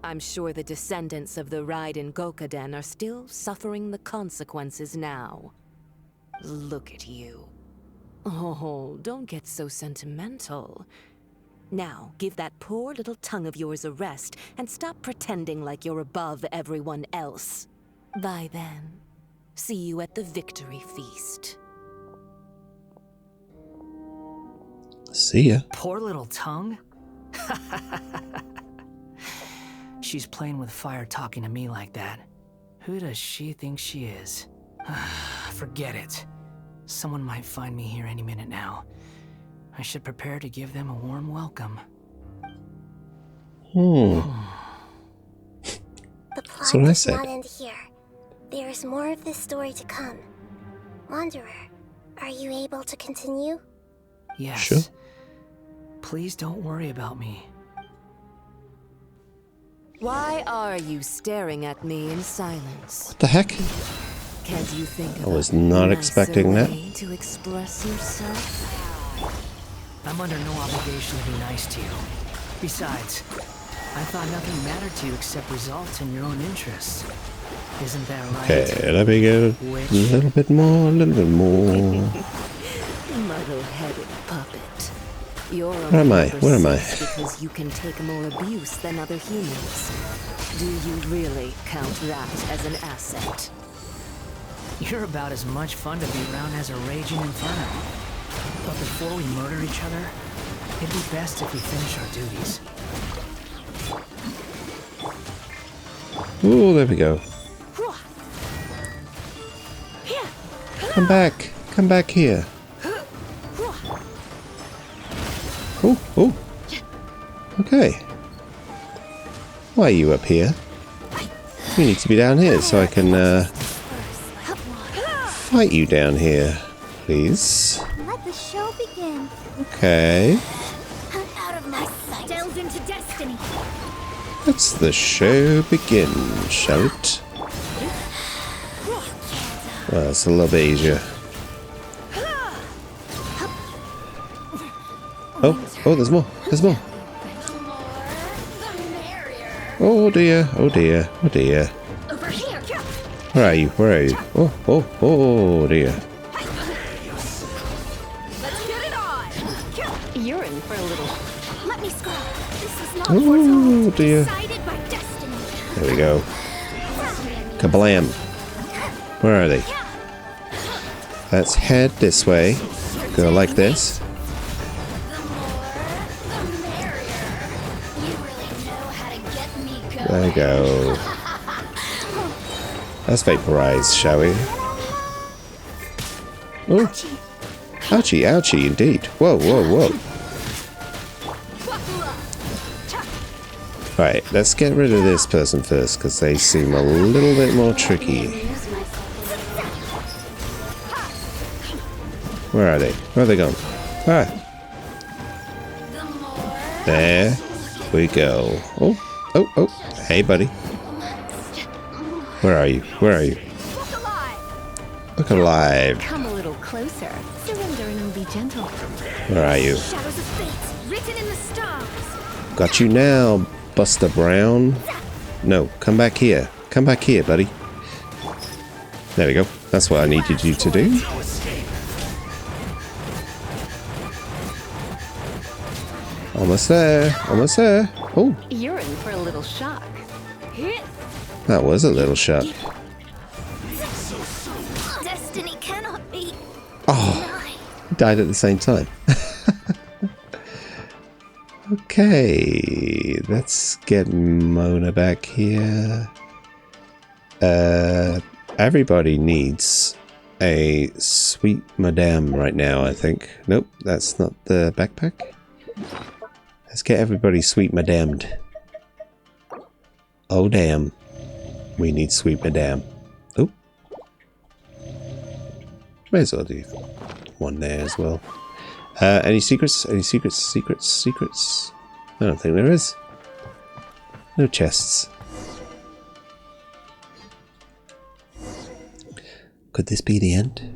I'm sure the descendants of the Raiden Gokaden are still suffering the consequences now. Look at you. Oh, don't get so sentimental. Now, give that poor little tongue of yours a rest and stop pretending like you're above everyone else. Bye then. See you at the victory feast. See ya. Poor little tongue? She's playing with fire talking to me like that. Who does she think she is? Forget it. Someone might find me here any minute now. I should prepare to give them a warm welcome. The That's plot what I does said. not end here. There is more of this story to come. Wanderer, are you able to continue? Yes. Sure. Please don't worry about me. Why are you staring at me in silence? What the heck? Can't you think I of was a not nicer expecting that. way to express yourself? I'm under no obligation to be nice to you. Besides, I thought nothing mattered to you except results in your own interests. Isn't that right? Okay, let me go a little bit more, a little bit more. Muddle-headed puppet. You're Where am I? Where am I? Because you can take more abuse than other humans. Do you really count that as an asset? You're about as much fun to be around as a raging inferno. But before we murder each other, it'd be best if we finish our duties. Oh, there we go. Come back. Come back here. Oh, oh. Okay. Why are you up here? You need to be down here so I can fight you down here, please. Let the show begin. Okay. Out of my sight. Delve into destiny. Let's the show begin, shall it? Well, it's a little bit easier. Oh, oh, there's more. There's more. Oh dear, oh dear, oh dear. Where are you? Where are you? Oh, oh, oh dear. You're in for a little. Let me scroll. This is not Oh dear. decided by destiny. There we go. Kablam. Where are they? Let's head this way. Go like this. There we go. Let's vaporize, shall we? Oh. Ouchie, ouchie, indeed. Whoa, whoa, whoa. Right, let's get rid of this person first, because they seem a little bit more tricky. Where are they? Where are they gone? Ah. There we go. Oh, oh, oh. Hey, buddy. Where are you? Where are you? Look alive. Come a little closer. Surrender and be gentle. Where are you? Shadows of fate, written in the stars. Got you now, Buster Brown. No, come back here. Come back here, buddy. There we go. That's what I needed you to do. Almost there. Almost there. Oh, You're in for a little shock. that was a little shot. Destiny cannot be. Oh, died at the same time. Okay, let's get Mona back here. Everybody needs a sweet madame right now, I think. Nope, that's not the backpack. Let's get everybody sweet madamed. Oh damn, we need sweet madame. Oh, may as well do one there as well. Any secrets? Any secrets? Secrets? Secrets? I don't think there is. No chests. Could this be the end?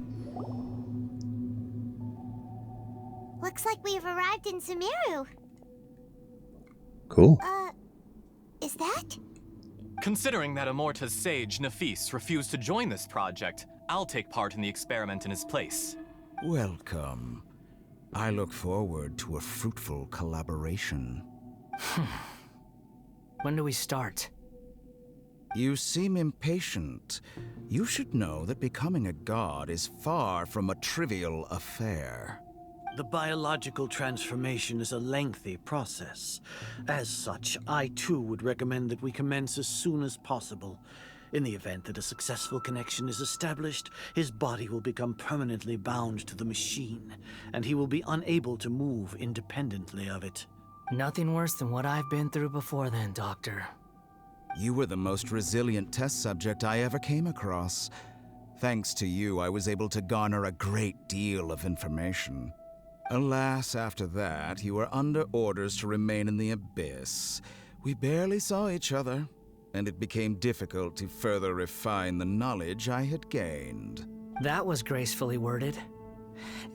Looks like we've arrived in Sumeru. Cool. Is that? Considering that Amorta's sage, Nafis, refused to join this project, I'll take part in the experiment in his place. Welcome. I look forward to a fruitful collaboration. When do we start? You seem impatient. You should know that becoming a god is far from a trivial affair. The biological transformation is a lengthy process. As such, I too would recommend that we commence as soon as possible. In the event that a successful connection is established, his body will become permanently bound to the machine, and he will be unable to move independently of it. Nothing worse than what I've been through before then, Doctor. You were the most resilient test subject I ever came across. Thanks to you, I was able to garner a great deal of information. Alas, after that, you were under orders to remain in the abyss. We barely saw each other, and it became difficult to further refine the knowledge I had gained. That was gracefully worded.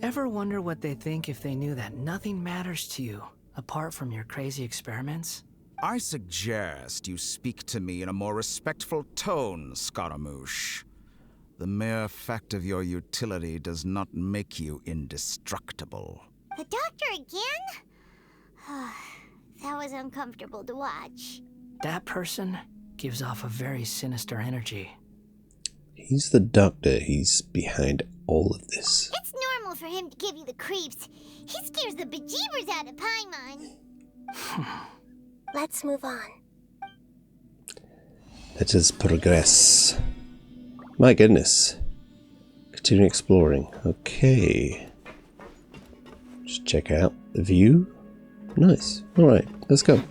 Ever wonder what they think if they knew that nothing matters to you, apart from your crazy experiments? I suggest you speak to me in a more respectful tone, Scaramouche. The mere fact of your utility does not make you indestructible. The doctor again? That was uncomfortable to watch. That person gives off a very sinister energy. He's the doctor. He's behind all of this. It's normal for him to give you the creeps. He scares the bejeebers out of Paimon. Let's move on. Let us progress. My goodness. Continue exploring. Okay. Just check out the view. Nice. Alright, let's go.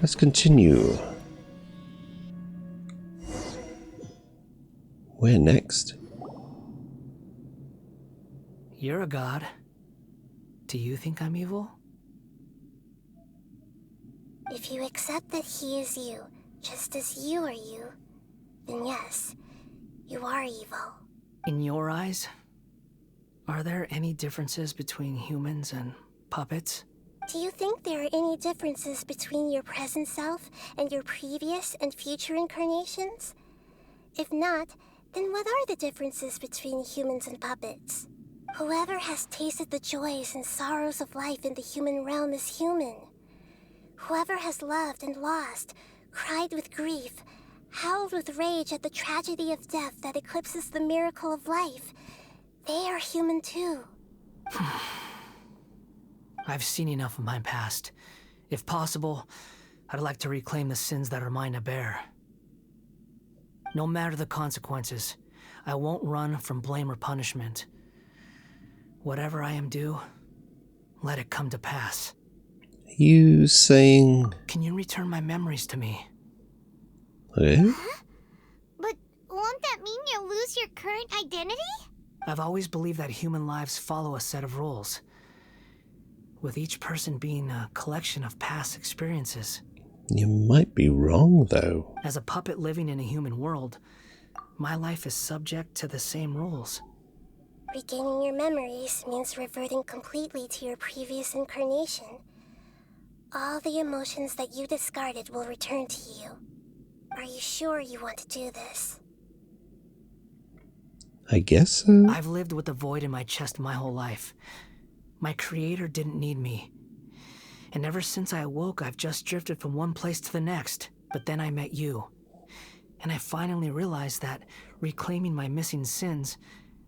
Let's continue. Where next? You're a god. Do you think I'm evil? If you accept that he is you, just as you are you, then yes, you are evil. In your eyes, are there any differences between humans and puppets? Do you think there are any differences between your present self and your previous and future incarnations? If not, then what are the differences between humans and puppets? Whoever has tasted the joys and sorrows of life in the human realm is human. Whoever has loved and lost, cried with grief, howled with rage at the tragedy of death that eclipses the miracle of life, they are human too. I've seen enough of my past. If possible, I'd like to reclaim the sins that are mine to bear. No matter the consequences, I won't run from blame or punishment. Whatever I am due, let it come to pass. You saying... Can you return my memories to me? Eh? But won't that mean you'll lose your current identity? I've always believed that human lives follow a set of rules, with each person being a collection of past experiences. You might be wrong, though. As a puppet living in a human world, my life is subject to the same rules. Regaining your memories means reverting completely to your previous incarnation. All the emotions that you discarded will return to you. Are you sure you want to do this? I guess so. I've lived with a void in my chest my whole life. My creator didn't need me. And ever since I awoke, I've just drifted from one place to the next. But then I met you. And I finally realized that reclaiming my missing sins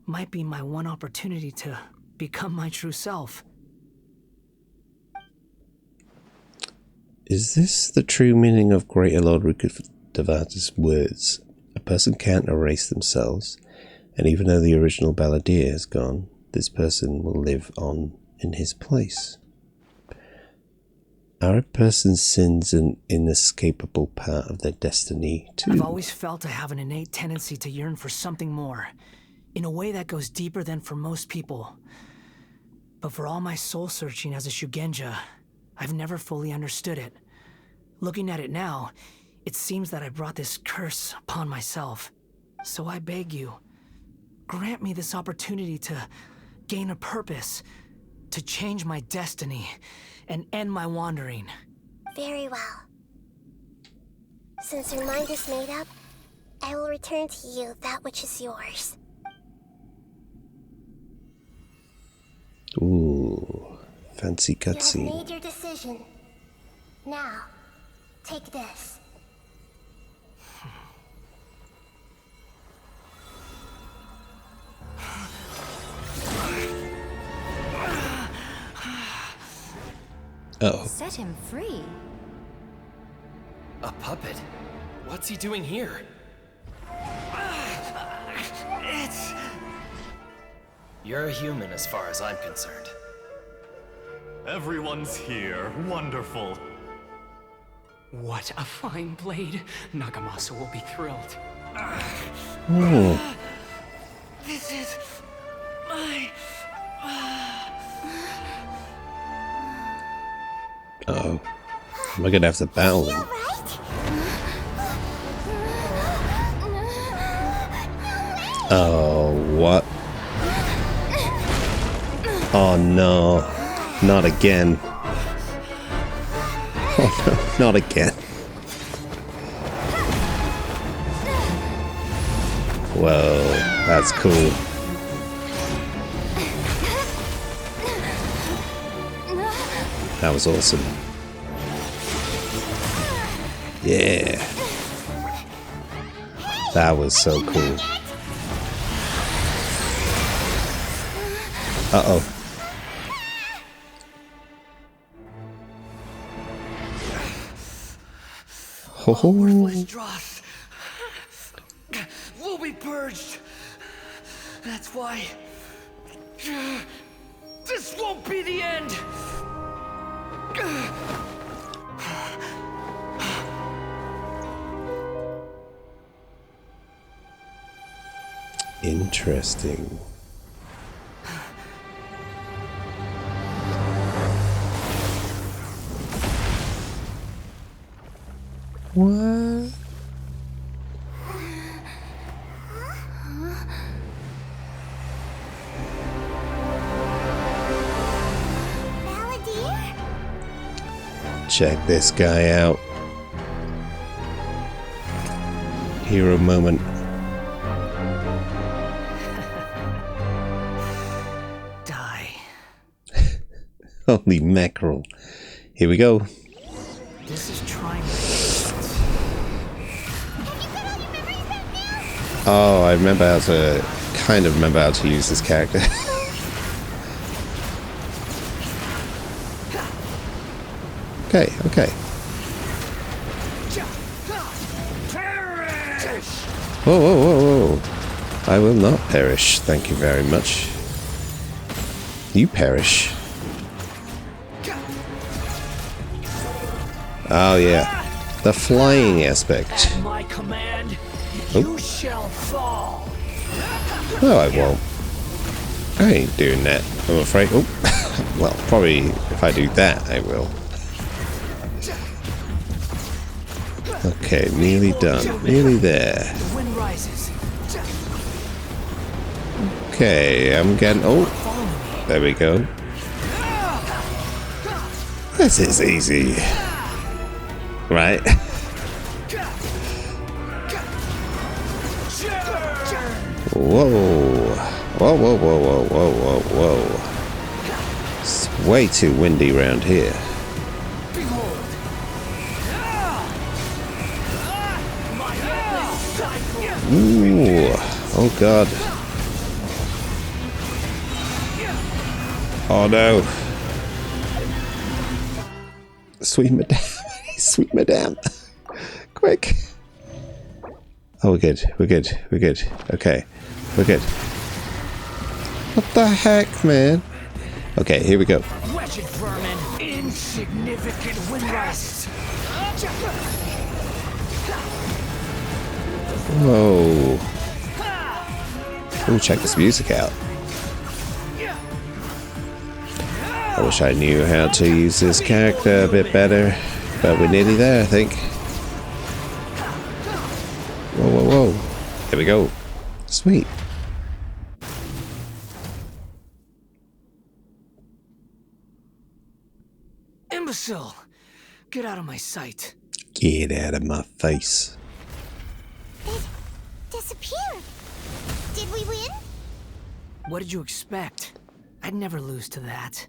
might be my one opportunity to become my true self. Is this the true meaning of Greater Lord Rukkhadevata's words? A person can't erase themselves, and even though the original balladeer has gone, this person will live on in his place. Are a person's sins an inescapable part of their destiny, too? I've always felt I have an innate tendency to yearn for something more, in a way that goes deeper than for most people. But for all my soul-searching as a Shugenja, I've never fully understood it. Looking at it now, it seems that I brought this curse upon myself. So I beg you, grant me this opportunity to gain a purpose, to change my destiny, and end my wandering. Very well. Since your mind is made up, I will return to you that which is yours. Ooh, fancy You have cutscene. made your decision. Now, take this. Uh-oh. Set him free. A puppet? What's he doing here? You're a human as far as I'm concerned. Everyone's here. Wonderful. What a fine blade. Nagamasa will be thrilled. Oh. This is my... Uh-oh. Am I gonna have to battle them? Oh, what? Oh no. Not again. Oh no, not again. Whoa, that's cool. That was awesome. Yeah. That was so cool. Uh-oh. All worthless dross will be purged. That's why this won't be the end. Interesting. What? Check this guy out. Hero moment. Die. Holy mackerel. Here we go. This is trying. Oh, I remember how to kind of remember how to use this character. Okay, okay. Whoa, whoa, whoa, whoa. I will not perish, thank you very much. You perish. Oh yeah, the flying aspect. At my command, Oh. you shall fall. No, I won't. I ain't doing that, I'm afraid. Oh, well, probably if I do that, I will. Okay, nearly done. Nearly there. The wind rises. Okay, I'm getting... Oh, there we go. This is easy. Right? Whoa. Whoa, whoa, whoa, whoa, whoa, whoa, whoa. It's way too windy around here. Ooh. Oh god. Oh no. Sweet madame. Sweet madame. Quick. Oh, we're good. We're good. We're good. Okay. We're good. What the heck, man? Okay, here we go. Wretched vermin, insignificant wind rises. Whoa. Let me check this music out. I wish I knew how to use this character a bit better, but we're nearly there, I think. Whoa, whoa, whoa. Here we go. Sweet. Imbecile! Get out of my sight. Get out of my face. It disappeared. Did we win? What did you expect? I'd never lose to that.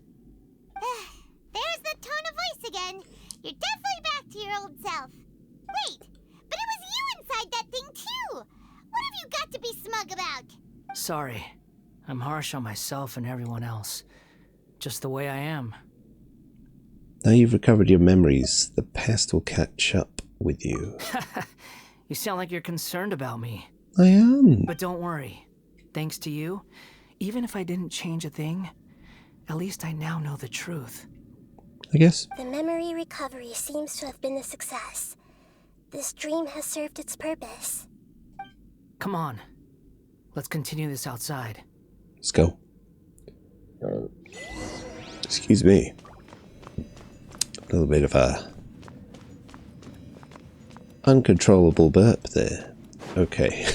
There's the tone of voice again. You're definitely back to your old self. Wait, but it was you inside that thing too. What have you got to be smug about? Sorry. I'm harsh on myself and everyone else. Just the way I am. Now you've recovered your memories, the past will catch up with you. You sound like you're concerned about me. I am. But don't worry. Thanks to you, even if I didn't change a thing, at least I now know the truth. I guess. The memory recovery seems to have been a success. This dream has served its purpose. Come on. Let's continue this outside. Let's go. Excuse me. A little bit of a uncontrollable burp there. Okay.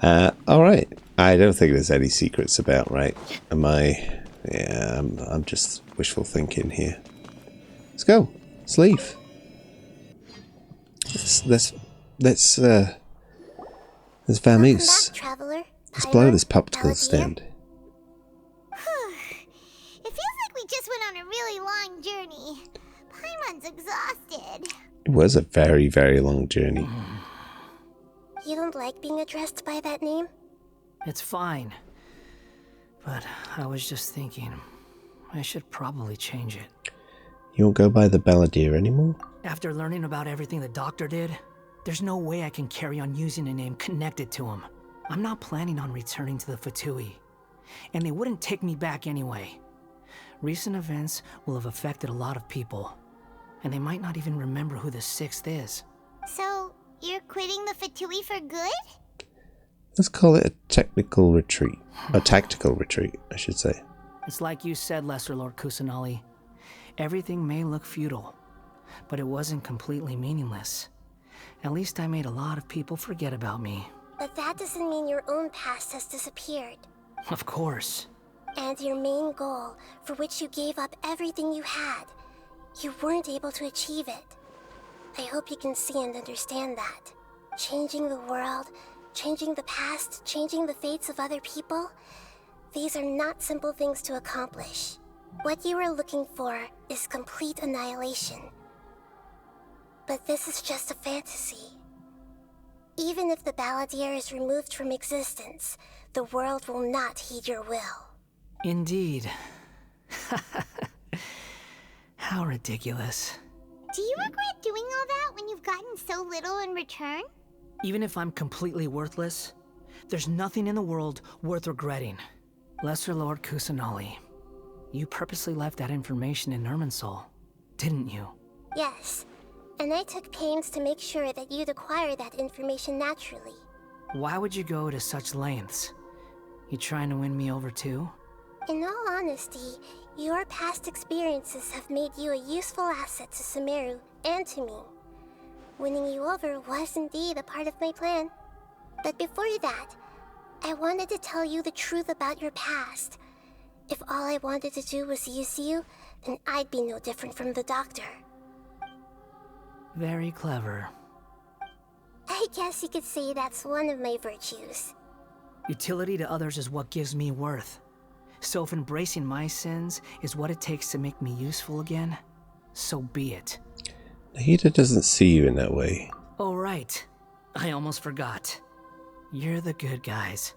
Alright. I don't think there's any secrets about, right? Am I? Yeah, I'm just wishful thinking here. Let's go. Let's leave. Let's vamoose. Traveler. Let's blow this popsicle stand. It feels like we just went on a really long journey. Paimon's exhausted. It was a very, very long journey. You don't like being addressed by that name? It's fine. But I was just thinking, I should probably change it. You won't go by the Balladeer anymore? After learning about everything the doctor did, there's no way I can carry on using a name connected to him. I'm not planning on returning to the Fatui, and they wouldn't take me back anyway. Recent events will have affected a lot of people, and they might not even remember who the 6th is. So, you're quitting the Fatui for good? Let's call it a technical retreat. A tactical retreat, I should say. It's like you said, Lesser Lord Kusanali. Everything may look futile, but it wasn't completely meaningless. At least I made a lot of people forget about me. But that doesn't mean your own past has disappeared. Of course. And your main goal, for which you gave up everything you had, you weren't able to achieve it. I hope you can see and understand that. Changing the world, changing the past, changing the fates of other people, these are not simple things to accomplish. What you are looking for is complete annihilation. But this is just a fantasy. Even if the Balladeer is removed from existence, the world will not heed your will. Indeed. How ridiculous. Do you regret doing all that when you've gotten so little in return? Even if I'm completely worthless, there's nothing in the world worth regretting. Lesser Lord Kusanali, you purposely left that information in Irminsul, didn't you? Yes, and I took pains to make sure that you'd acquire that information naturally. Why would you go to such lengths? You trying to win me over too? In all honesty, your past experiences have made you a useful asset to Sumeru and to me. Winning you over was indeed a part of my plan. But before that, I wanted to tell you the truth about your past. If all I wanted to do was use you, then I'd be no different from the doctor. Very clever. I guess you could say that's one of my virtues. Utility to others is what gives me worth. So if embracing my sins is what it takes to make me useful again, so be it. Nahida doesn't see you in that way. Oh right, I almost forgot. You're the good guys.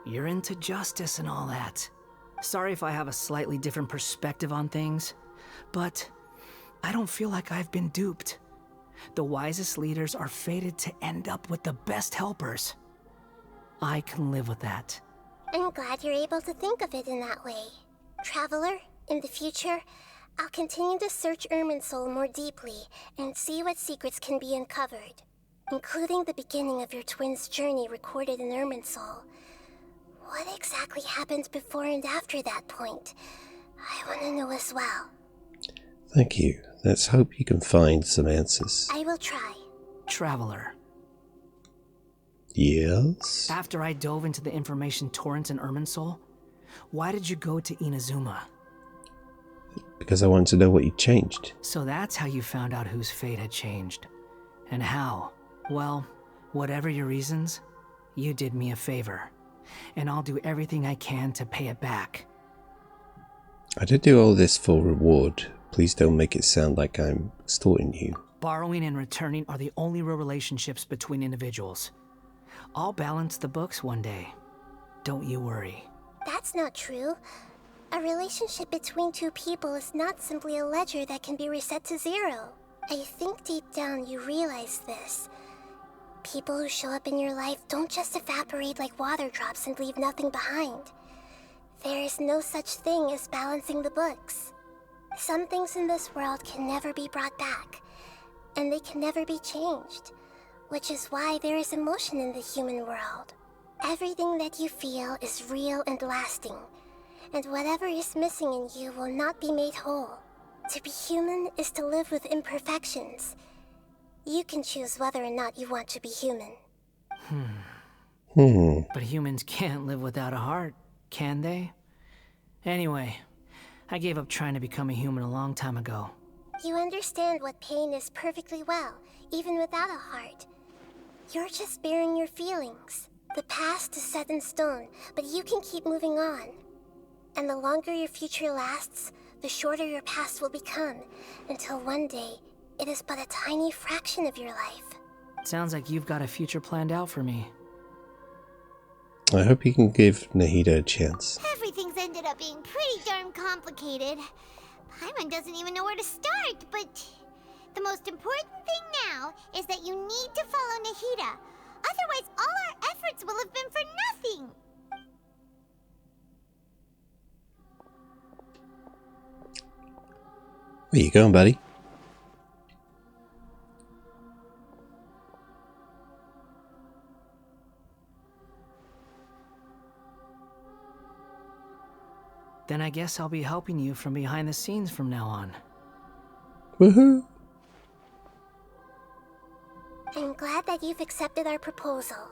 You're into justice and all that. Sorry if I have a slightly different perspective on things, but I don't feel like I've been duped. The wisest leaders are fated to end up with the best helpers. I can live with that. I'm glad you're able to think of it in that way. Traveler, in the future, I'll continue to search Irminsul more deeply and see what secrets can be uncovered, including the beginning of your twins' journey recorded in Irminsul. What exactly happened before and after that point? I want to know as well. Thank you. Let's hope you can find some answers. I will try. Traveler. Yes? After I dove into the information torrents in Irminsul, why did you go to Inazuma? Because I wanted to know what you changed. So that's how you found out whose fate had changed. And how? Well, whatever your reasons, you did me a favor. And I'll do everything I can to pay it back. I did do all this for reward. Please don't make it sound like I'm extorting you. Borrowing and returning are the only real relationships between individuals. I'll balance the books one day. Don't you worry. That's not true. A relationship between two people is not simply a ledger that can be reset to zero. I think deep down you realize this. People who show up in your life don't just evaporate like water drops and leave nothing behind. There is no such thing as balancing the books. Some things in this world can never be brought back, and they can never be changed, which is why there is emotion in the human world. Everything that you feel is real and lasting, and whatever is missing in you will not be made whole. To be human is to live with imperfections. You can choose whether or not you want to be human. But humans can't live without a heart, can they? Anyway, I gave up trying to become a human a long time ago. You understand what pain is perfectly well, even without a heart. You're just bearing your feelings. The past is set in stone, but you can keep moving on. And the longer your future lasts, the shorter your past will become, until one day, it is but a tiny fraction of your life. Sounds like you've got a future planned out for me. I hope you can give Nahida a chance. Everything's ended up being pretty darn complicated. Paimon doesn't even know where to start, but the most important thing now is that you need to follow Nahida. Otherwise, all our efforts will have been for nothing. Where you going, buddy? Then I guess I'll be helping you from behind the scenes from now on. Woohoo! I'm glad that you've accepted our proposal.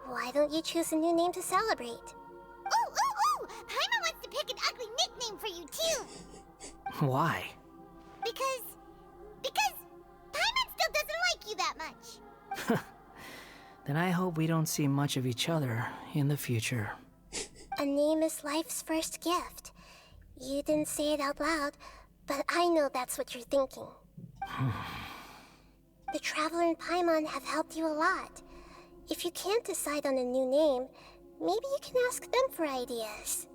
Why don't you choose a new name to celebrate? Ooh! Paimon wants to pick an ugly nickname for you, too. Why? Because Paimon still doesn't like you that much. Then I hope we don't see much of each other in the future. A name is life's first gift. You didn't say it out loud, but I know that's what you're thinking. The Traveler and Paimon have helped you a lot. If you can't decide on a new name, maybe you can ask them for ideas.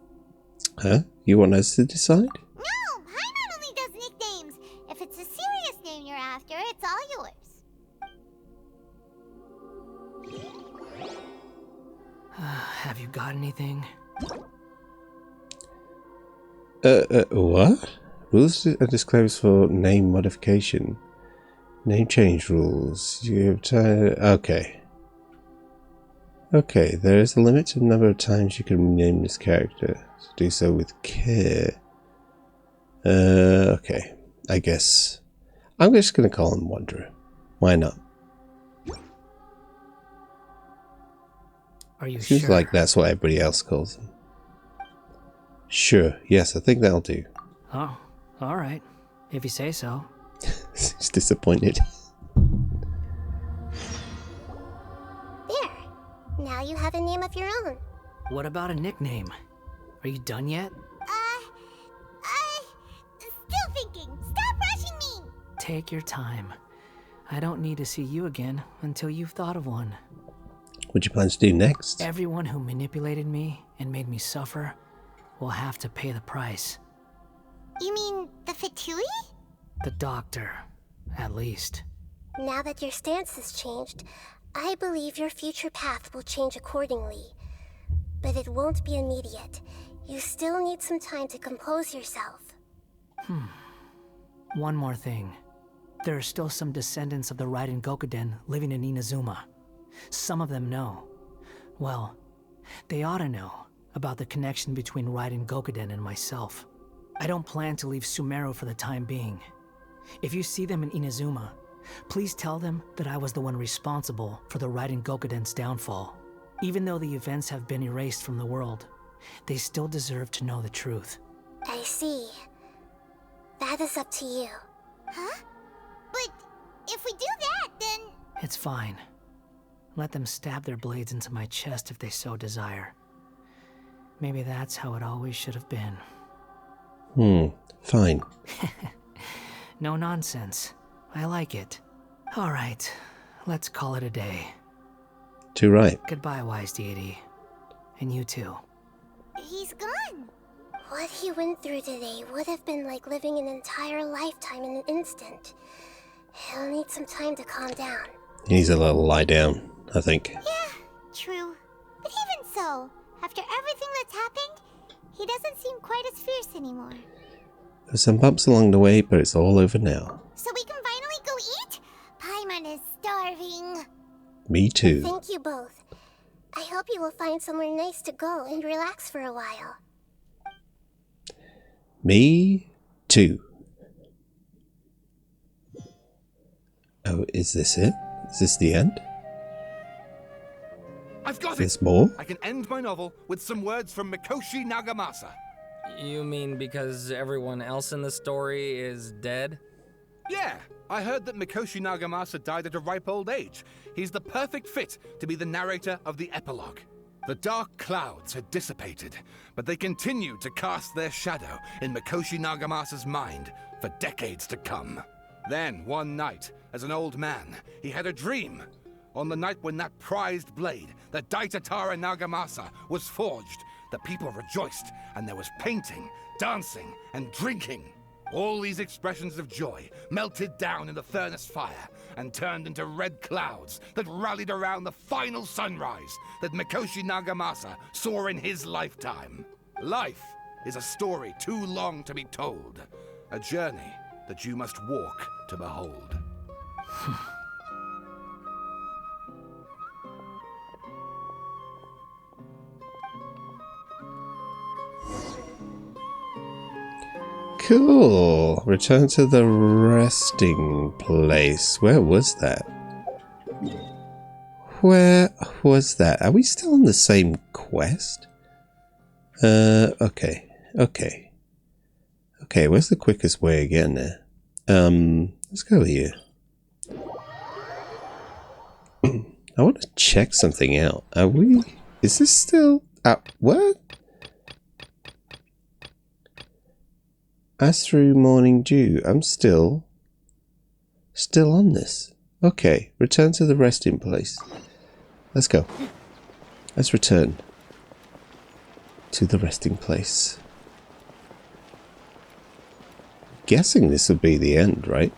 Huh? You want us to decide? No, Paimon only does nicknames. If it's a serious name you're after, it's all yours. Have you got anything? What? Rules are disclosed for name modification. Name change rules. You have time. Okay. Okay, there is a limited number of times you can rename this character. So do so with care. Okay. I guess I'm just gonna call him Wanderer. Why not? Are you Seems sure? like that's what everybody else calls him. Sure. Yes, I think that'll do. Oh, all right. If you say so. He's disappointed. There. Now you have a name of your own. What about a nickname? Are you done yet? Still thinking. Stop rushing me. Take your time. I don't need to see you again until you've thought of one. What do you plan to do next? Everyone who manipulated me and made me suffer will have to pay the price. You mean the Fatui? The doctor, at least. Now that your stance has changed, I believe your future path will change accordingly. But it won't be immediate. You still need some time to compose yourself. One more thing. There are still some descendants of the Raiden Gokuden living in Inazuma. Some of them know. Well, they ought to know about the connection between Raiden Gokuden and myself. I don't plan to leave Sumeru for the time being. If you see them in Inazuma, please tell them that I was the one responsible for the Raiden Gokuden's downfall. Even though the events have been erased from the world, they still deserve to know the truth. I see. That is up to you. Huh? But if we do that, then... It's fine. Let them stab their blades into my chest if they so desire. Maybe that's how it always should have been. Fine. No nonsense. I like it. All right, let's call it a day. Too right. Goodbye, wise deity. And you too. He's gone. What he went through today would have been like living an entire lifetime in an instant. He'll need some time to calm down. He needs a little lie down, I think. Yeah, true. But even so, after everything that's happened, he doesn't seem quite as fierce anymore. There's some bumps along the way, but it's all over now. So we can finally go eat? Paimon is starving. Me too. Thank you both. I hope you will find somewhere nice to go and relax for a while. Me too. Oh, is this it? Is this the end? I've got There's it! more? I can end my novel with some words from Mikoshi Nagamasa. You mean because everyone else in the story is dead? Yeah, I heard that Mikoshi Nagamasa died at a ripe old age. He's the perfect fit to be the narrator of the epilogue. The dark clouds had dissipated, but they continued to cast their shadow in Mikoshi Nagamasa's mind for decades to come. Then, one night, as an old man, he had a dream. On the night when that prized blade, the Daitatara Nagamasa, was forged, the people rejoiced, and there was painting, dancing, and drinking. All these expressions of joy melted down in the furnace fire and turned into red clouds that rallied around the final sunrise that Mikoshi Nagamasa saw in his lifetime. Life is a story too long to be told, a journey that you must walk to behold. Cool. Return to the resting place. Where was that? Where was that? Are we still on the same quest? Okay. Okay. Okay, where's the quickest way again there? Let's go here. I want to check something out. Are we... Is this still... what? As through morning dew. I'm still on this. Okay, return to the resting place. Let's go. Let's return to the resting place. Guessing this will be the end, right?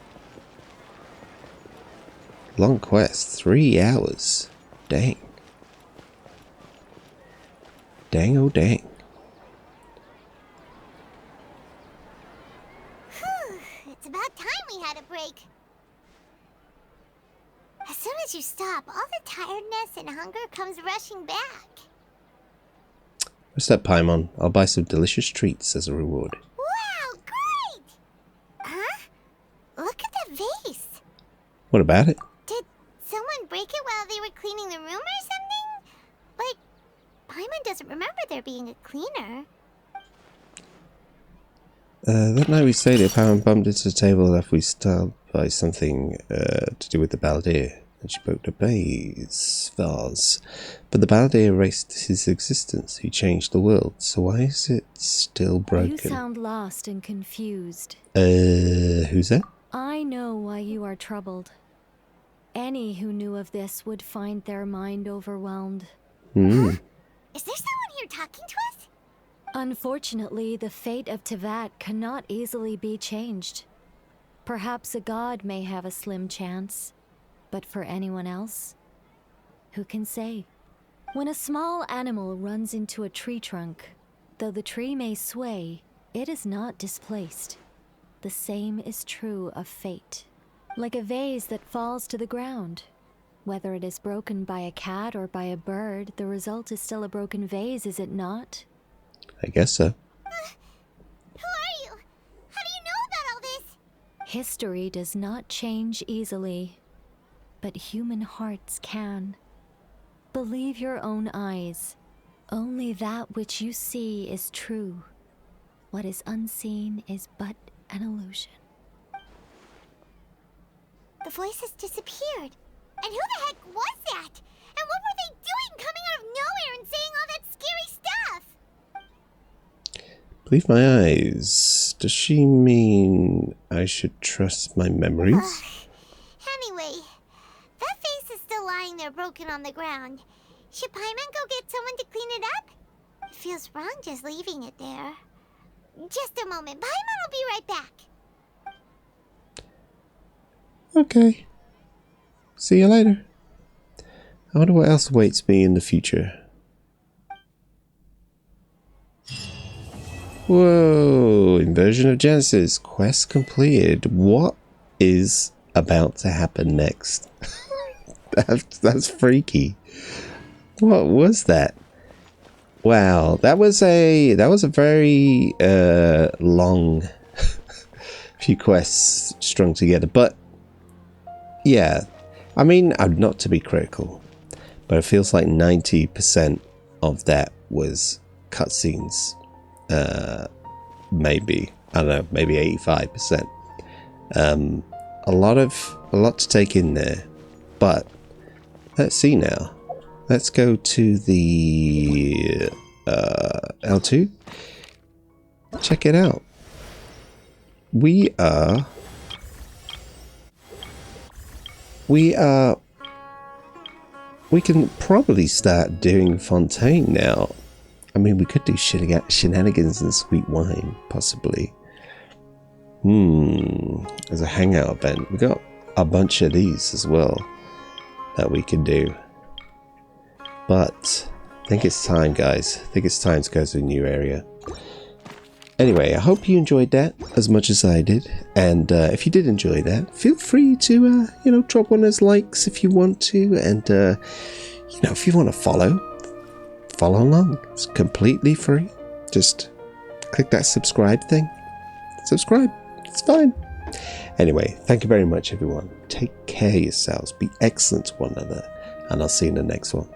Long quest, 3 hours. Dang. Dang, oh dang. It's about time we had a break. As soon as you stop, all the tiredness and hunger comes rushing back. What's that, Paimon? I'll buy some delicious treats as a reward. Wow, great! Huh? Look at that vase. What about it? Did someone break it while they were cleaning the room or something? Like, Paimon doesn't remember there being a cleaner. That night we stayed at Paimon bumped into the table after we startled by something to do with the balladeer, and she broke the vase. But the balladeer erased his existence. He changed the world. So why is it still broken? You sound lost and confused. Who's that? I know why you are troubled. Any who knew of this would find their mind overwhelmed. Hmm. Is there someone here talking to us? Unfortunately, the fate of Tevat cannot easily be changed. Perhaps a god may have a slim chance, but for anyone else, who can say? When a small animal runs into a tree trunk, though the tree may sway, it is not displaced. The same is true of fate. Like a vase that falls to the ground. Whether it is broken by a cat or by a bird, the result is still a broken vase, is it not? I guess so. Who are you? How do you know about all this? History does not change easily, but human hearts can. Believe your own eyes. Only that which you see is true. What is unseen is but an illusion. The voice has disappeared. And who the heck was that? And what were they doing coming out of nowhere and saying all that scary stuff? Believe my eyes. Does she mean I should trust my memories? Anyway, that vase is still lying there broken on the ground. Should Paimon go get someone to clean it up? It feels wrong just leaving it there. Just a moment. Paimon will be right back. Okay. See you later. I wonder what else awaits me in the future. Whoa! Inversion of Genesis. Quest completed. What is about to happen next? That's freaky. What was that? Wow, that was a very long few quests strung together. But yeah, I mean, not to be critical, but it feels like 90% of that was cutscenes. Maybe, I don't know, maybe 85%. A lot to take in there. But let's see now. Let's go to the L2. Check it out. We can probably start doing Fontaine now. I mean, we could do shenanigans and sweet wine, possibly. As a hangout event, we got a bunch of these as well that we can do. But I think it's time, guys. I think it's time to go to a new area. Anyway, I hope you enjoyed that as much as I did. And if you did enjoy that, feel free to, you know, drop one of those likes if you want to. And, you know, if you want to follow along. It's completely free. Just click that subscribe thing. Subscribe. It's fine. Anyway, thank you very much, everyone. Take care of yourselves. Be excellent to one another. And I'll see you in the next one.